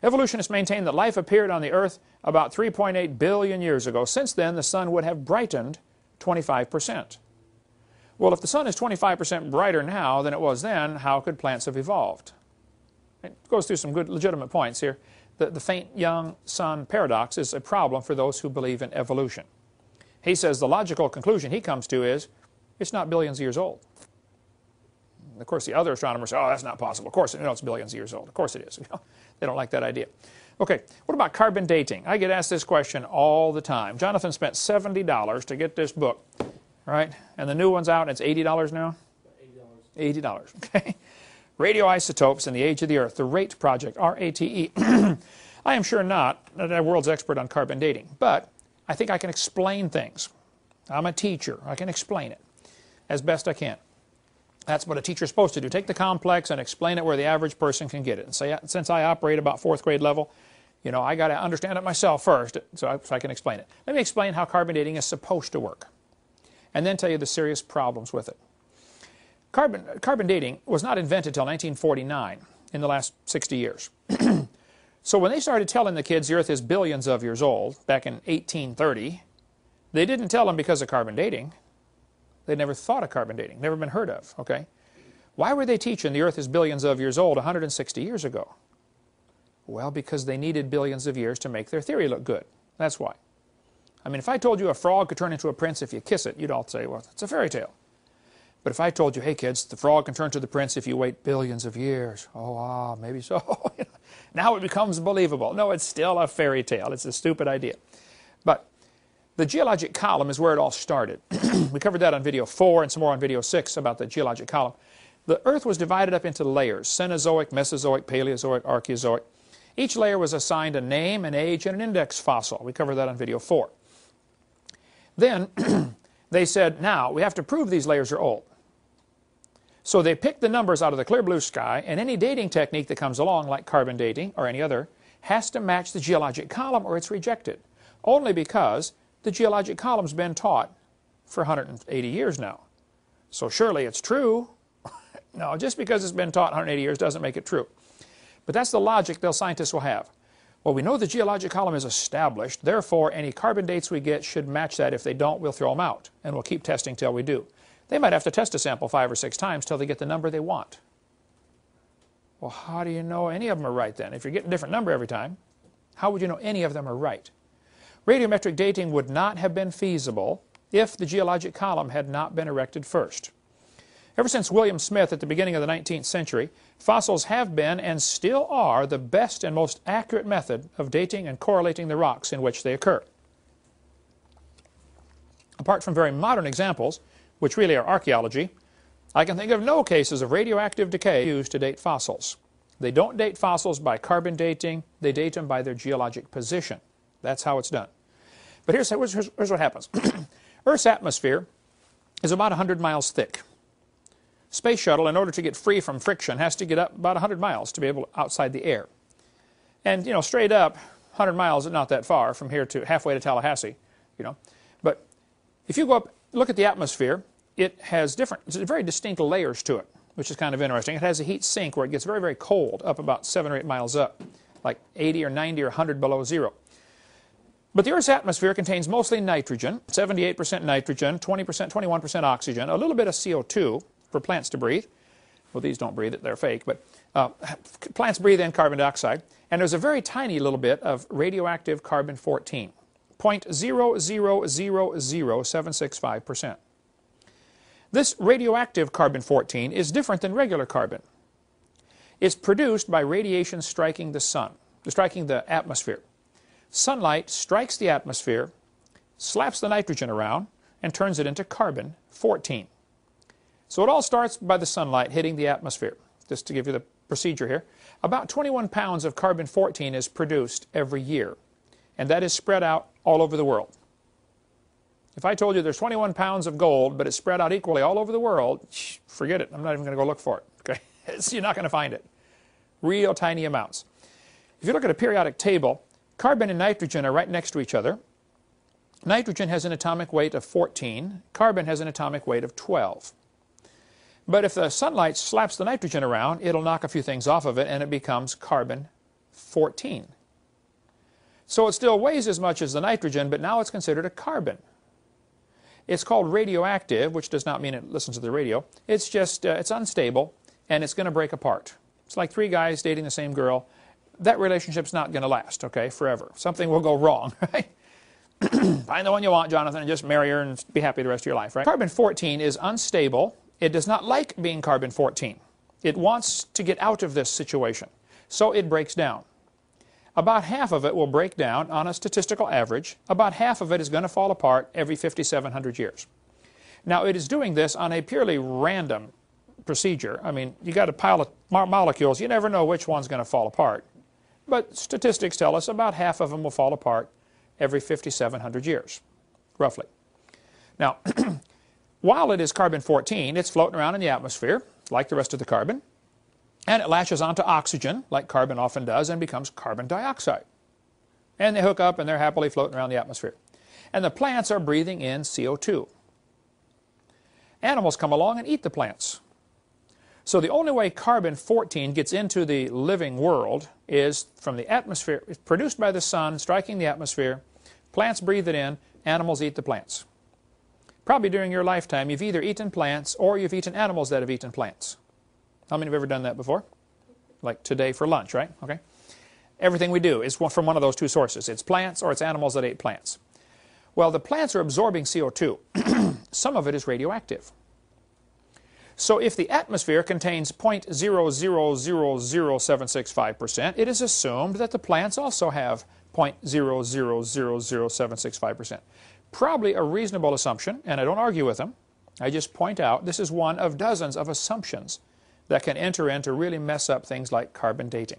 Evolutionists maintain that life appeared on the Earth about 3.8 billion years ago. Since then, the sun would have brightened 25%. Well, if the sun is 25% brighter now than it was then, how could plants have evolved? It goes through some good legitimate points here. The faint young sun paradox is a problem for those who believe in evolution. He says the logical conclusion he comes to is it's not billions of years old. Of course, the other astronomers say, oh, that's not possible. Of course, it's billions of years old. Of course it is. They don't like that idea. Okay, what about carbon dating? I get asked this question all the time. Jonathan spent $70 to get this book, right? And the new one's out, and it's $80 now? $80. $80, okay. Radioisotopes in the Age of the Earth, the RATE project, R-A-T-E. I am sure not a world's expert on carbon dating, but I think I can explain things. I'm a teacher. I can explain it as best I can. That's what a teacher's supposed to do. Take the complex and explain it where the average person can get it. And say, since I operate about 4th grade level, you know, I got to understand it myself first so I can explain it. Let me explain how carbon dating is supposed to work, and then tell you the serious problems with it. Carbon dating was not invented until 1949, in the last 60 years. So when they started telling the kids the Earth is billions of years old, back in 1830, they didn't tell them because of carbon dating. They'd never thought of carbon dating, never been heard of, okay? Why were they teaching the Earth is billions of years old 160 years ago? Well, because they needed billions of years to make their theory look good. That's why. I mean, if I told you a frog could turn into a prince if you kiss it, you'd all say, well, it's a fairy tale. But if I told you, hey kids, the frog can turn to the prince if you wait billions of years, oh, maybe so. Now it becomes believable. No, it's still a fairy tale. It's a stupid idea. But the geologic column is where it all started. We covered that on video 4 and some more on video 6 about the geologic column. The Earth was divided up into layers, Cenozoic, Mesozoic, Paleozoic, Archeozoic. Each layer was assigned a name, an age, and an index fossil. We covered that on video 4. Then they said, now we have to prove these layers are old. So they picked the numbers out of the clear blue sky, and any dating technique that comes along, like carbon dating or any other, has to match the geologic column or it's rejected. Only because the geologic column's been taught for 180 years now. So surely it's true. No, just because it's been taught 180 years doesn't make it true. But that's the logic those scientists will have. Well, we know the geologic column is established, therefore any carbon dates we get should match that. If they don't, we'll throw them out, and we'll keep testing till we do. They might have to test a sample 5 or 6 times till they get the number they want. Well, how do you know any of them are right then? If you're getting a different number every time, how would you know any of them are right? Radiometric dating would not have been feasible if the geologic column had not been erected first. Ever since William Smith at the beginning of the 19th century, fossils have been and still are the best and most accurate method of dating and correlating the rocks in which they occur. Apart from very modern examples, which really are archaeology, I can think of no cases of radioactive decay used to date fossils. They don't date fossils by carbon dating, they date them by their geologic position. That's how it's done. But here's what happens. Earth's atmosphere is about 100 miles thick. Space shuttle, in order to get free from friction, has to get up about 100 miles to be able to outside the air. And, you know, straight up, 100 miles is not that far from here to halfway to Tallahassee, you know. But if you go up, look at the atmosphere, it has very distinct layers to it, which is kind of interesting. It has a heat sink where it gets very, very cold, up about 7 or 8 miles up, like 80 or 90 or 100 below zero. But the Earth's atmosphere contains mostly nitrogen, 78% nitrogen, 20%, 21% oxygen, a little bit of CO2, for plants to breathe. Well, these don't breathe it, they're fake, but plants breathe in carbon dioxide. And there's a very tiny little bit of radioactive carbon-14, 0.0000765%. This radioactive carbon-14 is different than regular carbon. It's produced by radiation striking the sun, striking the atmosphere. Sunlight strikes the atmosphere, slaps the nitrogen around, and turns it into carbon-14. So it all starts by the sunlight hitting the atmosphere. Just to give you the procedure here, about 21 pounds of carbon-14 is produced every year, and that is spread out all over the world. If I told you there's 21 pounds of gold, but it's spread out equally all over the world, forget it. I'm not even going to go look for it. Okay? You're not going to find it. Real tiny amounts. If you look at a periodic table, carbon and nitrogen are right next to each other. Nitrogen has an atomic weight of 14. Carbon has an atomic weight of 12. But if the sunlight slaps the nitrogen around, it'll knock a few things off of it, and it becomes carbon-14. So it still weighs as much as the nitrogen, but now it's considered a carbon. It's called radioactive, which does not mean it listens to the radio. It's just, it's unstable, and it's going to break apart. It's like 3 guys dating the same girl. That relationship's not going to last, okay, forever. Something will go wrong, right? Find the one you want, Jonathan, and just marry her and be happy the rest of your life, right? Carbon-14 is unstable. It does not like being carbon-14. It wants to get out of this situation, so it breaks down. About half of it will break down on a statistical average. About half of it is going to fall apart every 5,700 years. Now, it is doing this on a purely random procedure. I mean, you got a pile of molecules. You never know which one's going to fall apart. But statistics tell us about half of them will fall apart every 5,700 years, roughly. Now, while it is carbon-14, it's floating around in the atmosphere, like the rest of the carbon, and it latches onto oxygen, like carbon often does, and becomes carbon dioxide. And they hook up, and they're happily floating around the atmosphere. And the plants are breathing in CO2. Animals come along and eat the plants. So the only way carbon-14 gets into the living world is from the atmosphere. It's produced by the sun, striking the atmosphere. Plants breathe it in. Animals eat the plants. Probably during your lifetime, you've either eaten plants or you've eaten animals that have eaten plants. How many have ever done that before? Like today for lunch, right? Okay. Everything we do is from one of those 2 sources. It's plants or it's animals that ate plants. Well, the plants are absorbing CO2. Some of it is radioactive. So if the atmosphere contains 0.0000765%, it is assumed that the plants also have 0.0000765%. Probably a reasonable assumption, and I don't argue with them. I just point out this is one of dozens of assumptions that can enter in to really mess up things like carbon dating.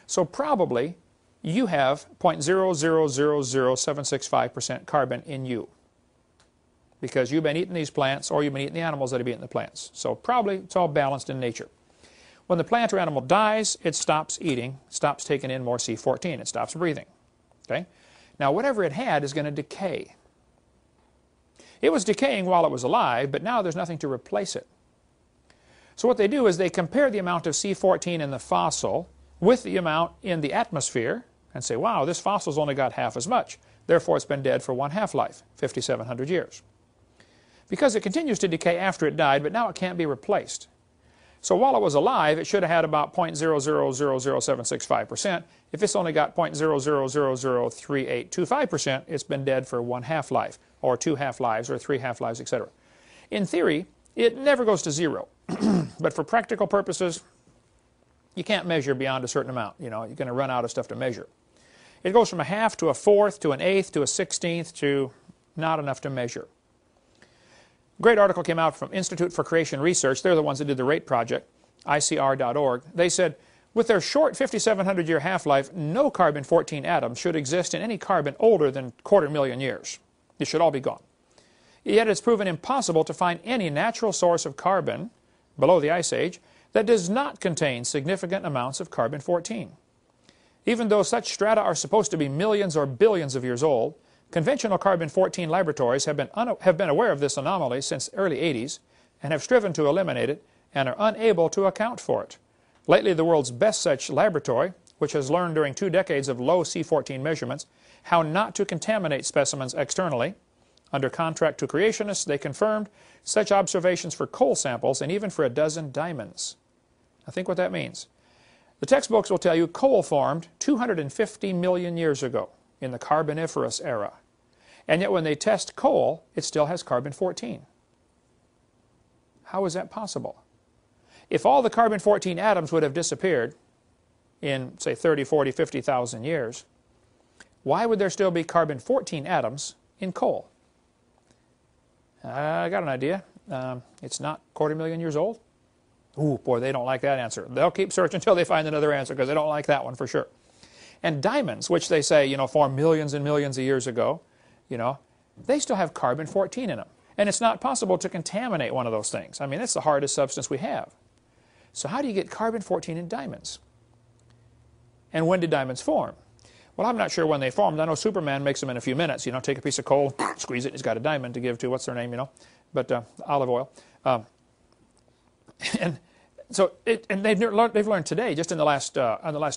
So probably you have 0.0000765% carbon in you, because you've been eating these plants or you've been eating the animals that have eaten the plants. So probably it's all balanced in nature. When the plant or animal dies, it stops eating, stops taking in more C14. It stops breathing. Okay? Now, whatever it had is going to decay. It was decaying while it was alive, but now there's nothing to replace it. So what they do is they compare the amount of C14 in the fossil with the amount in the atmosphere and say, wow, this fossil's only got half as much. Therefore, it's been dead for one half-life, 5,700 years. Because it continues to decay after it died, but now it can't be replaced. So while it was alive, it should have had about 0.0000765%. If it's only got 0.0003825%, it's been dead for one half-life, or two half-lives, or three half-lives, etc. In theory, it never goes to zero. But for practical purposes, you can't measure beyond a certain amount. You know, you're going to run out of stuff to measure. It goes from a half to a fourth to an eighth to a 16th to not enough to measure. A great article came out from Institute for Creation Research. They're the ones that did the RATE project, ICR.org. They said, with their short 5,700-year half-life, no carbon-14 atoms should exist in any carbon older than 250,000 years. It should all be gone. Yet it's proven impossible to find any natural source of carbon below the Ice Age that does not contain significant amounts of carbon-14. Even though such strata are supposed to be millions or billions of years old, conventional carbon-14 laboratories have been aware of this anomaly since the early 80s and have striven to eliminate it and are unable to account for it. Lately, the world's best such laboratory, which has learned during 2 decades of low C14 measurements how not to contaminate specimens externally, under contract to creationists, they confirmed such observations for coal samples and even for a dozen diamonds. Now think what that means. The textbooks will tell you coal formed 250 million years ago in the Carboniferous era. And yet when they test coal, it still has carbon-14. How is that possible? If all the carbon-14 atoms would have disappeared in, say, 30, 40, 50,000 years, why would there still be carbon-14 atoms in coal? I got an idea. It's not 250,000 years old. Ooh, boy, they don't like that answer. They'll keep searching until they find another answer because they don't like that one for sure. And diamonds, which they say, you know, formed millions and millions of years ago, you know, they still have carbon-14 in them. And it's not possible to contaminate one of those things. I mean, it's the hardest substance we have. So how do you get carbon-14 in diamonds? And when did diamonds form? Well, I'm not sure when they formed. I know Superman makes them in a few minutes. You know, take a piece of coal, squeeze it, and he's got a diamond to give to, what's their name, you know, but olive oil. And so, they've learned today, just in the last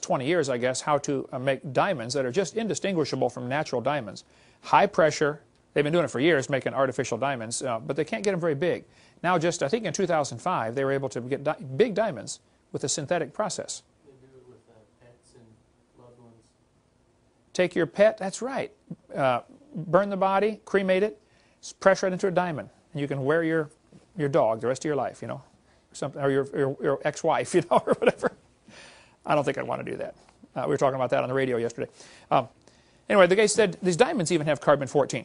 20 years, I guess, how to make diamonds that are just indistinguishable from natural diamonds. High pressure. They've been doing it for years, making artificial diamonds, but they can't get them very big. Now, just I think in 2005, they were able to get big diamonds with a synthetic process. They do it with pets and loved ones. Take your pet, that's right. Burn the body, cremate it, press right into a diamond, and you can wear your dog the rest of your life, you know. Something, or your ex-wife, you know, or whatever. I don't think I'd want to do that. We were talking about that on the radio yesterday. Anyway, the guy said these diamonds even have carbon-14.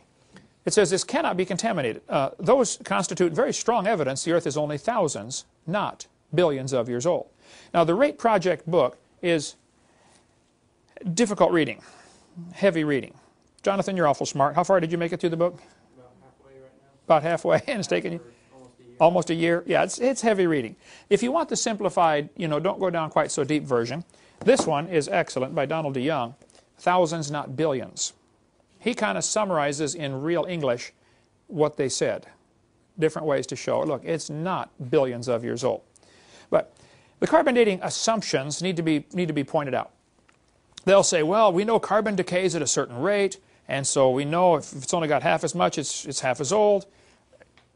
It says this cannot be contaminated. Those constitute very strong evidence the Earth is only thousands, not billions of years old. Now, the RATE Project book is difficult reading, heavy reading. Jonathan, you're awful smart. How far did you make it through the book? About halfway right now. About halfway, and it's taken you? Almost a year. Yeah, it's heavy reading. If you want the simplified, you know, don't go down quite so deep version, this one is excellent by Donald DeYoung, Thousands, Not Billions. He kind of summarizes in real English what they said. Different ways to show it. Look, it's not billions of years old. But the carbon dating assumptions need to be pointed out. They'll say, well, we know carbon decays at a certain rate, and so we know if it's only got half as much, it's half as old.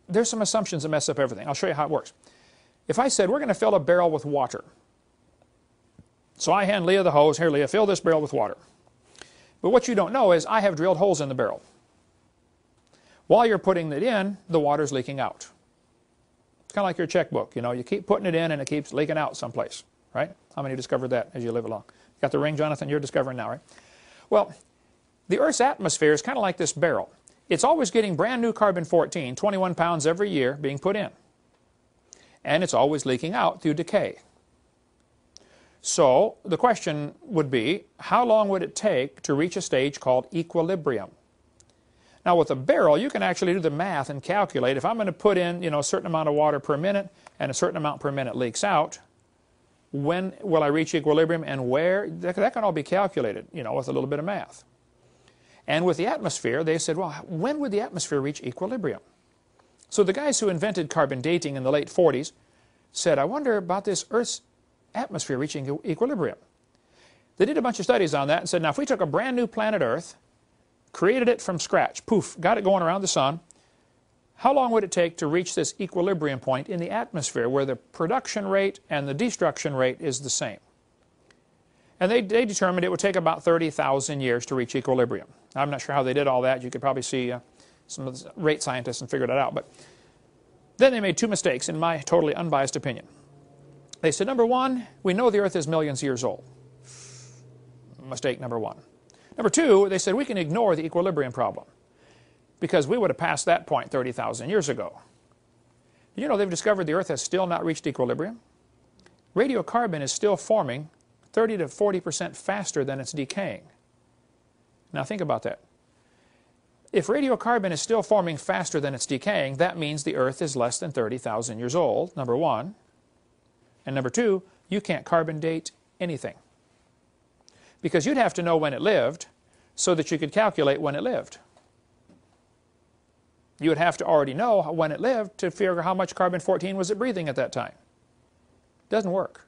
There's some assumptions that mess up everything. I'll show you how it works. If I said, we're going to fill a barrel with water. So I hand Leah the hose. Here, Leah, fill this barrel with water. But what you don't know is I have drilled holes in the barrel. While you're putting it in, the water's leaking out. It's kind of like your checkbook. You know, you keep putting it in and it keeps leaking out someplace, right? How many discovered that as you live along? Got the ring, Jonathan? You're discovering now, right? Well, the Earth's atmosphere is kind of like this barrel. It's always getting brand new carbon-14, 21 pounds every year, being put in. And it's always leaking out through decay. So the question would be, how long would it take to reach a stage called equilibrium? Now with a barrel, you can actually do the math and calculate. If I'm going to put in, you know, a certain amount of water per minute and a certain amount per minute leaks out, when will I reach equilibrium and where? That can all be calculated, you know, with a little bit of math. And with the atmosphere, they said, well, when would the atmosphere reach equilibrium? So the guys who invented carbon dating in the late 40s said, I wonder about this Earth's atmosphere reaching equilibrium. They did a bunch of studies on that and said, now if we took a brand new planet Earth, created it from scratch, poof, got it going around the sun, how long would it take to reach this equilibrium point in the atmosphere where the production rate and the destruction rate is the same? And they determined it would take about 30,000 years to reach equilibrium. I'm not sure how they did all that. You could probably see some of the rate scientists and figured it out. But then they made two mistakes, in my totally unbiased opinion. They said, number one, we know the Earth is millions of years old. Mistake number one. Number two, they said we can ignore the equilibrium problem because we would have passed that point 30,000 years ago. You know, they've discovered the Earth has still not reached equilibrium. Radiocarbon is still forming 30 to 40% faster than it's decaying. Now think about that. If radiocarbon is still forming faster than it's decaying, that means the Earth is less than 30,000 years old, number one. And number two, you can't carbon date anything. Because you'd have to know when it lived so that you could calculate when it lived. You would have to already know when it lived to figure how much carbon-14 was it breathing at that time. Doesn't work.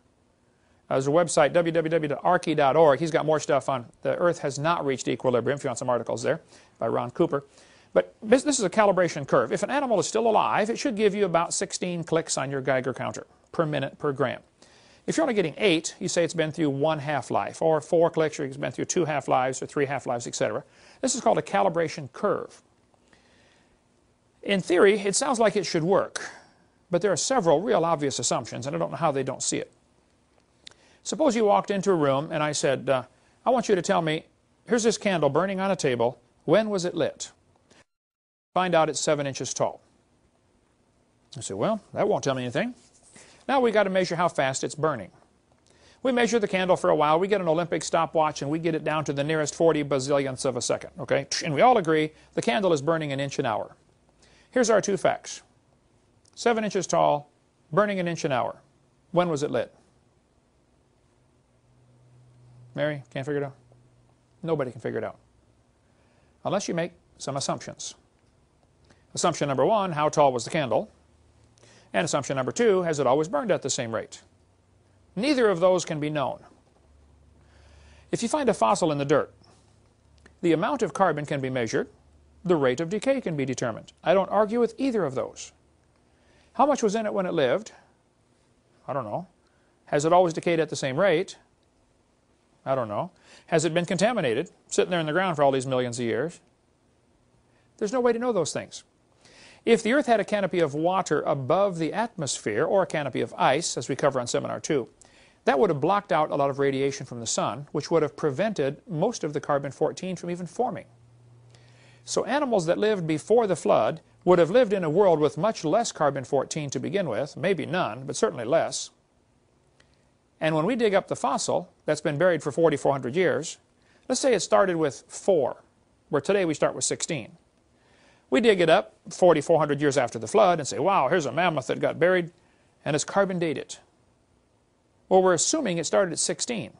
There's a website, www.archy.org. He's got more stuff on the Earth has not reached equilibrium, if you want some articles there, by Ron Cooper. But this is a calibration curve. If an animal is still alive, it should give you about 16 clicks on your Geiger counter per minute per gram. If you're only getting 8, you say it's been through 1 half-life, or 4 clicks, or it's been through 2 half-lives, or 3 half-lives, etc. This is called a calibration curve. In theory, it sounds like it should work, but there are several real obvious assumptions, and I don't know how they don't see it. Suppose you walked into a room and I said, I want you to tell me, here's this candle burning on a table. When was it lit? Find out it's 7 inches tall. I say, well, that won't tell me anything. Now we've got to measure how fast it's burning. We measure the candle for a while. We get an Olympic stopwatch and we get it down to the nearest 40 bazillionths of a second. Okay? And we all agree the candle is burning an inch an hour. Here's our two facts. 7 inches tall, burning an inch an hour. When was it lit? Mary, can't figure it out? Nobody can figure it out. Unless you make some assumptions. Assumption number one, how tall was the candle? And assumption number two, has it always burned at the same rate? Neither of those can be known. If you find a fossil in the dirt, the amount of carbon can be measured, the rate of decay can be determined. I don't argue with either of those. How much was in it when it lived? I don't know. Has it always decayed at the same rate? I don't know. Has it been contaminated, sitting there in the ground for all these millions of years? There's no way to know those things. If the Earth had a canopy of water above the atmosphere, or a canopy of ice, as we cover on Seminar 2, that would have blocked out a lot of radiation from the sun, which would have prevented most of the carbon-14 from even forming. So animals that lived before the flood would have lived in a world with much less carbon-14 to begin with, maybe none, but certainly less. And when we dig up the fossil that's been buried for 4,400 years, let's say it started with 4, where today we start with 16. We dig it up 4,400 years after the flood and say, wow, here's a mammoth that got buried, and it's carbon dated. Well, we're assuming it started at 16.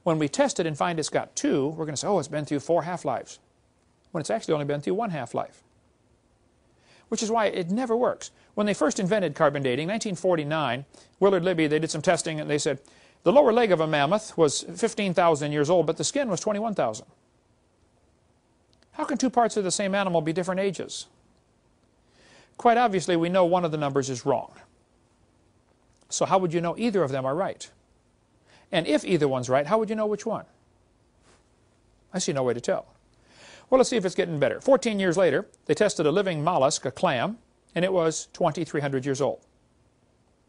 When we test it and find it's got 2, we're going to say, oh, it's been through 4 half-lives, when it's actually only been through 1 half-life. Which is why it never works. When they first invented carbon dating, 1949, Willard Libby, they did some testing and they said, the lower leg of a mammoth was 15,000 years old, but the skin was 21,000. How can two parts of the same animal be different ages? Quite obviously, we know one of the numbers is wrong. So how would you know either of them are right? And if either one's right, how would you know which one? I see no way to tell. Well, let's see if it's getting better. 14 years later, they tested a living mollusk, a clam, and it was 2,300 years old.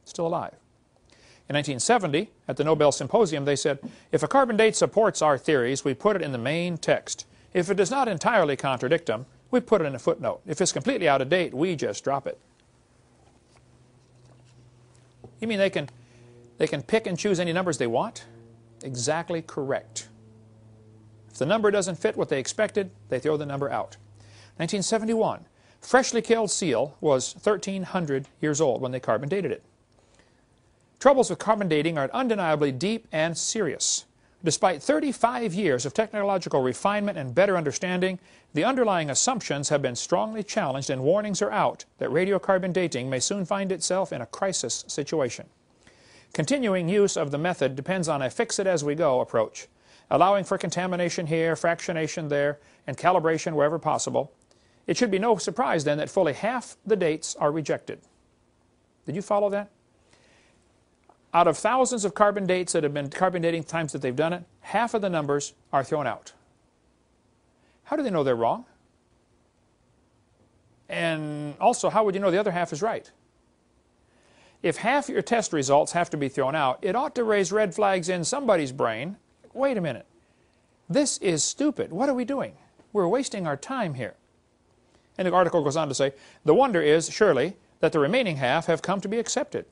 Still alive. In 1970, at the Nobel Symposium, they said, if a carbon date supports our theories, we put it in the main text. If it does not entirely contradict them, we put it in a footnote. If it's completely out of date, we just drop it. You mean they can pick and choose any numbers they want? Exactly correct. If the number doesn't fit what they expected, they throw the number out. 1971, freshly killed seal was 1,300 years old when they carbon dated it. Troubles with carbon dating are undeniably deep and serious. Despite 35 years of technological refinement and better understanding, the underlying assumptions have been strongly challenged and warnings are out that radiocarbon dating may soon find itself in a crisis situation. Continuing use of the method depends on a fix-it-as-we-go approach, allowing for contamination here, fractionation there, and calibration wherever possible. It should be no surprise then that fully half the dates are rejected. Did you follow that? Out of thousands of carbon dates that have been carbon dating times that they've done it, half of the numbers are thrown out. How do they know they're wrong? And also, how would you know the other half is right? If half your test results have to be thrown out, it ought to raise red flags in somebody's brain. Wait a minute. This is stupid. What are we doing? We're wasting our time here. And the article goes on to say, the wonder is, surely, that the remaining half have come to be accepted.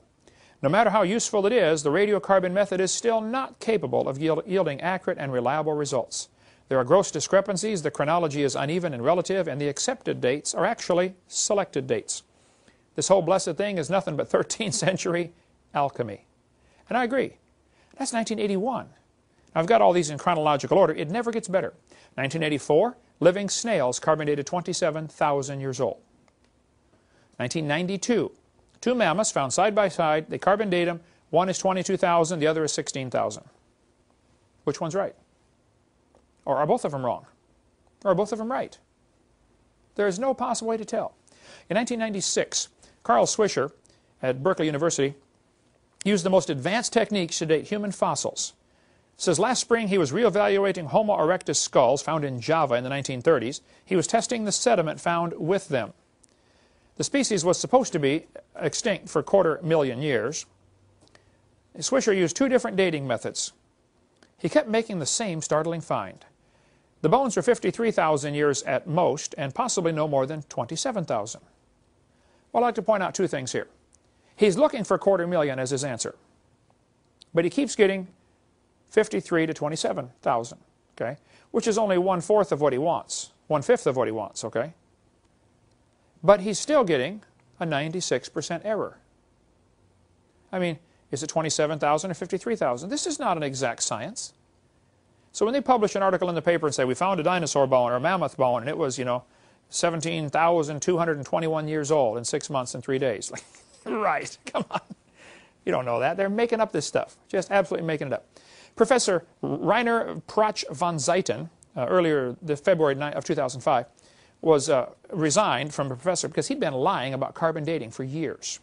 No matter how useful it is, the radiocarbon method is still not capable of yielding accurate and reliable results. There are gross discrepancies, the chronology is uneven and relative, and the accepted dates are actually selected dates. This whole blessed thing is nothing but 13th century alchemy. And I agree. That's 1981. I've got all these in chronological order. It never gets better. 1984, living snails carbon dated 27,000 years old. 1992, two mammoths found side by side. They carbon date them. One is 22,000, the other is 16,000. Which one's right? Or are both of them wrong? Or are both of them right? There is no possible way to tell. In 1996, Carl Swisher at Berkeley University used the most advanced techniques to date human fossils. It says last spring he was reevaluating Homo erectus skulls found in Java in the 1930s. He was testing the sediment found with them. The species was supposed to be extinct for 250,000 years. Swisher used two different dating methods. He kept making the same startling find. The bones were 53,000 years at most, and possibly no more than 27,000. Well, I'd like to point out two things here. He's looking for 250,000 as his answer, but he keeps getting 53 to 27,000, okay, which is only 1/4 of what he wants, 1/5 of what he wants, okay? But he's still getting a 96% error. I mean, is it 27,000 or 53,000? This is not an exact science. So when they publish an article in the paper and say, we found a dinosaur bone or a mammoth bone, and it was, 17,221 years old in 6 months and 3 days. Right, come on. You don't know that. They're making up this stuff, just absolutely making it up. Professor Rainer Prach von Zeiten, earlier this February of 2005, was resigned from a professor because he'd been lying about carbon dating for years.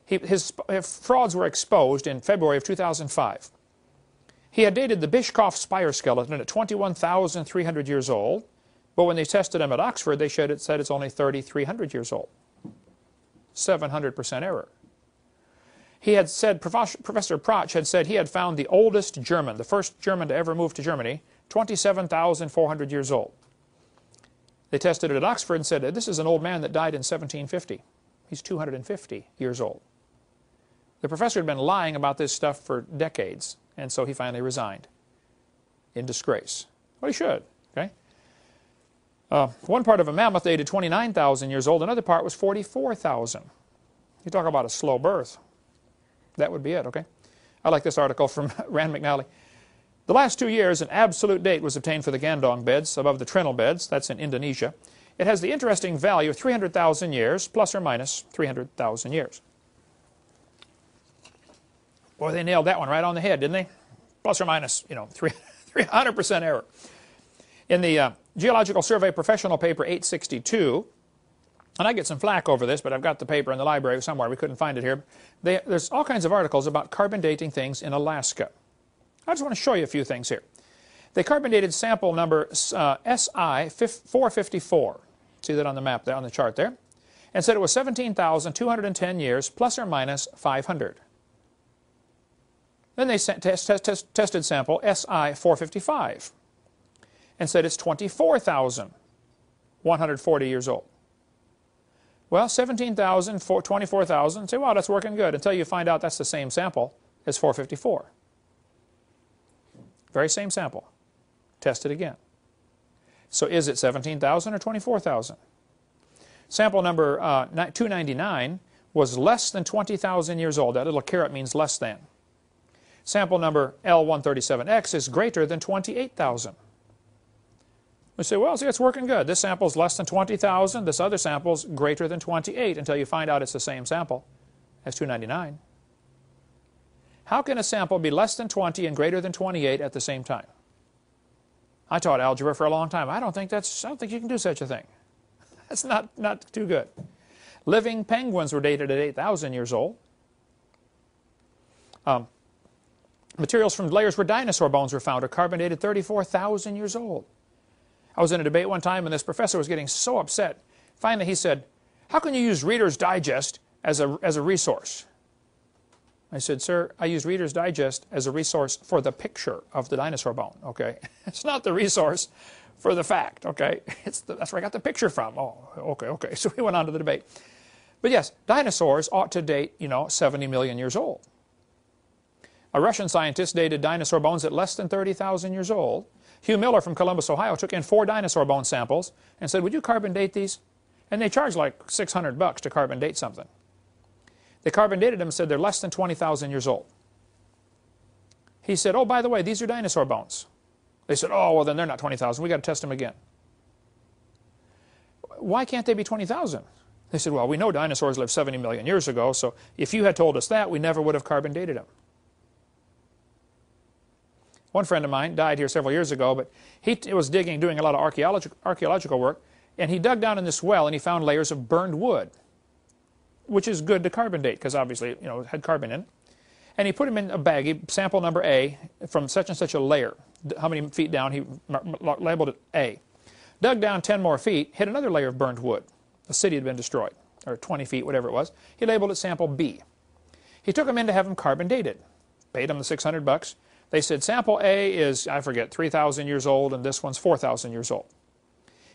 His frauds were exposed in February of 2005. He had dated the Bischoff spire skeleton at 21,300 years old, but when they tested him at Oxford, they said it's only 3,300 years old. 700% error. He had said, Professor Prach had said he had found the oldest German, the first German to ever move to Germany, 27,400 years old. They tested it at Oxford and said, this is an old man that died in 1750. He's 250 years old. The professor had been lying about this stuff for decades, and so he finally resigned in disgrace. Well, he should, okay? One part of a mammoth dated 29,000 years old. Another part was 44,000. You talk about a slow birth. That would be it, okay? I like this article from Rand McNally. The last 2 years, an absolute date was obtained for the Gandong beds above the Trinil beds. That's in Indonesia. It has the interesting value of 300,000 years, plus or minus 300,000 years. Boy, they nailed that one right on the head, didn't they? Plus or minus, 300% error. In the Geological Survey Professional Paper 862, and I get some flack over this, but I've got the paper in the library somewhere. We couldn't find it here. There's all kinds of articles about carbon dating things in Alaska. I just want to show you a few things here. They carbon dated sample number SI 454. See that on the map there, on the chart there? And said it was 17,210 years, plus or minus 500. Then they tested sample SI 455 and said it's 24,140 years old. Well, 17,000, 24,000, say, wow, that's working good, until you find out that's the same sample as 454. Very same sample. Test it again. So is it 17,000 or 24,000? Sample number 299 was less than 20,000 years old. That little caret means less than. Sample number L137X is greater than 28,000. We say, well, see, it's working good. This sample is less than 20,000. This other sample is greater than 28 until you find out it's the same sample as 299. How can a sample be less than 20 and greater than 28 at the same time? I taught algebra for a long time. I don't think you can do such a thing. That's not too good. Living penguins were dated at 8,000 years old. Materials from layers where dinosaur bones were found are carbon dated 34,000 years old. I was in a debate one time and this professor was getting so upset. Finally he said, how can you use Reader's Digest as a resource? I said, sir, I use Reader's Digest as a resource for the picture of the dinosaur bone, okay? It's not the resource for the fact, okay? That's where I got the picture from. Oh, okay. So we went on to the debate. But yes, dinosaurs ought to date, 70 million years old. A Russian scientist dated dinosaur bones at less than 30,000 years old. Hugh Miller from Columbus, Ohio, took in 4 dinosaur bone samples and said, would you carbon date these? And they charge like $600 to carbon date something. They carbon dated them and said they're less than 20,000 years old. He said, oh, by the way, these are dinosaur bones. They said, oh, well, then they're not 20,000. We've got to test them again. Why can't they be 20,000? They said, well, we know dinosaurs lived 70 million years ago, so if you had told us that, we never would have carbon dated them. One friend of mine died here several years ago, but he was doing a lot of archaeological work, and he dug down in this well and he found layers of burned wood, which is good to carbon date because obviously, it had carbon in it. And he put them in a bag, sample number A, from such and such a layer. How many feet down? He labeled it A. Dug down 10 more feet, hit another layer of burned wood. The city had been destroyed, or 20 feet, whatever it was. He labeled it sample B. He took them in to have them carbon dated. Paid them the $600. They said sample A is, I forget, 3,000 years old, and this one's 4,000 years old.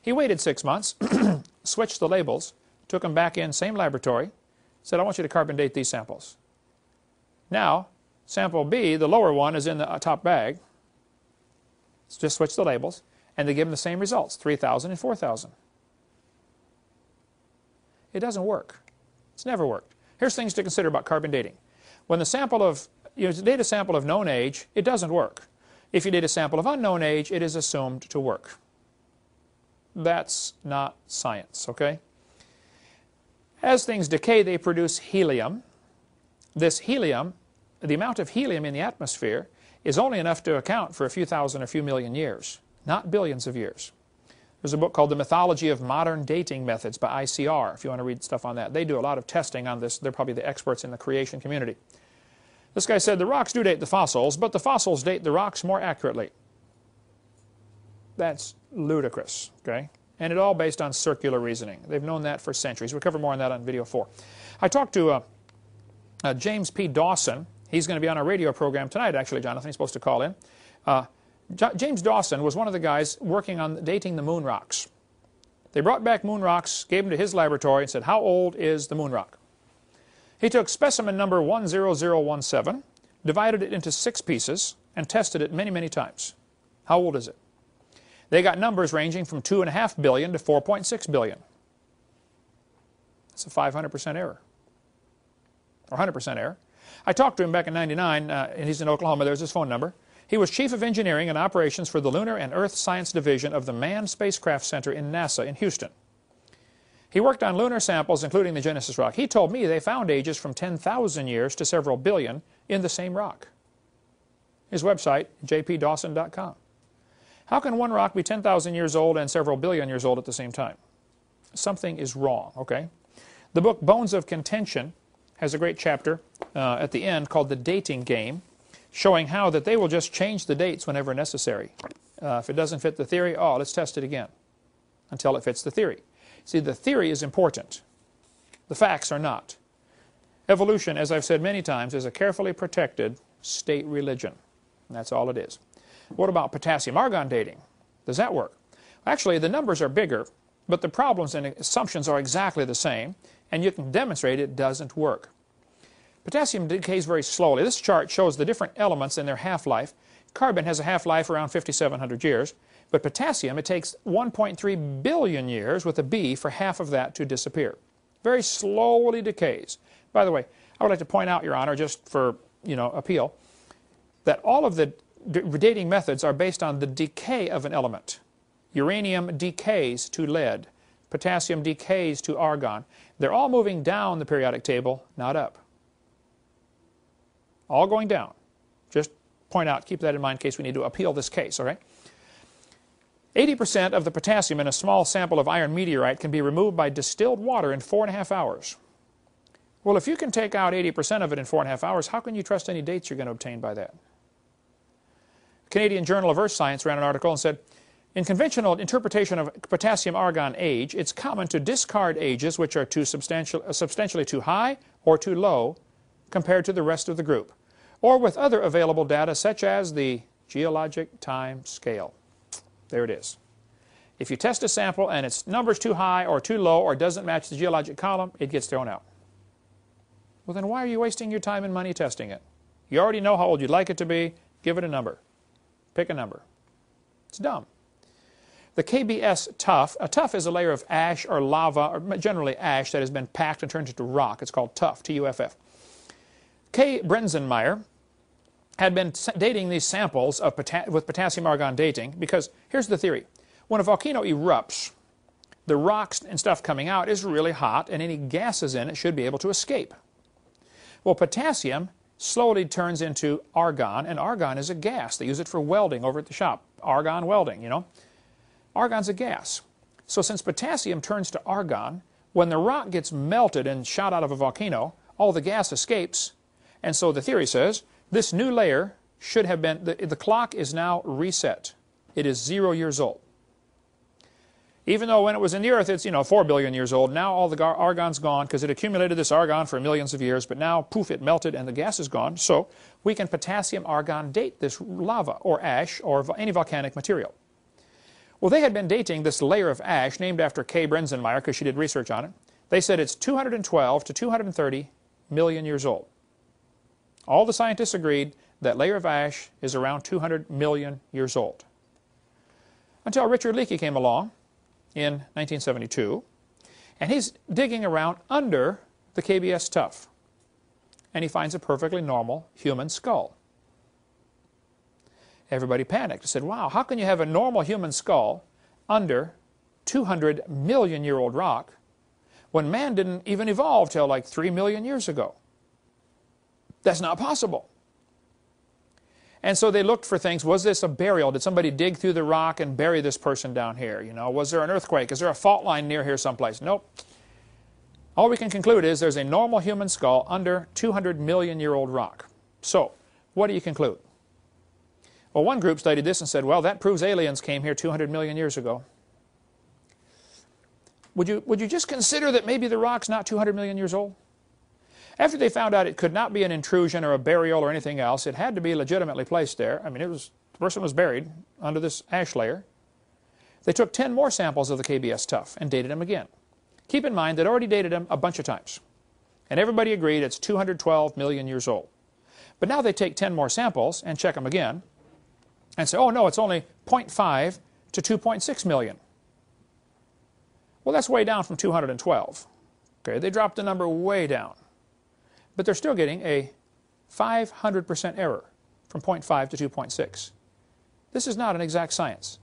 He waited 6 months, switched the labels, took them back in, same laboratory, said, I want you to carbon date these samples. Now, sample B, the lower one, is in the top bag. Just switch the labels, and they give them the same results, 3,000 and 4,000. It doesn't work. It's never worked. Here's things to consider about carbon dating. When the sample of, date a sample of known age, it doesn't work. If you date a sample of unknown age, it is assumed to work. That's not science, okay? As things decay, they produce helium. This helium, the amount of helium in the atmosphere, is only enough to account for a few thousand or few million years, not billions of years. There's a book called The Mythology of Modern Dating Methods by ICR, if you want to read stuff on that. They do a lot of testing on this. They're probably the experts in the creation community. This guy said the rocks do date the fossils, but the fossils date the rocks more accurately. That's ludicrous, okay? And it all based on circular reasoning. They've known that for centuries. We'll cover more on that on video 4. I talked to James P. Dawson. He's going to be on our radio program tonight, actually, Jonathan. He's supposed to call in. James Dawson was one of the guys working on dating the moon rocks. They brought back moon rocks, gave them to his laboratory, and said, how old is the moon rock? He took specimen number 10017, divided it into 6 pieces, and tested it many, many times. How old is it? They got numbers ranging from 2.5 billion to 4.6 billion. That's a 500% error, or 100% error. I talked to him back in '99, and he's in Oklahoma. There's his phone number. He was Chief of Engineering and Operations for the Lunar and Earth Science Division of the Manned Spacecraft Center in NASA in Houston. He worked on lunar samples, including the Genesis rock. He told me they found ages from 10,000 years to several billion in the same rock. His website, jpdawson.com. How can one rock be 10,000 years old and several billion years old at the same time? Something is wrong, okay? The book Bones of Contention has a great chapter at the end called The Dating Game, showing how that they will just change the dates whenever necessary. If it doesn't fit the theory, oh, let's test it again until it fits the theory. See, the theory is important. The facts are not. Evolution, as I've said many times, is a carefully protected state religion. And that's all it is. What about potassium-argon dating? Does that work? Actually, the numbers are bigger, but the problems and assumptions are exactly the same, and you can demonstrate it doesn't work. Potassium decays very slowly. This chart shows the different elements in their half-life. Carbon has a half-life around 5,700 years, but potassium, it takes 1.3 billion years with a B for half of that to disappear. Very slowly decays. By the way, I would like to point out, Your Honor, just for, appeal, that all of the dating methods are based on the decay of an element. Uranium decays to lead. Potassium decays to argon. They're all moving down the periodic table, not up. All going down. Just point out, keep that in mind in case we need to appeal this case, all right? 80% of the potassium in a small sample of iron meteorite can be removed by distilled water in 4.5 hours. Well, if you can take out 80% of it in 4.5 hours, how can you trust any dates you're going to obtain by that? Canadian Journal of Earth Science ran an article and said, in conventional interpretation of potassium-argon age, it's common to discard ages which are substantially too high or too low compared to the rest of the group, or with other available data such as the geologic time scale. There it is. If you test a sample and its number's too high or too low or doesn't match the geologic column, it gets thrown out. Well, then why are you wasting your time and money testing it? You already know how old you'd like it to be. Give it a number. Pick a number. It's dumb. The KBS tuff, a tuff is a layer of ash or lava, or generally ash that has been packed and turned into rock. It's called tuff, T-U-F-F. K. Brenzenmeier had been dating these samples of with potassium-argon dating because here's the theory. When a volcano erupts, the rocks and stuff coming out is really hot and any gases in it should be able to escape. Well, potassium slowly turns into argon, and argon is a gas. They use it for welding over at the shop. Argon welding, Argon's a gas. So since potassium turns to argon, when the rock gets melted and shot out of a volcano, all the gas escapes, and so the theory says this new layer should have been, the clock is now reset. It is 0 years old. Even though when it was in the earth it's 4 billion years old, now all the argon's gone because it accumulated this argon for millions of years, but now poof, it melted and the gas is gone. So we can potassium argon date this lava or ash or any volcanic material. Well, they had been dating this layer of ash named after K. Brenzenmeier because she did research on it. They said it's 212 to 230 million years old. All the scientists agreed that layer of ash is around 200 million years old. Until Richard Leakey came along in 1972, and he's digging around under the KBS tuff, and he finds a perfectly normal human skull. Everybody panicked and said, wow, how can you have a normal human skull under 200 million year old rock when man didn't even evolve till like 3 million years ago? That's not possible. And so they looked for things. Was this a burial? Did somebody dig through the rock and bury this person down here? Was there an earthquake? Is there a fault line near here someplace? Nope. All we can conclude is there's a normal human skull under 200 million year old rock. So, what do you conclude? Well, one group studied this and said, well, that proves aliens came here 200 million years ago. Would you just consider that maybe the rock's not 200 million years old? After they found out it could not be an intrusion or a burial or anything else, it had to be legitimately placed there. I mean, the person was buried under this ash layer. They took 10 more samples of the KBS tuff and dated them again. Keep in mind, they'd already dated them a bunch of times. And everybody agreed it's 212 million years old. But now they take 10 more samples and check them again and say, oh no, it's only 0.5 to 2.6 million. Well, that's way down from 212. Okay, they dropped the number way down. But they're still getting a 500% error from 0.5 to 2.6. This is not an exact science.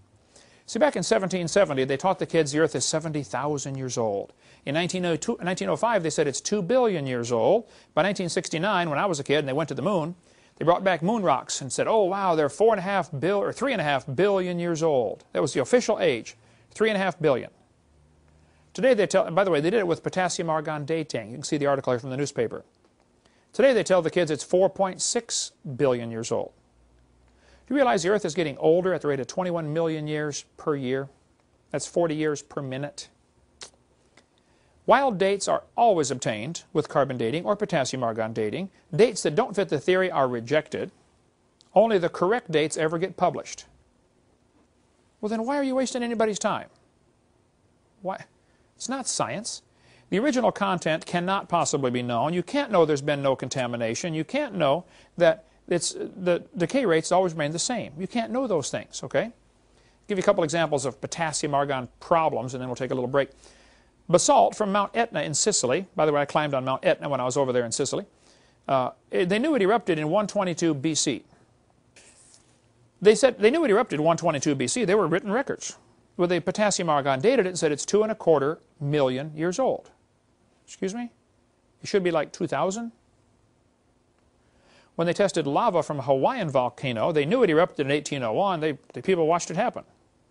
See, back in 1770, they taught the kids the Earth is 70,000 years old. In 1905, they said it's 2 billion years old. By 1969, when I was a kid and they went to the moon, they brought back moon rocks and said, oh, wow, they're 3.5 billion years old. That was the official age, 3.5 billion. Today they tell, and by the way, they did it with potassium-argon dating. You can see the article here from the newspaper. Today they tell the kids it's 4.6 billion years old. Do you realize the Earth is getting older at the rate of 21 million years per year? That's 40 years per minute. While dates are always obtained with carbon dating or potassium-argon dating, dates that don't fit the theory are rejected. Only the correct dates ever get published. Well, then why are you wasting anybody's time? Why? It's not science. The original content cannot possibly be known. You can't know there's been no contamination. You can't know that the decay rates always remain the same. You can't know those things, okay? I'll give you a couple examples of potassium-argon problems, and then we'll take a little break. Basalt from Mount Etna in Sicily. By the way, I climbed on Mount Etna when I was over there in Sicily. They knew it erupted in 122 BC. They said they knew it erupted in 122 BC. There were written records. Well, the potassium argon dated it and said it's 2.25 million years old. Excuse me? It should be like 2,000. When they tested lava from a Hawaiian volcano, they knew it erupted in 1801. The people watched it happen.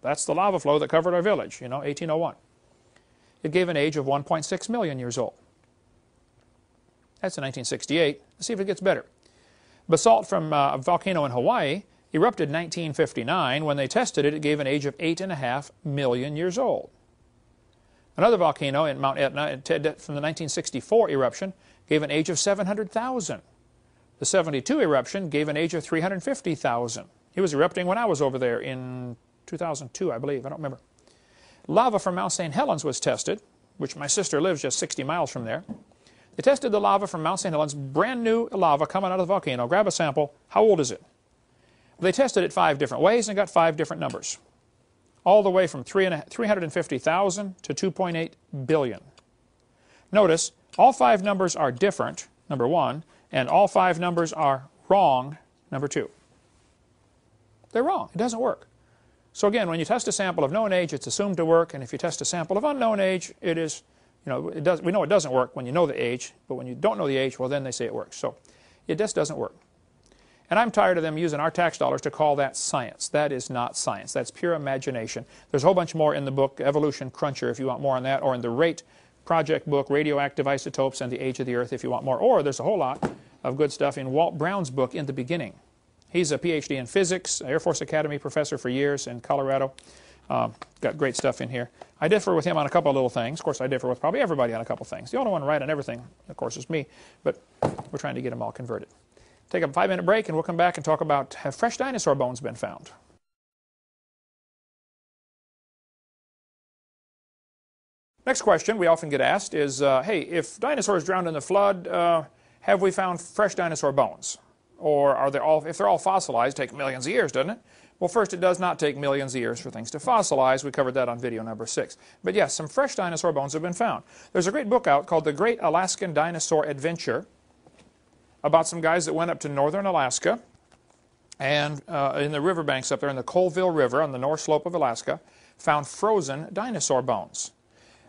That's the lava flow that covered our village, 1801. It gave an age of 1.6 million years old. That's in 1968. Let's see if it gets better. Basalt from a volcano in Hawaii erupted in 1959. When they tested it, it gave an age of 8.5 million years old. Another volcano in Mount Etna from the 1964 eruption gave an age of 700,000. The 72 eruption gave an age of 350,000. It was erupting when I was over there in 2002, I believe. I don't remember. Lava from Mount St. Helens was tested, which my sister lives just 60 miles from there. They tested the lava from Mount St. Helens, brand new lava coming out of the volcano. Grab a sample. How old is it? They tested it 5 different ways and got 5 different numbers. All the way from 350,000 to 2.8 billion. Notice, all 5 numbers are different, number 1, and all 5 numbers are wrong, number 2. They're wrong. It doesn't work. So again, when you test a sample of known age, it's assumed to work, and if you test a sample of unknown age, it is, we know it doesn't work when you know the age, but when you don't know the age, well, then they say it works. So it just doesn't work. And I'm tired of them using our tax dollars to call that science. That is not science. That's pure imagination. There's a whole bunch more in the book, Evolution Cruncher, if you want more on that, or in the RATE project book, Radioactive Isotopes and the Age of the Earth, if you want more. Or there's a whole lot of good stuff in Walt Brown's book, In the Beginning. He's a PhD in physics, Air Force Academy professor for years in Colorado. Got great stuff in here. I differ with him on a couple of little things. Of course, I differ with probably everybody on a couple of things. The only one right on everything, of course, is me. But we're trying to get them all converted. Take a 5-minute break, and we'll come back and talk about, have fresh dinosaur bones been found? Next question we often get asked is, hey, if dinosaurs drowned in the flood, have we found fresh dinosaur bones? Or are they all, if they're all fossilized, take millions of years, doesn't it? Well, first, it does not take millions of years for things to fossilize. We covered that on video number 6. But yes, some fresh dinosaur bones have been found. There's a great book out called The Great Alaskan Dinosaur Adventure about some guys that went up to northern Alaska and in the riverbanks up there in the Colville River on the north slope of Alaska, found frozen dinosaur bones.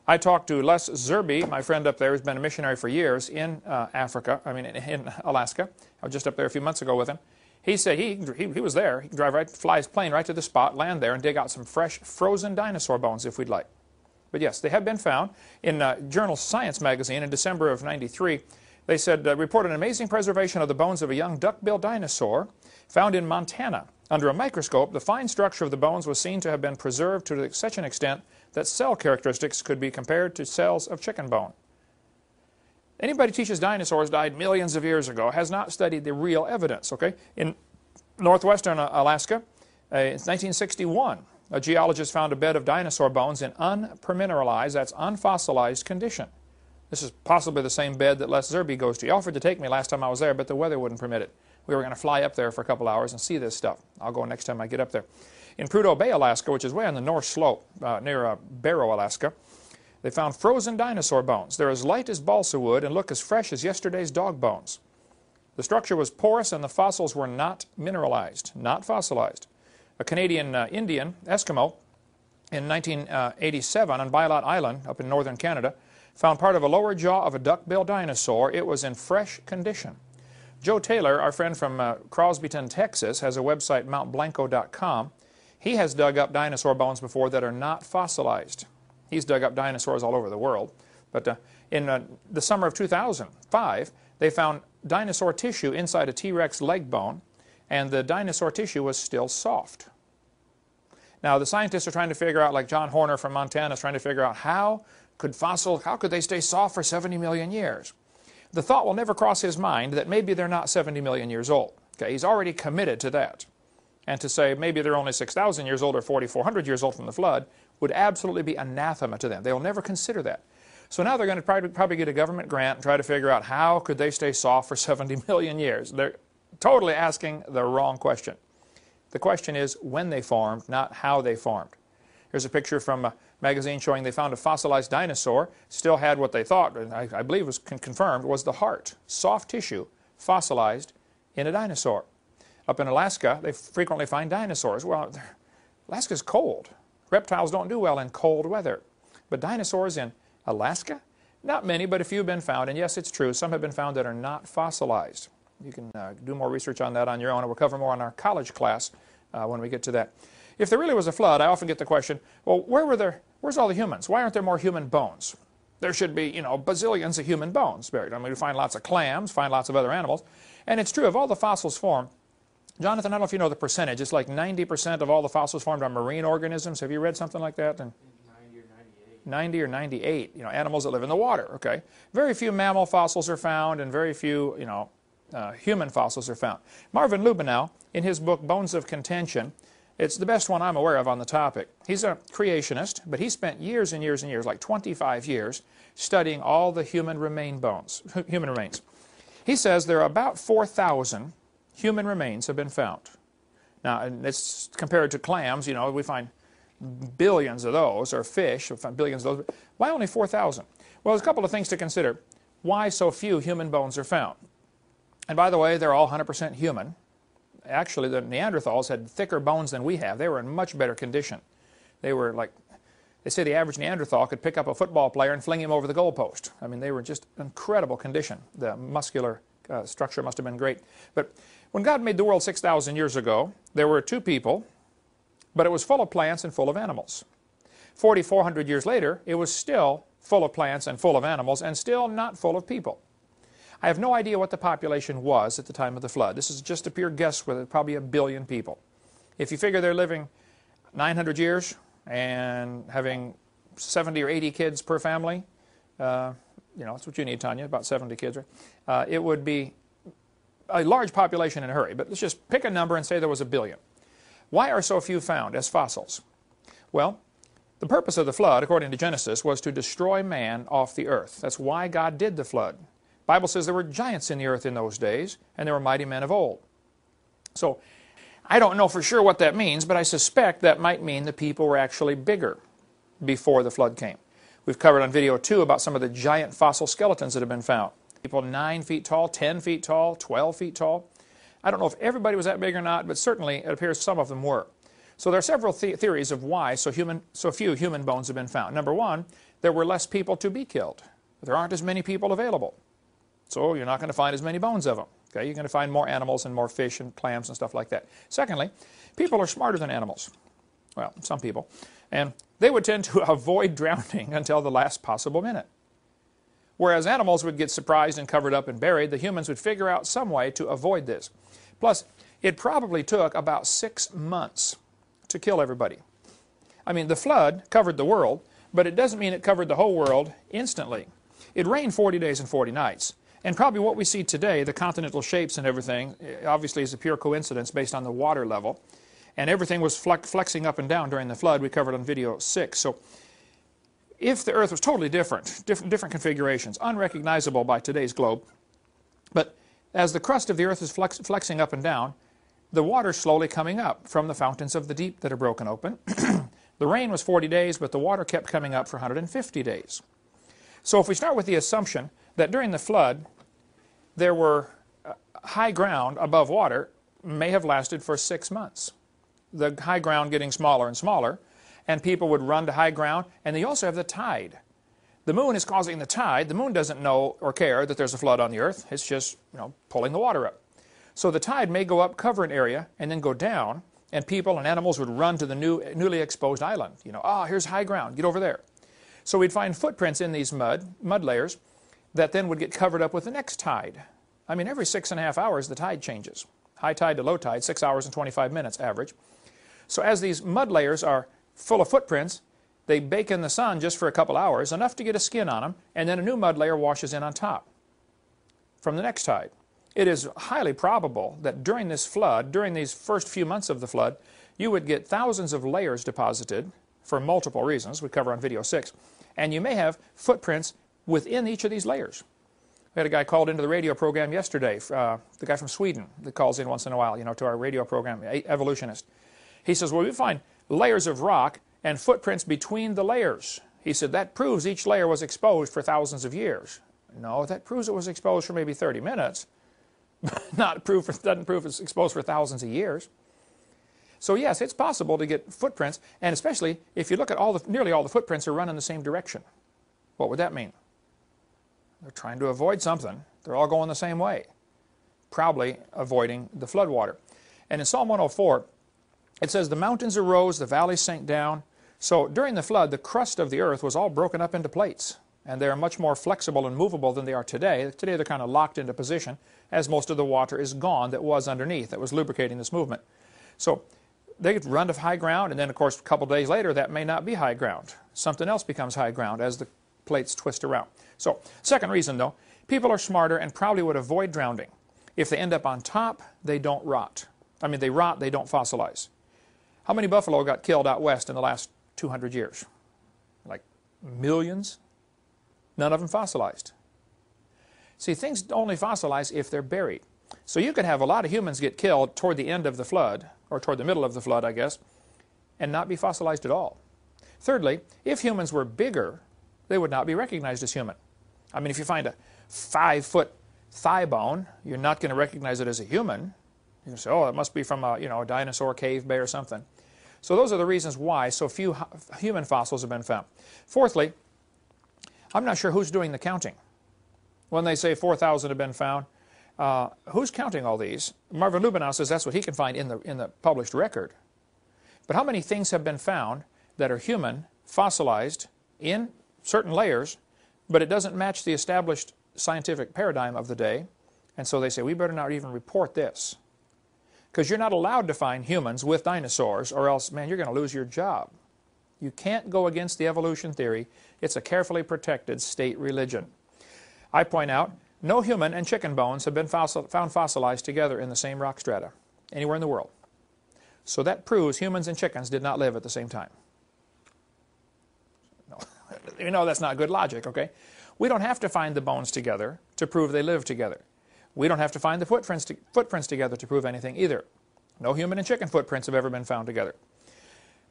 I talked to Les Zerby, my friend up there, who's been a missionary for years in Africa, in Alaska. I was just up there a few months ago with him. He said he was there. He can drive right, fly his plane right to the spot, land there, and dig out some fresh frozen dinosaur bones if we'd like. But yes, they have been found. In journal Science magazine in December of '93, they said, reported an amazing preservation of the bones of a young duck-billed dinosaur found in Montana. Under a microscope, the fine structure of the bones was seen to have been preserved to such an extent that cell characteristics could be compared to cells of chicken bone. Anybody who teaches dinosaurs died millions of years ago has not studied the real evidence, okay? In northwestern Alaska, in 1961, a geologist found a bed of dinosaur bones in unpermineralized, that's unfossilized condition. This is possibly the same bed that Les Zerby goes to. He offered to take me last time I was there, but the weather wouldn't permit it. We were going to fly up there for a couple hours and see this stuff. I'll go next time I get up there. In Prudhoe Bay, Alaska, which is way on the north slope near Barrow, Alaska, they found frozen dinosaur bones. They're as light as balsa wood and look as fresh as yesterday's dog bones. The structure was porous and the fossils were not mineralized, not fossilized. A Canadian Indian, Eskimo, in 1987 on Bylot Island up in northern Canada, found part of a lower jaw of a duck-billed dinosaur. It was in fresh condition. Joe Taylor, our friend from Crosbyton, Texas, has a website, mountblanco.com. He has dug up dinosaur bones before that are not fossilized. He's dug up dinosaurs all over the world. But in the summer of 2005, they found dinosaur tissue inside a T-Rex leg bone, and the dinosaur tissue was still soft. Now, the scientists are trying to figure out, like John Horner from Montana is trying to figure out how could they stay soft for 70 million years? The thought will never cross his mind that maybe they're not 70 million years old. Okay, he's already committed to that. And to say maybe they're only 6,000 years old or 4,400 years old from the flood would absolutely be anathema to them. They will never consider that. So now they're going to probably get a government grant and try to figure out how could they stay soft for 70 million years. They're totally asking the wrong question. The question is when they formed, not how they formed. Here's a picture from magazine showing they found a fossilized dinosaur, still had what they thought, and I believe was confirmed, was the heart, soft tissue, fossilized in a dinosaur. Up in Alaska, they frequently find dinosaurs. Well, Alaska's cold. Reptiles don't do well in cold weather. But dinosaurs in Alaska? Not many, but a few have been found. And yes, it's true, some have been found that are not fossilized. You can do more research on that on your own, and we'll cover more in our college class when we get to that. If there really was a flood, I often get the question, well, where's all the humans? Why aren't there more human bones? There should be, bazillions of human bones buried. I mean, we find lots of clams, find lots of other animals. And it's true, of all the fossils formed, Jonathan, I don't know if you know the percentage. It's like 90% of all the fossils formed are marine organisms. Have you read something like that? 90 or 98. 90 or 98, animals that live in the water, okay? Very few mammal fossils are found, and very few, human fossils are found. Marvin Lubenow, in his book, Bones of Contention, it's the best one I'm aware of on the topic. He's a creationist, but he spent years and years and years, like 25 years, studying all the human remains. He says there are about 4,000 human remains have been found. Now, and it's compared to clams, we find billions of those, or fish, we find billions of those. Why only 4,000? Well, there's a couple of things to consider. Why so few human bones are found? And by the way, they're all 100% human. Actually, the Neanderthals had thicker bones than we have. They were in much better condition. They were like, they say the average Neanderthal could pick up a football player and fling him over the goalpost. I mean, they were just incredible condition. The muscular structure must have been great. But when God made the world 6,000 years ago, there were two people, but it was full of plants and full of animals. 4,400 years later, it was still full of plants and full of animals and still not full of people. I have no idea what the population was at the time of the flood. This is just a pure guess with probably 1 billion people. If you figure they're living 900 years and having 70 or 80 kids per family, that's what you need, Tanya, about 70 kids, right? It would be a large population in a hurry. But let's just pick a number and say there was 1 billion. Why are so few found as fossils? Well, the purpose of the flood, according to Genesis, was to destroy man off the earth. That's why God did the flood. The Bible says there were giants in the earth in those days, and there were mighty men of old. So, I don't know for sure what that means, but I suspect that might mean the people were actually bigger before the flood came. We've covered on video 2 about some of the giant fossil skeletons that have been found. People 9 feet tall, 10 feet tall, 12 feet tall. I don't know if everybody was that big or not, but certainly it appears some of them were. So there are several theories of why so few human bones have been found. Number one, there were less people to be killed. There aren't as many people available. So you're not going to find as many bones of them. Okay? You're going to find more animals and more fish and clams and stuff like that. Secondly, people are smarter than animals. Well, some people. And they would tend to avoid drowning until the last possible minute. Whereas animals would get surprised and covered up and buried, the humans would figure out some way to avoid this. Plus, it probably took about 6 months to kill everybody. I mean, the flood covered the world, but it doesn't mean it covered the whole world instantly. It rained 40 days and 40 nights. And probably what we see today, the continental shapes and everything, obviously is a pure coincidence based on the water level. And everything was flexing up and down during the flood. We covered on video 6. So if the earth was totally different configurations, unrecognizable by today's globe, but as the crust of the earth is flexing up and down, the water slowly coming up from the fountains of the deep that are broken open. The rain was 40 days, but the water kept coming up for 150 days. So if we start with the assumption that during the flood, there were high ground above water, may have lasted for 6 months. The high ground getting smaller and smaller, and people would run to high ground, and they also have the tide. The moon is causing the tide. The moon doesn't know or care that there's a flood on the earth. It's just, pulling the water up. So the tide may go up, cover an area, and then go down, and people and animals would run to the newly exposed island. Here's high ground, get over there. So we'd find footprints in these mud layers that then would get covered up with the next tide. I mean, every 6.5 hours the tide changes. High tide to low tide, 6 hours and 25 minutes average. So as these mud layers are full of footprints, they bake in the sun just for a couple hours, enough to get a skin on them, and then a new mud layer washes in on top from the next tide. It is highly probable that during this flood, during these first few months of the flood, you would get thousands of layers deposited for multiple reasons we cover on video 6, and you may have footprints within each of these layers. We had a guy called into the radio program yesterday, the guy from Sweden that calls in once in a while, to our radio program, evolutionist. He says, well, we find layers of rock, and footprints between the layers. He said that proves each layer was exposed for thousands of years. No, that proves it was exposed for maybe 30 minutes. Doesn't prove it's exposed for thousands of years. So yes, it's possible to get footprints, and especially if you look at nearly all the footprints are run in the same direction. What would that mean? They're trying to avoid something. They're all going the same way, probably avoiding the flood water. And in Psalm 104, it says, the mountains arose, the valleys sank down. So during the flood, the crust of the earth was all broken up into plates, and they are much more flexible and movable than they are today. Today they're kind of locked into position as most of the water is gone that was underneath, that was lubricating this movement. So they could run to high ground, and then of course a couple days later that may not be high ground. Something else becomes high ground as the plates twist around. So second reason though, people are smarter and probably would avoid drowning. If they end up on top, they don't rot. I mean, they rot, they don't fossilize. How many buffalo got killed out west in the last 200 years? Like millions? None of them fossilized. See, things only fossilize if they're buried. So you could have a lot of humans get killed toward the end of the flood, or toward the middle of the flood, I guess, and not be fossilized at all. Thirdly, if humans were bigger, they would not be recognized as human. I mean, if you find a 5-foot thigh bone, you're not going to recognize it as a human. You can say, oh, it must be from a, a dinosaur, cave bear, or something. So those are the reasons why so few human fossils have been found. Fourthly, I'm not sure who's doing the counting. When they say 4,000 have been found, who's counting all these? Marvin Lubenow says that's what he can find in the published record. But how many things have been found that are human, fossilized, in certain layers, but it doesn't match the established scientific paradigm of the day, and so they say, we better not even report this. Because you're not allowed to find humans with dinosaurs, or else, man, you're going to lose your job. You can't go against the evolution theory. It's a carefully protected state religion. I point out, no human and chicken bones have been found fossilized together in the same rock strata, anywhere in the world. So that proves humans and chickens did not live at the same time. No. You know that's not good logic, okay? We don't have to find the bones together to prove they live together. We don't have to find the footprints together to prove anything either. No human and chicken footprints have ever been found together.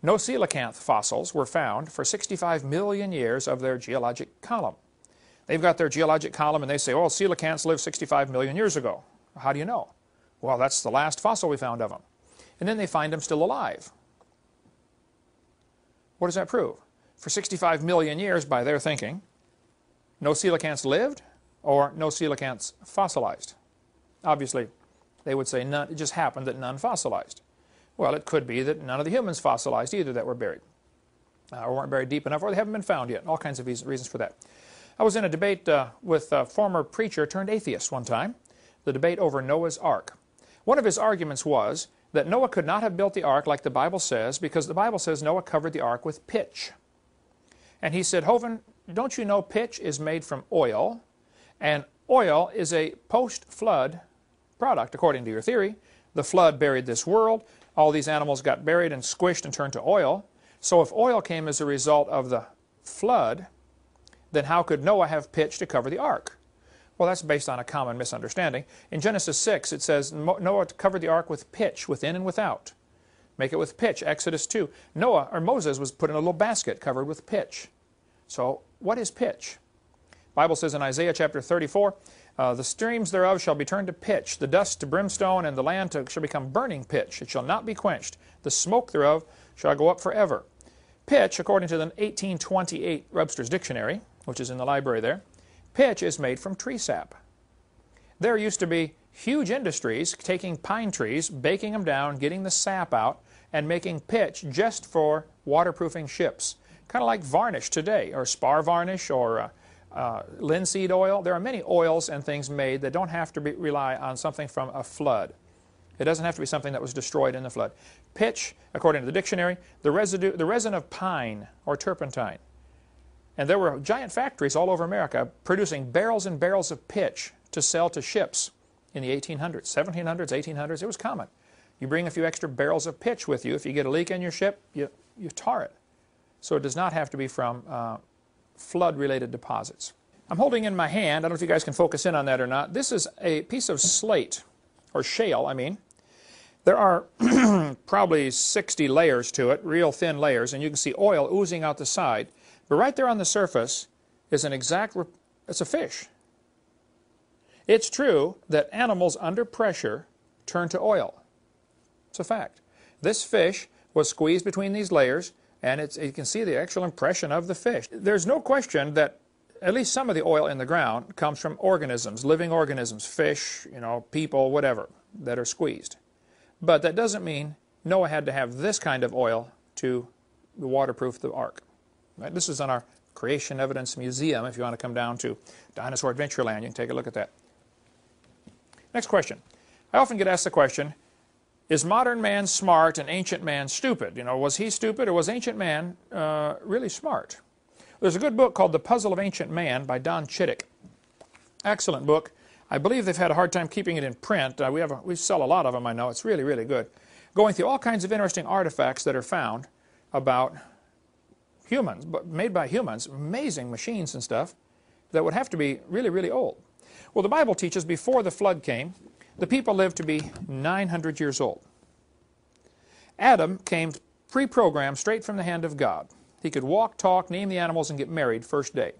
No coelacanth fossils were found for 65 million years of their geologic column. They've got their geologic column and they say, oh, coelacanths lived 65 million years ago. How do you know? Well, that's the last fossil we found of them. And then they find them still alive. What does that prove? For 65 million years, by their thinking, no coelacanths lived or no coelacanths fossilized. Obviously, they would say none, it just happened that none fossilized. Well, it could be that none of the humans fossilized either that were buried, or weren't buried deep enough, or they haven't been found yet. All kinds of reasons for that. I was in a debate with a former preacher turned atheist one time, the debate over Noah's Ark. One of his arguments was that Noah could not have built the ark like the Bible says, because the Bible says Noah covered the ark with pitch. And he said, Hovind, don't you know pitch is made from oil, and oil is a post-flood product, according to your theory. The flood buried this world. All these animals got buried and squished and turned to oil. So if oil came as a result of the flood, then how could Noah have pitch to cover the ark? Well, that's based on a common misunderstanding. In Genesis 6, it says Noah covered the ark with pitch, within and without. Make it with pitch. Exodus 2. Moses was put in a little basket covered with pitch. So what is pitch? The Bible says in Isaiah chapter 34, the streams thereof shall be turned to pitch, the dust to brimstone, and the land shall become burning pitch. It shall not be quenched. The smoke thereof shall go up forever. Pitch, according to the 1828 Webster's Dictionary, which is in the library there, pitch is made from tree sap. There used to be huge industries taking pine trees, baking them down, getting the sap out, and making pitch just for waterproofing ships. Kind of like varnish today, or spar varnish, or linseed oil. There are many oils and things made that don't have to rely on something from a flood. It doesn't have to be something that was destroyed in the flood. Pitch, according to the dictionary, the resin of pine or turpentine. And there were giant factories all over America producing barrels and barrels of pitch to sell to ships in the 1800s, 1700s, 1800s. It was common. You bring a few extra barrels of pitch with you. If you get a leak in your ship, you tar it. So it does not have to be from flood-related deposits. I'm holding in my hand, I don't know if you guys can focus in on that or not, this is a piece of slate, or shale, I mean. There are probably 60 layers to it, real thin layers, and you can see oil oozing out the side. But right there on the surface is it's a fish. It's true that animals under pressure turn to oil. It's a fact. This fish was squeezed between these layers, and you can see the actual impression of the fish. There's no question that at least some of the oil in the ground comes from organisms, living organisms, fish, people, whatever, that are squeezed. But that doesn't mean Noah had to have this kind of oil to waterproof the ark. Right? This is on our Creation Evidence Museum. If you want to come down to Dinosaur Adventureland, you can take a look at that. Next question. I often get asked the question, is modern man smart and ancient man stupid? Was he stupid or was ancient man really smart? There's a good book called The Puzzle of Ancient Man by Don Chittick. Excellent book. I believe they've had a hard time keeping it in print. We sell a lot of them, I know. It's really, really good. Going through all kinds of interesting artifacts that are found about humans, but made by humans, amazing machines and stuff that would have to be really, really old. Well, the Bible teaches before the flood came, the people lived to be 900 years old. Adam came pre-programmed straight from the hand of God. He could walk, talk, name the animals, and get married first day.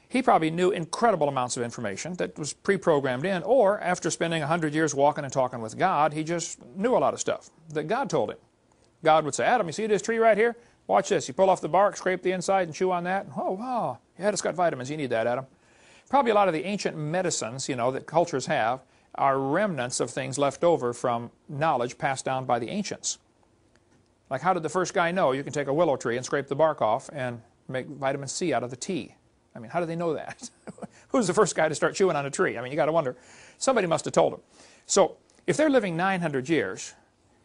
He probably knew incredible amounts of information that was pre-programmed in, or after spending 100 years walking and talking with God, he just knew a lot of stuff that God told him. God would say, Adam, you see this tree right here? Watch this. You pull off the bark, scrape the inside, and chew on that. Oh, wow. Yeah, it's got vitamins. You need that, Adam. Probably a lot of the ancient medicines, that cultures have are remnants of things left over from knowledge passed down by the ancients. Like, how did the first guy know you can take a willow tree and scrape the bark off and make vitamin C out of the tea? I mean, how did they know that? Who's the first guy to start chewing on a tree? I mean, you got to wonder. Somebody must have told them. So, if they're living 900 years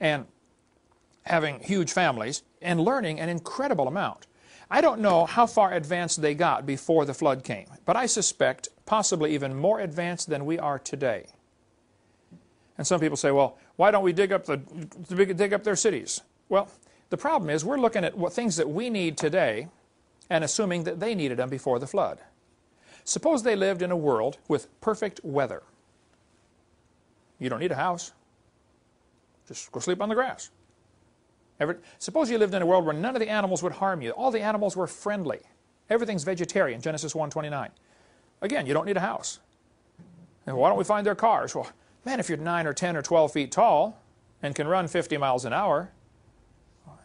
and having huge families and learning an incredible amount, I don't know how far advanced they got before the flood came, but I suspect possibly even more advanced than we are today. And some people say, well, why don't we dig up their cities? Well, the problem is we're looking at things that we need today and assuming that they needed them before the flood. Suppose they lived in a world with perfect weather. You don't need a house. Just go sleep on the grass. Suppose you lived in a world where none of the animals would harm you. All the animals were friendly. Everything's vegetarian, Genesis 1:29. Again, you don't need a house. And why don't we find their cars? Well, man, if you're 9 or 10 or 12 feet tall and can run 50 miles an hour,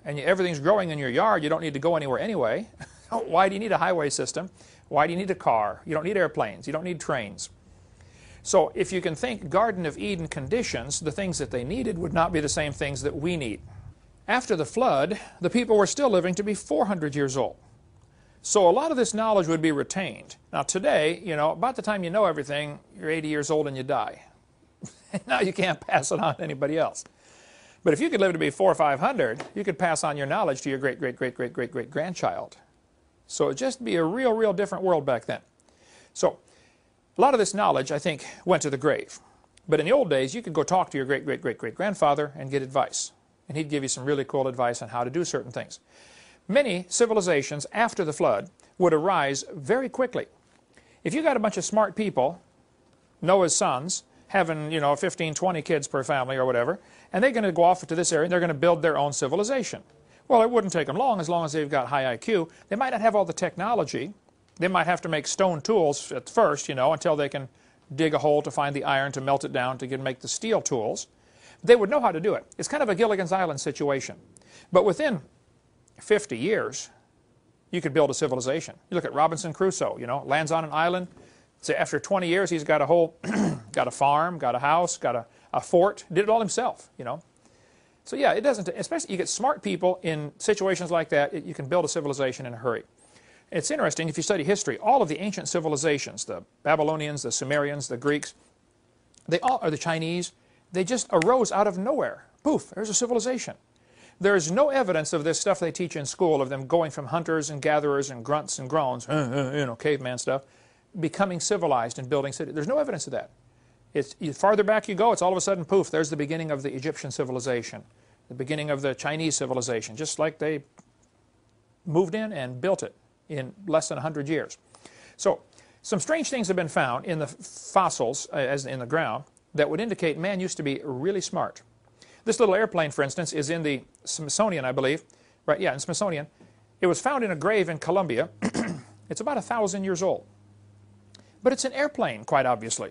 and everything's growing in your yard, you don't need to go anywhere anyway. Why do you need a highway system? Why do you need a car? You don't need airplanes. You don't need trains. So if you can think Garden of Eden conditions, the things that they needed would not be the same things that we need. After the flood, the people were still living to be 400 years old. So a lot of this knowledge would be retained. Now today, about the time you know everything, you're 80 years old and you die. Now you can't pass it on to anybody else. But if you could live to be 400 or 500, you could pass on your knowledge to your great-great-great-great-great-great-grandchild. So it'd just be a real different world back then. So a lot of this knowledge, I think, went to the grave. But in the old days, you could go talk to your great-great-great-great-grandfather and get advice. And he'd give you some really cool advice on how to do certain things. Many civilizations after the flood would arise very quickly. If you got a bunch of smart people, Noah's sons, having 15, 20 kids per family or whatever, and they're going to go off to this area and they're going to build their own civilization. Well, it wouldn't take them long as they've got high IQ. They might not have all the technology. They might have to make stone tools at first, until they can dig a hole to find the iron to melt it down to make the steel tools. They would know how to do it. It's kind of a Gilligan's Island situation. But within 50 years, you could build a civilization. You look at Robinson Crusoe, lands on an island. So after 20 years, he's got a whole, got a farm, got a house, got a fort, did it all himself, So yeah, it doesn't, especially you get smart people in situations like that, you can build a civilization in a hurry. It's interesting, if you study history, all of the ancient civilizations, the Babylonians, the Sumerians, the Greeks, or the Chinese, they just arose out of nowhere. Poof, there's a civilization. There's no evidence of this stuff they teach in school, of them going from hunters and gatherers and grunts and groans, caveman stuff, becoming civilized and building cities. There's no evidence of that. Farther back you go, it's all of a sudden, poof, there's the beginning of the Egyptian civilization, the beginning of the Chinese civilization, just like they moved in and built it in less than 100 years. So some strange things have been found in the fossils, as in the ground, that would indicate man used to be really smart. This little airplane, for instance, is in the Smithsonian, I believe. Right, yeah, in Smithsonian. It was found in a grave in Colombia. It's about 1,000 years old. But it's an airplane, quite obviously,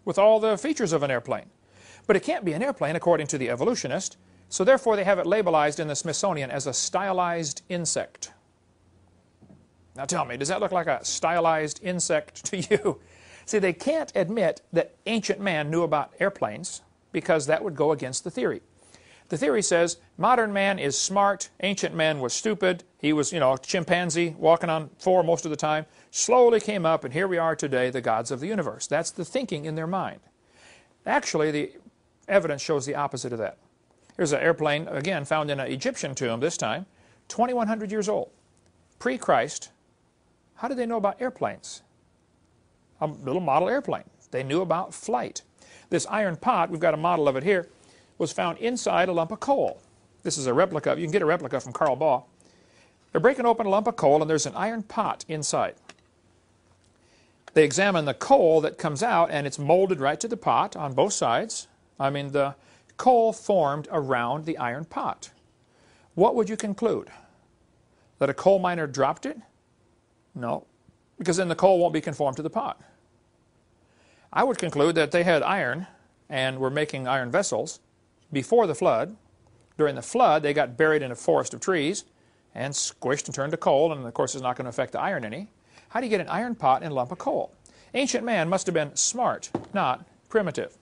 with all the features of an airplane. But it can't be an airplane, according to the evolutionist, so therefore they have it labelized in the Smithsonian as a stylized insect. Now tell me, does that look like a stylized insect to you? See, they can't admit that ancient man knew about airplanes because that would go against the theory. The theory says modern man is smart, ancient man was stupid, he was, a chimpanzee walking on four most of the time, slowly came up, and here we are today, the gods of the universe. That's the thinking in their mind. Actually, the evidence shows the opposite of that. Here's an airplane, again, found in an Egyptian tomb this time, 2,100 years old, pre-Christ. How did they know about airplanes? A little model airplane. They knew about flight. This iron pot, we've got a model of it here, was found inside a lump of coal. This is a replica. You can get a replica from Carl Baugh. They're breaking open a lump of coal, and there's an iron pot inside. They examine the coal that comes out, and it's molded right to the pot on both sides. I mean, the coal formed around the iron pot. What would you conclude? That a coal miner dropped it? No, because then the coal won't be conformed to the pot. I would conclude that they had iron and were making iron vessels before the flood. During the flood, they got buried in a forest of trees and squished and turned to coal, and of course it's not going to affect the iron any. How do you get an iron pot and a lump of coal? Ancient man must have been smart, not primitive.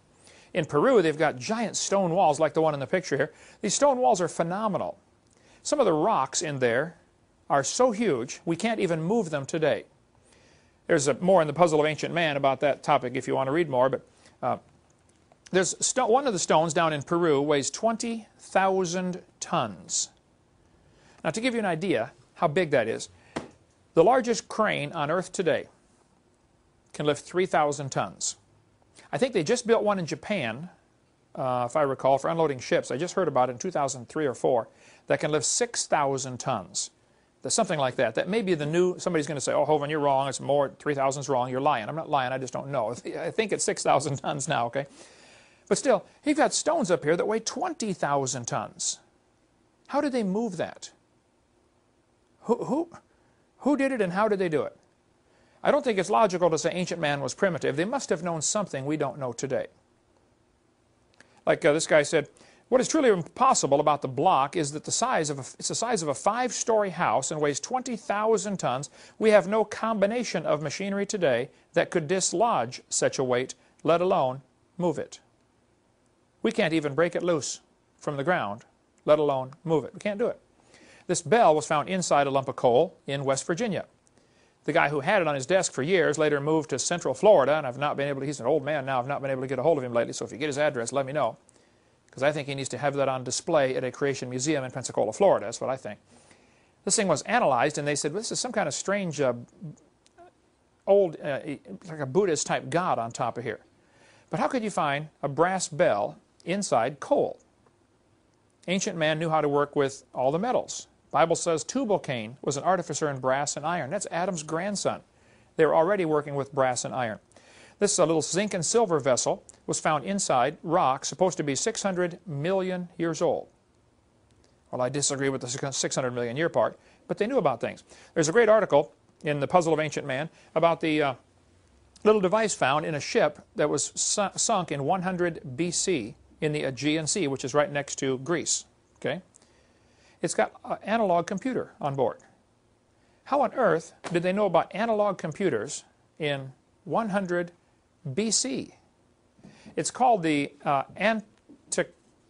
In Peru, they've got giant stone walls like the one in the picture here. These stone walls are phenomenal. Some of the rocks in there are so huge, we can't even move them today. There's more in the Puzzle of Ancient Man about that topic if you want to read more, but there's one of the stones down in Peru weighs 20,000 tons. Now, to give you an idea how big that is, the largest crane on Earth today can lift 3,000 tons. I think they just built one in Japan, if I recall, for unloading ships. I just heard about it in 2003 or 4, that can lift 6,000 tons. There's something like that. That may be the new, somebody's going to say, oh, Hovind, you're wrong, it's more, 3,000 is wrong, you're lying. I'm not lying, I just don't know. I think it's 6,000 tons now, okay? But still, you've got stones up here that weigh 20,000 tons. How did they move that? Who did it and how did they do it? I don't think it's logical to say ancient man was primitive. They must have known something we don't know today. Like this guy said, what is truly impossible about the block is that it's the size of a 5-story house and weighs 20,000 tons. We have no combination of machinery today that could dislodge such a weight, let alone move it. We can't even break it loose from the ground, let alone move it. We can't do it. This bell was found inside a lump of coal in West Virginia. The guy who had it on his desk for years later moved to Central Florida, and I've not been able to, he's an old man now, I've not been able to get a hold of him lately, so if you get his address, let me know. Because I think he needs to have that on display at a Creation Museum in Pensacola, Florida. That's what I think. This thing was analyzed, and they said, well, this is some kind of strange, old, like a Buddhist-type god on top of here. But how could you find a brass bell inside coal? Ancient man knew how to work with all the metals. The Bible says Tubal-Cain was an artificer in brass and iron. That's Adam's grandson. They were already working with brass and iron. This little zinc and silver vessel was found inside rock, supposed to be 600 million years old. Well, I disagree with the 600 million year part, but they knew about things. There's a great article in the Puzzle of Ancient Man about the little device found in a ship that was sunk in 100 BC in the Aegean Sea, which is right next to Greece. Okay? It's got an analog computer on board. How on earth did they know about analog computers in 100 BC? It's called the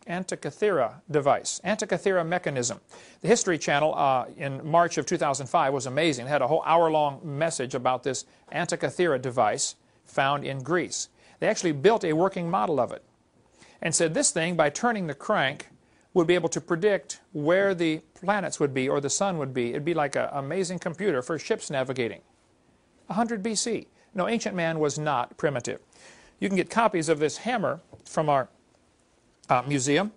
Antikythera device, Antikythera mechanism. The History Channel in March of 2005 was amazing. It had a whole hour-long message about this Antikythera device found in Greece. They actually built a working model of it and said this thing, by turning the crank, would be able to predict where the planets would be or the sun would be. It'd be like an amazing computer for ships navigating. 100 BC. No, ancient man was not primitive. You can get copies of this hammer from our museum.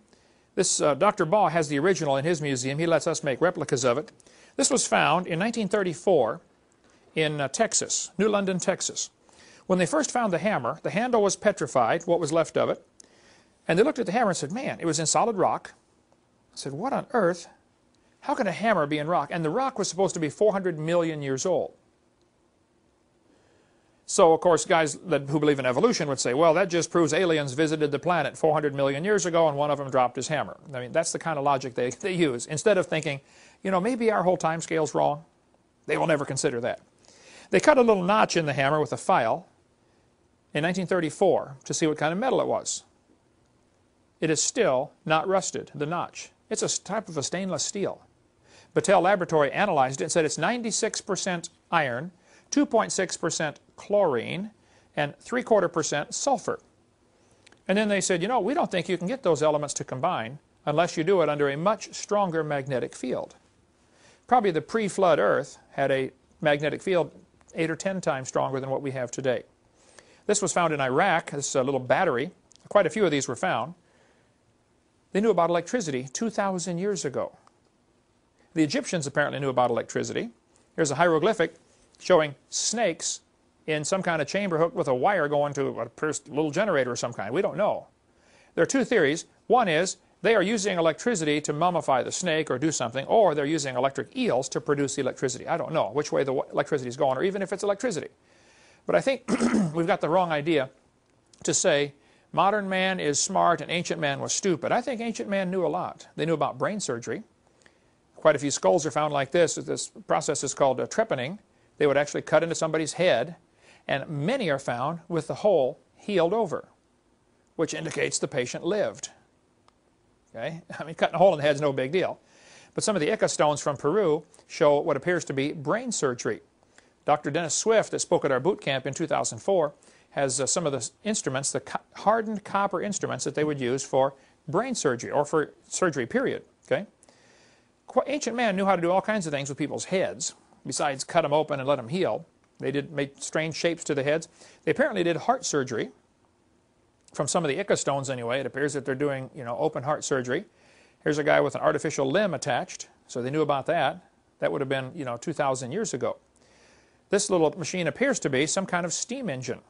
This Dr. Baugh has the original in his museum. He lets us make replicas of it. This was found in 1934 in Texas, New London, Texas. When they first found the hammer, the handle was petrified, what was left of it. And they looked at the hammer and said, man, it was in solid rock. I said, what on earth? How can a hammer be in rock? And the rock was supposed to be 400 million years old. So, of course, guys who believe in evolution would say, well, that just proves aliens visited the planet 400 million years ago and one of them dropped his hammer. I mean, that's the kind of logic they use. Instead of thinking, you know, maybe our whole time scale's wrong. They will never consider that. They cut a little notch in the hammer with a file in 1934 to see what kind of metal it was. It is still not rusted, the notch. It's a type of a stainless steel. Battelle Laboratory analyzed it and said it's 96% iron, 2.6% chlorine, and 3/4% sulfur. And then they said, you know, we don't think you can get those elements to combine unless you do it under a much stronger magnetic field. Probably the pre-flood Earth had a magnetic field 8 or 10 times stronger than what we have today. This was found in Iraq, this little battery. Quite a few of these were found. They knew about electricity 2,000 years ago. The Egyptians apparently knew about electricity. Here's a hieroglyphic showing snakes in some kind of chamber hooked with a wire going to a little generator of some kind. We don't know. There are two theories. One is they are using electricity to mummify the snake or do something, or they're using electric eels to produce the electricity. I don't know which way the electricity is going, or even if it's electricity. But I think we've got the wrong idea to say modern man is smart and ancient man was stupid. I think ancient man knew a lot. They knew about brain surgery. Quite a few skulls are found like this. This process is called trepanning. They would actually cut into somebody's head, and many are found with the hole healed over, which indicates the patient lived. Okay? I mean, cutting a hole in the head is no big deal. But some of the Ica stones from Peru show what appears to be brain surgery. Dr. Dennis Swift, that spoke at our boot camp in 2004, has some of the instruments, the hardened copper instruments that they would use for brain surgery, or for surgery, period. Okay? Ancient man knew how to do all kinds of things with people's heads, besides cut them open and let them heal. They made strange shapes to the heads. They apparently did heart surgery. From some of the Ica stones anyway, it appears that they're doing, you know, open heart surgery. Here's a guy with an artificial limb attached, so they knew about that. That would have been, you know, 2,000 years ago. This little machine appears to be some kind of steam engine.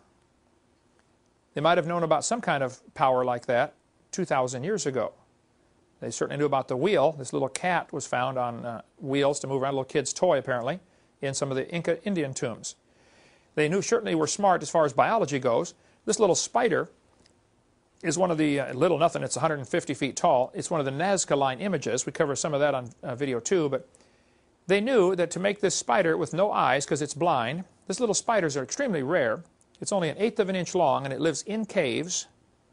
They might have known about some kind of power like that 2,000 years ago. They certainly knew about the wheel. This little cat was found on wheels to move around, a little kid's toy apparently, in some of the Inca Indian tombs. They certainly were smart as far as biology goes. This little spider is one of the, little nothing, it's 150 feet tall. It's one of the Nazca line images. We cover some of that on video too, but they knew that to make this spider with no eyes, because it's blind, these little spiders are extremely rare. It's only 1/8 of an inch long, and it lives in caves,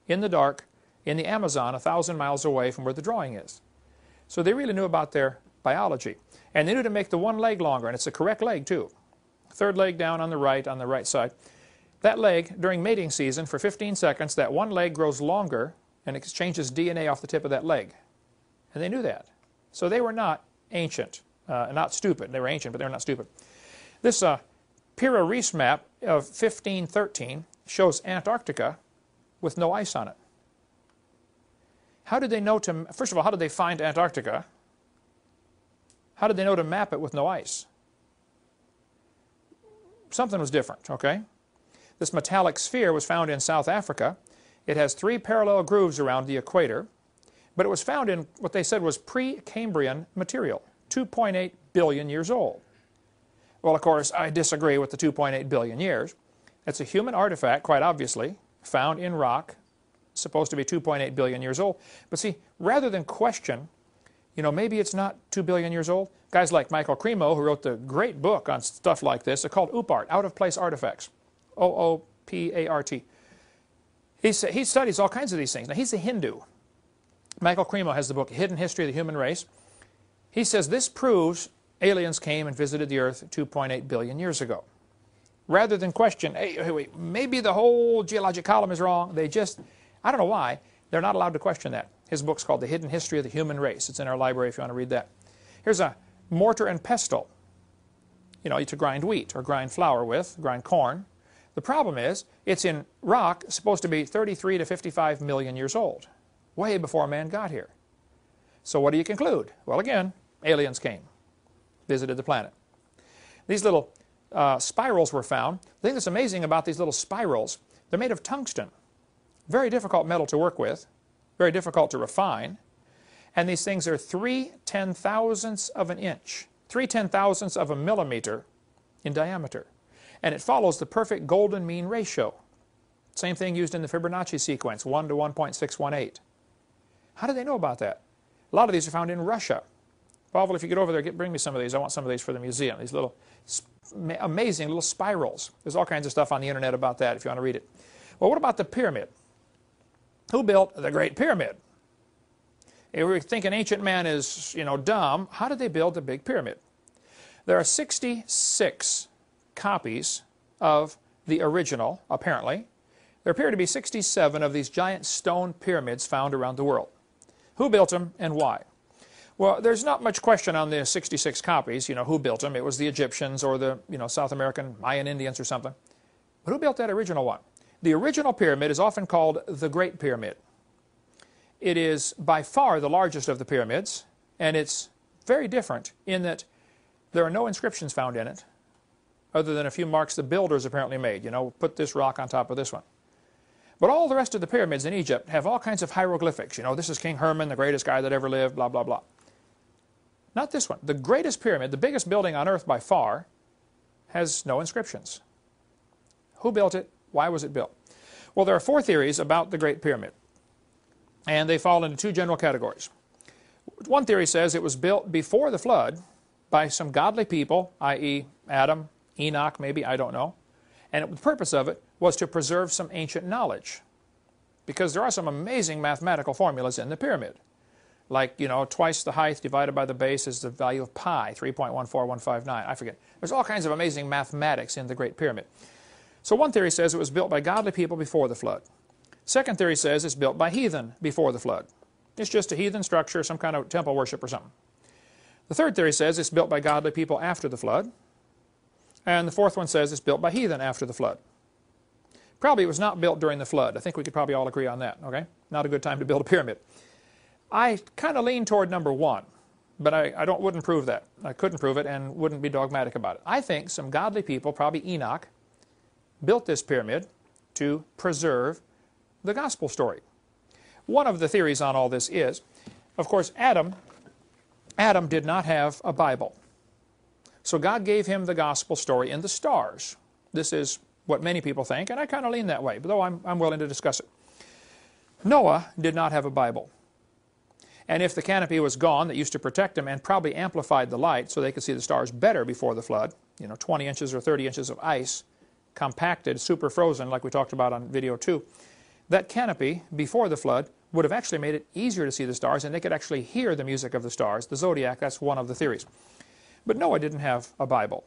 in the dark, in the Amazon, 1,000 miles away from where the drawing is. So they really knew about their biology. And they knew to make the one leg longer, and it's the correct leg too. Third leg down on the right side. That leg, during mating season, for 15 seconds, that one leg grows longer and exchanges DNA off the tip of that leg. And they knew that. So they were not ancient, not stupid. They were ancient, but they were not stupid. This Pira Reis map of 1513 shows Antarctica with no ice on it. How did they know to, first of all, how did they find Antarctica? How did they know to map it with no ice? Something was different, okay? This metallic sphere was found in South Africa. It has 3 parallel grooves around the equator, but it was found in what they said was pre-Cambrian material, 2.8 billion years old. Well, of course, I disagree with the 2.8 billion years. It's a human artifact, quite obviously, found in rock, supposed to be 2.8 billion years old. But see, rather than question, you know, maybe it's not 2 billion years old, guys like Michael Cremo, who wrote the great book on stuff like this, they're called OOPART, out-of-place artifacts, O-O-P-A-R-T. He studies all kinds of these things. Now, he's a Hindu. Michael Cremo has the book Hidden History of the Human Race. He says this proves aliens came and visited the Earth 2.8 billion years ago. Rather than question, hey, wait, maybe the whole geologic column is wrong, they just, I don't know why, they're not allowed to question that. His book's called The Hidden History of the Human Race. It's in our library if you want to read that. Here's a mortar and pestle, you know, to grind wheat or grind flour with, grind corn. The problem is, it's in rock, supposed to be 33 to 55 million years old, way before man got here. So what do you conclude? Well, again, aliens came, visited the planet. These little spirals were found. The thing that's amazing about these little spirals, they're made of tungsten. Very difficult metal to work with. very difficult to refine. And these things are 3/10,000ths of an inch, 3/10,000ths of a millimeter in diameter. And it follows the perfect golden mean ratio. Same thing used in the Fibonacci sequence, 1 to 1.618. How do they know about that? A lot of these are found in Russia. Pavel, if you get over there, bring me some of these. I want some of these for the museum. These little amazing little spirals. There's all kinds of stuff on the internet about that if you want to read it. Well, what about the pyramid? Who built the Great Pyramid? If we're thinking ancient man is, dumb, how did they build the big pyramid? There are 66 copies of the original, apparently. There appear to be 67 of these giant stone pyramids found around the world. Who built them and why? Well, there's not much question on the 66 copies, who built them. It was the Egyptians or the, South American Mayan Indians or something. But who built that original one? The original pyramid is often called the Great Pyramid. It is by far the largest of the pyramids, and it's very different in that there are no inscriptions found in it, other than a few marks the builders apparently made. Put this rock on top of this one. But all the rest of the pyramids in Egypt have all kinds of hieroglyphics. This is King Herman, the greatest guy that ever lived, blah, blah, blah. Not this one. The greatest pyramid, the biggest building on earth by far, has no inscriptions. Who built it? Why was it built? Well, there are 4 theories about the Great Pyramid, and they fall into 2 general categories. One theory says it was built before the flood by some godly people, i.e. Adam, Enoch maybe, I don't know. And the purpose of it was to preserve some ancient knowledge, because there are some amazing mathematical formulas in the pyramid. Like, twice the height divided by the base is the value of pi, 3.14159. I forget. There's all kinds of amazing mathematics in the Great Pyramid. So one theory says it was built by godly people before the flood. Second theory says it's built by heathen before the flood. It's just a heathen structure, some kind of temple worship or something. The third theory says it's built by godly people after the flood. And the fourth one says it's built by heathen after the flood. Probably it was not built during the flood. I think we could probably all agree on that, okay? Not a good time to build a pyramid. I kind of lean toward number 1, but I wouldn't prove that. I couldn't prove it and wouldn't be dogmatic about it. I think some godly people, probably Enoch, built this pyramid to preserve the gospel story. One of the theories on all this is, of course, Adam did not have a Bible. So God gave him the gospel story in the stars. This is what many people think, and I kind of lean that way, but though I'm willing to discuss it. Noah did not have a Bible. And if the canopy was gone that used to protect them and probably amplified the light so they could see the stars better before the flood, 20 inches or 30 inches of ice, compacted, super frozen like we talked about on video 2, that canopy before the flood would have actually made it easier to see the stars, and they could actually hear the music of the stars. The zodiac, that's one of the theories. But Noah didn't have a Bible.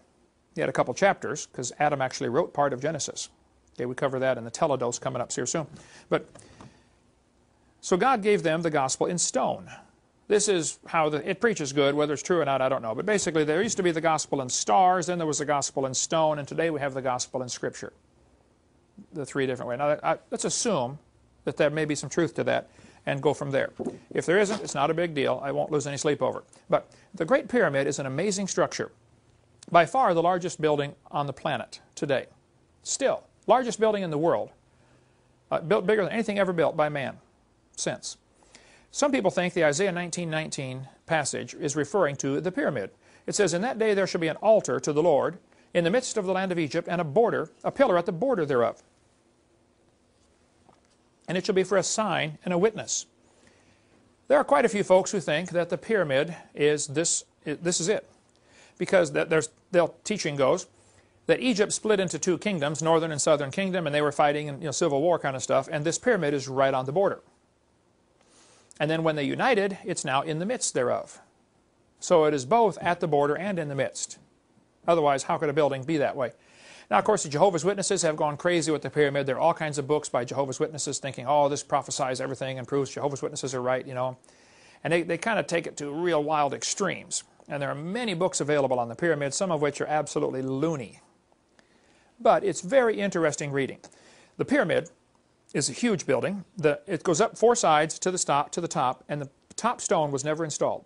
He had a couple chapters, because Adam actually wrote part of Genesis. Okay, we cover that in the teledose coming up here soon. So God gave them the gospel in stone. This is how it preaches good. Whether it's true or not, I don't know. But basically, there used to be the gospel in stars, then there was the gospel in stone, and today we have the gospel in Scripture. The 3 different ways. Now, let's assume that there may be some truth to that and go from there. If there isn't, it's not a big deal. I won't lose any sleep over it. But the Great Pyramid is an amazing structure. By far the largest building on the planet today. Still, largest building in the world. Built bigger than anything ever built by man since. Some people think the Isaiah 19:19 passage is referring to the pyramid. It says, "In that day there shall be an altar to the Lord in the midst of the land of Egypt, and a pillar at the border thereof. And it shall be for a sign and a witness." There are quite a few folks who think that the pyramid is this is it. Because their teaching goes that Egypt split into 2 kingdoms, northern and southern kingdom, and they were fighting in civil war kind of stuff, and this pyramid is right on the border. And then when they united, it's now in the midst thereof. So it is both at the border and in the midst. Otherwise, how could a building be that way? Now, of course, the Jehovah's Witnesses have gone crazy with the pyramid. There are all kinds of books by Jehovah's Witnesses thinking, oh, this prophesies everything and proves Jehovah's Witnesses are right, And they kind of take it to real wild extremes. And there are many books available on the pyramid, some of which are absolutely loony. But it's very interesting reading. The pyramid is a huge building. It goes up 4 sides to the top, and the top stone was never installed.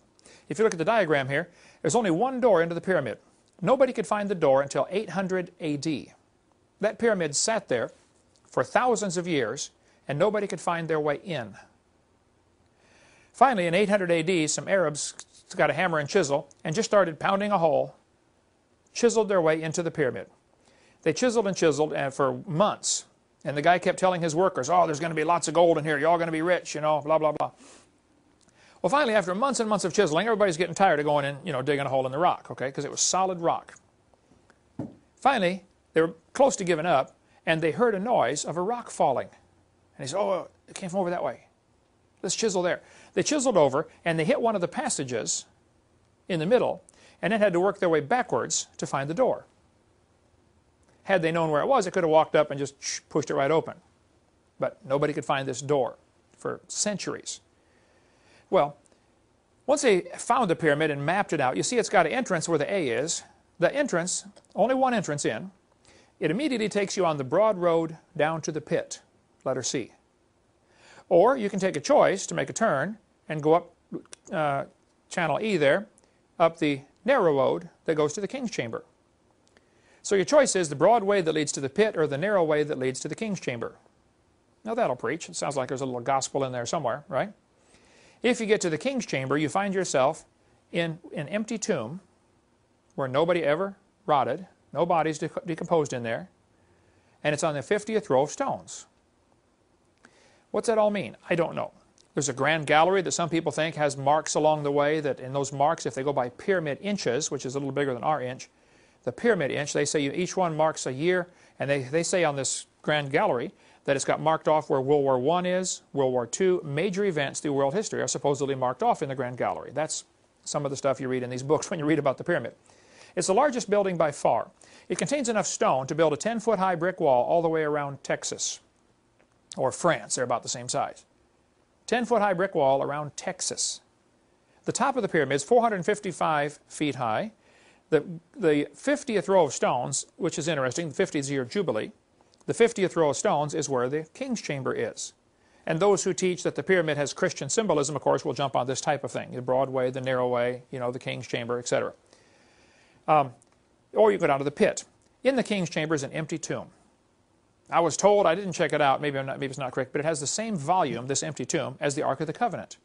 If you look at the diagram here, there's only one door into the pyramid. Nobody could find the door until 800 AD. That pyramid sat there for thousands of years, and nobody could find their way in. Finally, in 800 AD, some Arabs got a hammer and chisel and just started pounding a hole, chiseled their way into the pyramid. They chiseled and chiseled for months. And the guy kept telling his workers, oh, there's going to be lots of gold in here. You're all going to be rich, you know, blah, blah, blah. Well, finally, after months and months of chiseling, everybody's getting tired of going in, you know, digging a hole in the rock, okay, because it was solid rock. Finally, they were close to giving up, and they heard a noise of a rock falling. And he said, oh, it came from over that way. Let's chisel there. They chiseled over, and they hit one of the passages in the middle, and then had to work their way backwards to find the door. Had they known where it was, they could have walked up and just pushed it right open. But nobody could find this door for centuries. Well, once they found the pyramid and mapped it out, you see it's got an entrance where the A is. The entrance, only one entrance in, it immediately takes you on the broad road down to the pit, letter C. Or you can take a choice to make a turn and go up channel E there, up the narrow road that goes to the king's chamber. So your choice is the broad way that leads to the pit or the narrow way that leads to the king's chamber. Now that'll preach. It sounds like there's a little gospel in there somewhere, right? If you get to the king's chamber, you find yourself in an empty tomb where nobody ever rotted, no bodies decomposed in there, and it's on the 50th row of stones. What's that all mean? I don't know. There's a grand gallery that some people think has marks along the way, that in those marks, if they go by pyramid inches, which is a little bigger than our inch, the pyramid inch, they say each one marks a year, and they say on this grand gallery that it's got marked off where World War I is, World War II, major events through world history are supposedly marked off in the grand gallery. That's some of the stuff you read in these books when you read about the pyramid. It's the largest building by far. It contains enough stone to build a 10-foot high brick wall all the way around Texas, or France. They're about the same size. 10-foot high brick wall around Texas. The top of the pyramid is 455 feet high. The 50th row of stones, which is interesting, the 50th year Jubilee, the 50th row of stones is where the king's chamber is. And those who teach that the pyramid has Christian symbolism, of course, will jump on this type of thing, the broad way, the narrow way, you know, the king's chamber, etc. Or you go down to the pit. In the king's chamber is an empty tomb. I was told, I didn't check it out, maybe it's not correct, but it has the same volume, this empty tomb, as the Ark of the Covenant.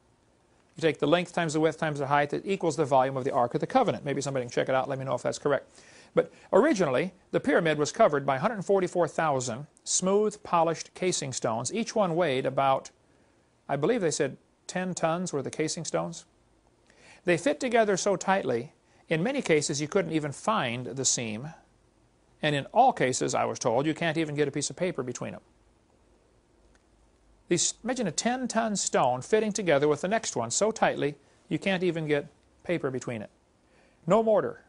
You take the length times the width times the height, it equals the volume of the Ark of the Covenant. Maybe somebody can check it out, let me know if that's correct. But originally, the pyramid was covered by 144,000 smooth, polished casing stones. Each one weighed about, I believe they said 10 tons were the casing stones. They fit together so tightly, in many cases you couldn't even find the seam. And in all cases, I was told, you can't even get a piece of paper between them. Imagine a 10-ton stone fitting together with the next one so tightly, you can't even get paper between it. No mortar.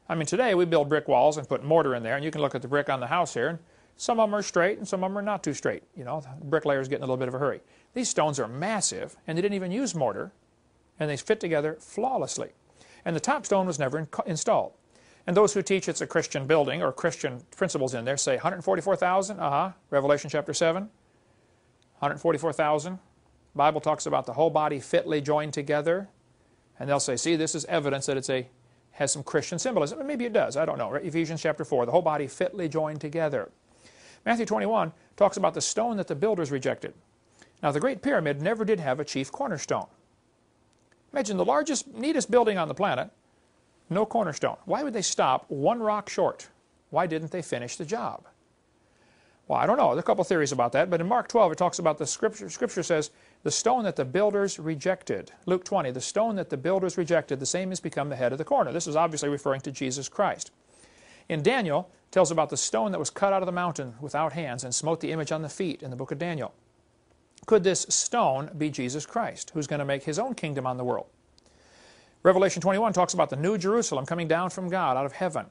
I mean, today we build brick walls and put mortar in there, and you can look at the brick on the house here, and some of them are straight and some of them are not too straight. You know, the bricklayer's getting a little bit of a hurry. These stones are massive, and they didn't even use mortar, and they fit together flawlessly. And the top stone was never installed. And those who teach it's a Christian building or Christian principles in there say 144,000, Revelation chapter 7, 144,000. Bible talks about the whole body fitly joined together. And they'll say, see, this is evidence that has some Christian symbolism. Maybe it does, I don't know. Ephesians chapter 4, the whole body fitly joined together. Matthew 21 talks about the stone that the builders rejected. Now, the Great Pyramid never did have a chief cornerstone. Imagine the largest, neatest building on the planet, no cornerstone. Why would they stop one rock short? Why didn't they finish the job? Well, I don't know. There are a couple theories about that, but in Mark 12 it talks about the scripture. Scripture says, the stone that the builders rejected. Luke 20, the stone that the builders rejected, the same has become the head of the corner. This is obviously referring to Jesus Christ. In Daniel, it tells about the stone that was cut out of the mountain without hands and smote the image on the feet in the book of Daniel. Could this stone be Jesus Christ, who's going to make his own kingdom on the world? Revelation 21 talks about the New Jerusalem coming down from God out of heaven.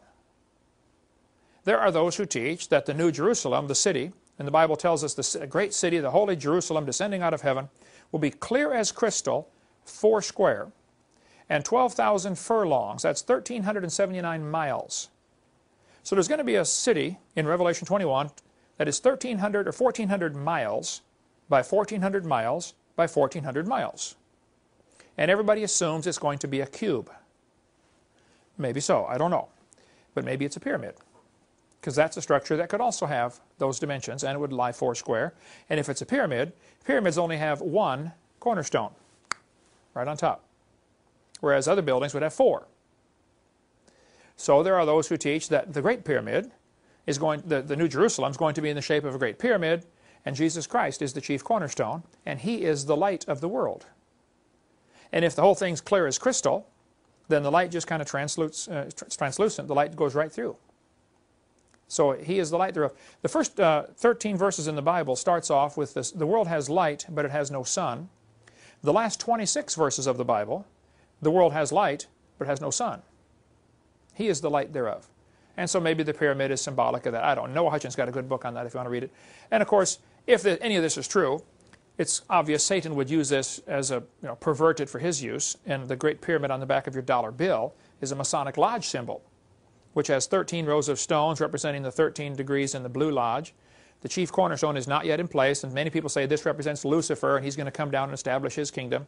There are those who teach that the New Jerusalem, the city, and the Bible tells us the great city, the holy Jerusalem descending out of heaven, will be clear as crystal, 4 square, and 12,000 furlongs. That's 1,379 miles. So there's going to be a city in Revelation 21 that is 1,300 or 1,400 miles by 1,400 miles by 1,400 miles. And everybody assumes it's going to be a cube. Maybe so, I don't know. But maybe it's a pyramid. Because that's a structure that could also have those dimensions, and it would lie 4 square. And if it's a pyramid, pyramids only have one cornerstone. right on top, whereas other buildings would have 4. So there are those who teach that the Great Pyramid is going, the New Jerusalem is going to be in the shape of a great pyramid, and Jesus Christ is the chief cornerstone, and He is the light of the world. And if the whole thing's clear as crystal, then the light just kind of translucent. The light goes right through. So He is the light thereof. The first 13 verses in the Bible starts off with this: the world has light, but it has no sun. The last 26 verses of the Bible, the world has light, but it has no sun. He is the light thereof. And so maybe the pyramid is symbolic of that. I don't know. Hutchins got a good book on that if you want to read it. And of course, if any of this is true, it's obvious Satan would use this as a, pervert it for his use. And the Great Pyramid on the back of your dollar bill is a Masonic Lodge symbol, which has 13 rows of stones representing the 13 degrees in the Blue Lodge. The chief cornerstone is not yet in place, and many people say this represents Lucifer, and he's going to come down and establish his kingdom,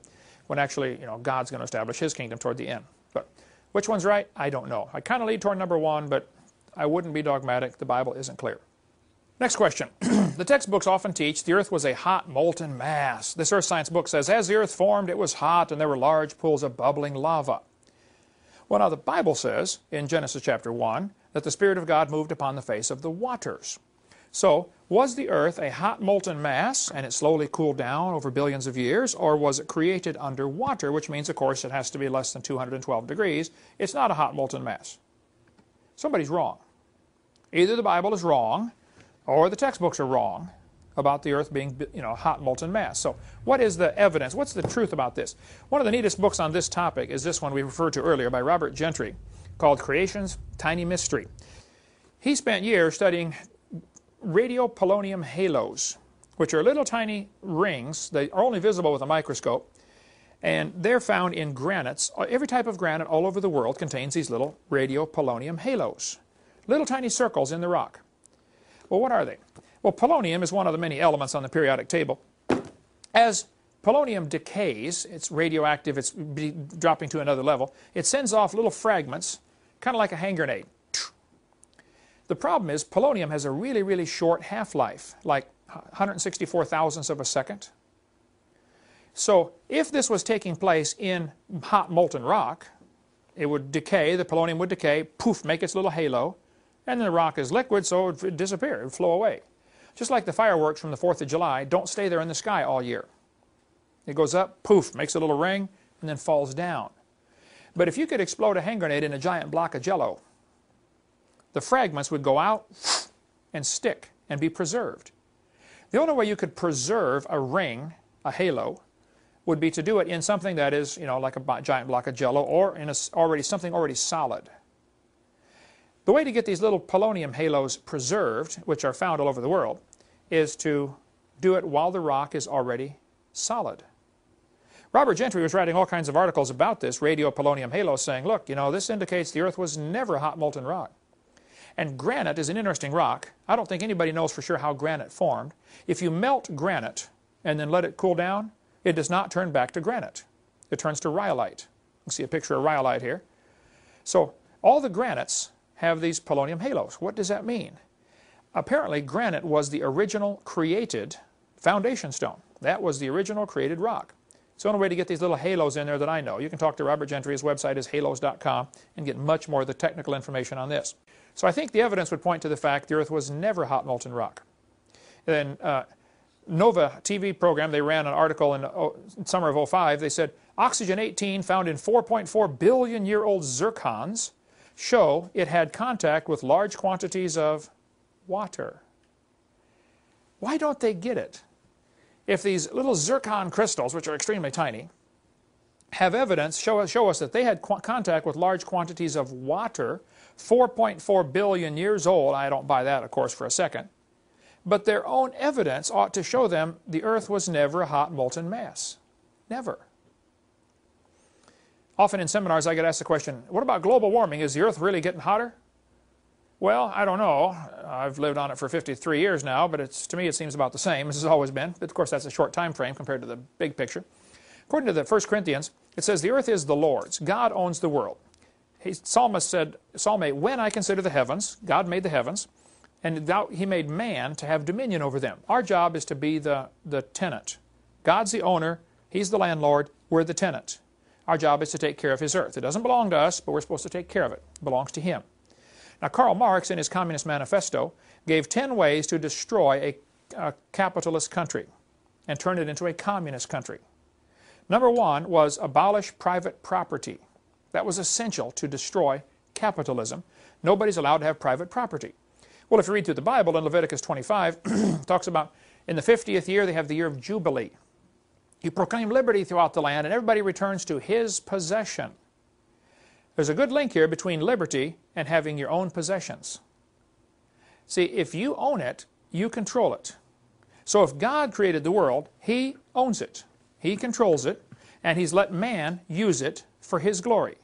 when actually, God's going to establish His kingdom toward the end. But which one's right? I don't know. I kind of lead toward number 1, but I wouldn't be dogmatic. The Bible isn't clear. Next question. The textbooks often teach the earth was a hot, molten mass. This earth science book says, as the earth formed, it was hot, and there were large pools of bubbling lava. Well, now the Bible says, in Genesis chapter 1, that the Spirit of God moved upon the face of the waters. So, was the earth a hot, molten mass, and it slowly cooled down over billions of years, or was it created underwater, which means, of course, it has to be less than 212 degrees. It's not a hot, molten mass. Somebody's wrong. Either the Bible is wrong, or the textbooks are wrong about the earth being, a hot, molten mass. So, what is the evidence? What's the truth about this? One of the neatest books on this topic is this one we referred to earlier by Robert Gentry, called Creation's Tiny Mystery. He spent years studying radiopolonium halos, which are little tiny rings. They are only visible with a microscope, and they're found in granites. Every type of granite all over the world contains these little radiopolonium halos, little tiny circles in the rock. Well, what are they? Well, polonium is one of the many elements on the periodic table. As polonium decays, it's radioactive, it's dropping to another level, it sends off little fragments, kind of like a hand grenade. The problem is polonium has a really, really short half-life, like 164 thousandths of a second. So if this was taking place in hot molten rock, it would decay, the polonium would decay, poof, make its little halo, and then the rock is liquid, so it would disappear, it would flow away. Just like the fireworks from the 4th of July don't stay there in the sky all year. It goes up, poof, makes a little ring, and then falls down. But if you could explode a hand grenade in a giant block of Jell-O, the fragments would go out and stick and be preserved. The only way you could preserve a ring, a halo, would be to do it in something that is, like a giant block of Jell-O, or in something already solid. The way to get these little polonium halos preserved, which are found all over the world, is to do it while the rock is already solid. Robert Gentry was writing all kinds of articles about this radiopolonium halo, saying, look, this indicates the earth was never hot molten rock. And granite is an interesting rock. I don't think anybody knows for sure how granite formed. If you melt granite and then let it cool down, it does not turn back to granite. It turns to rhyolite. You can see a picture of rhyolite here. So all the granites have these polonium halos. What does that mean? Apparently, granite was the original created foundation stone. That was the original created rock. It's the only way to get these little halos in there that I know. You can talk to Robert Gentry. His website is halos.com and get much more of the technical information on this. So I think the evidence would point to the fact the earth was never hot molten rock. Then Nova TV program, they ran an article in summer of 05. They said, oxygen-18 found in 4.4 billion-year-old zircons show it had contact with large quantities of water. Why don't they get it? If these little zircon crystals, which are extremely tiny, have evidence, show us that they had contact with large quantities of water, 4.4 billion years old. I don't buy that, of course, for a second. But their own evidence ought to show them the earth was never a hot molten mass. Never. Often in seminars I get asked the question, what about global warming? Is the earth really getting hotter? Well, I don't know. I've lived on it for 53 years now, but to me it seems about the same as it's always been. But of course that's a short time frame compared to the big picture. According to the 1 Corinthians, it says the earth is the Lord's. God owns the world. Psalmist said, Psalm 8, when I consider the heavens, God made the heavens, and He made man to have dominion over them. Our job is to be the tenant. God's the owner. He's the landlord. We're the tenant. Our job is to take care of his earth. It doesn't belong to us, but we're supposed to take care of it. It belongs to him. Now, Karl Marx, in his Communist Manifesto, gave 10 ways to destroy a capitalist country and turn it into a communist country. Number 1 was abolish private property. That was essential to destroy capitalism. Nobody's allowed to have private property. Well, if you read through the Bible, in Leviticus 25, it talks about in the 50th year, they have the year of Jubilee. You proclaim liberty throughout the land, and everybody returns to his possession. There's a good link here between liberty and having your own possessions. See, if you own it, you control it. So if God created the world, he owns it. He controls it, and he's let man use it for his glory.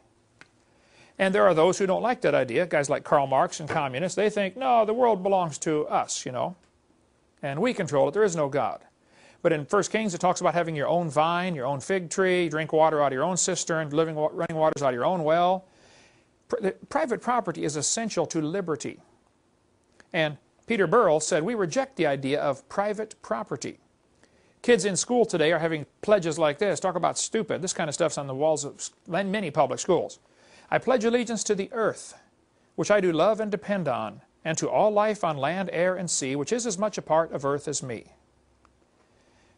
And there are those who don't like that idea, guys like Karl Marx and communists. They think, no, the world belongs to us, you know, and we control it. There is no God. But in 1 Kings, it talks about having your own vine, your own fig tree, drink water out of your own cistern, running waters out of your own well. Private property is essential to liberty. And Peter Burrell said, we reject the idea of private property. Kids in school today are having pledges like this. Talk about stupid. This kind of stuff's on the walls of many public schools. I pledge allegiance to the earth, which I do love and depend on, and to all life on land, air, and sea, which is as much a part of earth as me.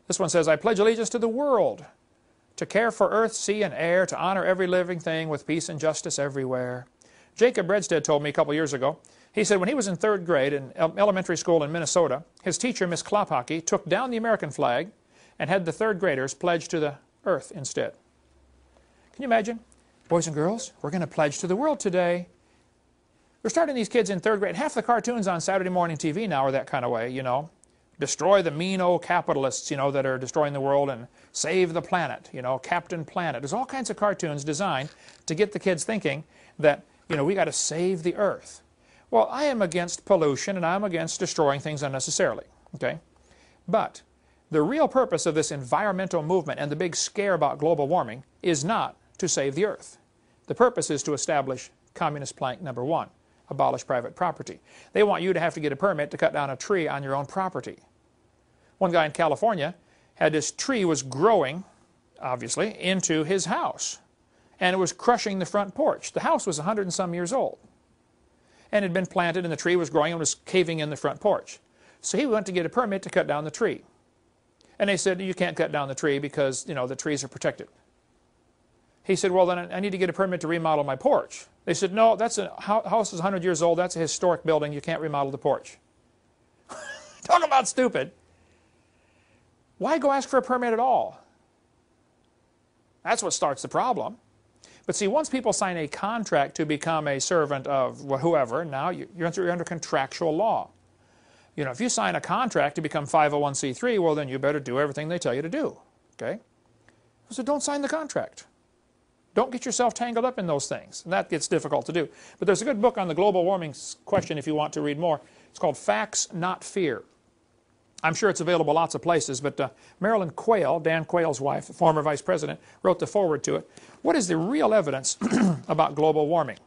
This one says, I pledge allegiance to the world, to care for earth, sea, and air, to honor every living thing with peace and justice everywhere. Jacob Redstead told me a couple years ago, he said when he was in 3rd grade in elementary school in Minnesota, his teacher, Miss Klophocky, took down the American flag and had the 3rd graders pledge to the earth instead. Can you imagine? Boys and girls, we're going to pledge to the world today. We're starting these kids in 3rd grade. Half the cartoons on Saturday morning TV now are that kind of way, you know. Destroy the mean old capitalists, you know, that are destroying the world, and save the planet, you know, Captain Planet. There's all kinds of cartoons designed to get the kids thinking that, you know, we got to save the earth. Well, I am against pollution, and I'm against destroying things unnecessarily, okay? But the real purpose of this environmental movement and the big scare about global warming is not to save the earth. The purpose is to establish communist plank number 1, abolish private property. They want you to have to get a permit to cut down a tree on your own property. One guy in California had this tree was growing, obviously, into his house. And it was crushing the front porch. The house was 100 and some years old. And it had been planted, and the tree was growing and was caving in the front porch. So he went to get a permit to cut down the tree. And they said, you can't cut down the tree because, you know, the trees are protected. He said, well, then I need to get a permit to remodel my porch. They said, no, that's a house is 100 years old. That's a historic building. You can't remodel the porch. Talk about stupid. Why go ask for a permit at all? That's what starts the problem. But see, once people sign a contract to become a servant of whoever, now you're under contractual law. You know, if you sign a contract to become 501c3, well, then you better do everything they tell you to do. Okay? So don't sign the contract. Don't get yourself tangled up in those things. And that gets difficult to do. But there's a good book on the global warming question if you want to read more. It's called Facts, Not Fear. I'm sure it's available lots of places, but Marilyn Quayle, Dan Quayle's wife, the former vice president, wrote the foreword to it. What is the real evidence about global warming?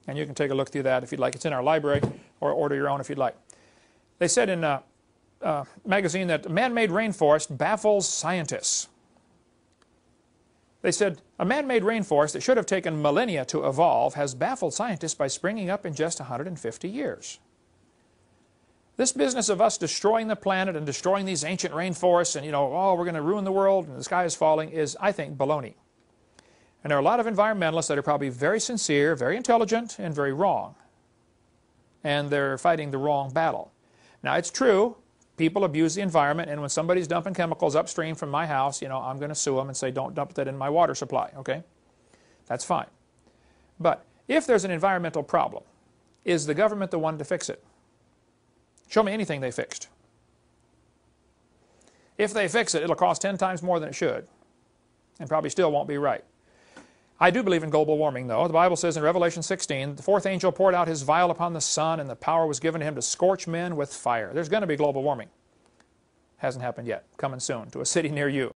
And you can take a look through that if you'd like. It's in our library, or order your own if you'd like. They said in a magazine that man-made rainforest baffles scientists. They said, a man-made rainforest that should have taken millennia to evolve has baffled scientists by springing up in just 150 years. This business of us destroying the planet and destroying these ancient rainforests and, you know, oh, we're going to ruin the world and the sky is falling is, I think, baloney. And there are a lot of environmentalists that are probably very sincere, very intelligent, and very wrong. And they're fighting the wrong battle. Now, it's true, people abuse the environment, and when somebody's dumping chemicals upstream from my house, you know, I'm going to sue them and say, don't dump that in my water supply, okay? That's fine. But if there's an environmental problem, is the government the one to fix it? Show me anything they fixed. If they fix it, it'll cost 10 times more than it should, and probably still won't be right. I do believe in global warming, though. The Bible says in Revelation 16, the 4th angel poured out his vial upon the sun, and the power was given to him to scorch men with fire. There's going to be global warming. Hasn't happened yet. Coming soon to a city near you.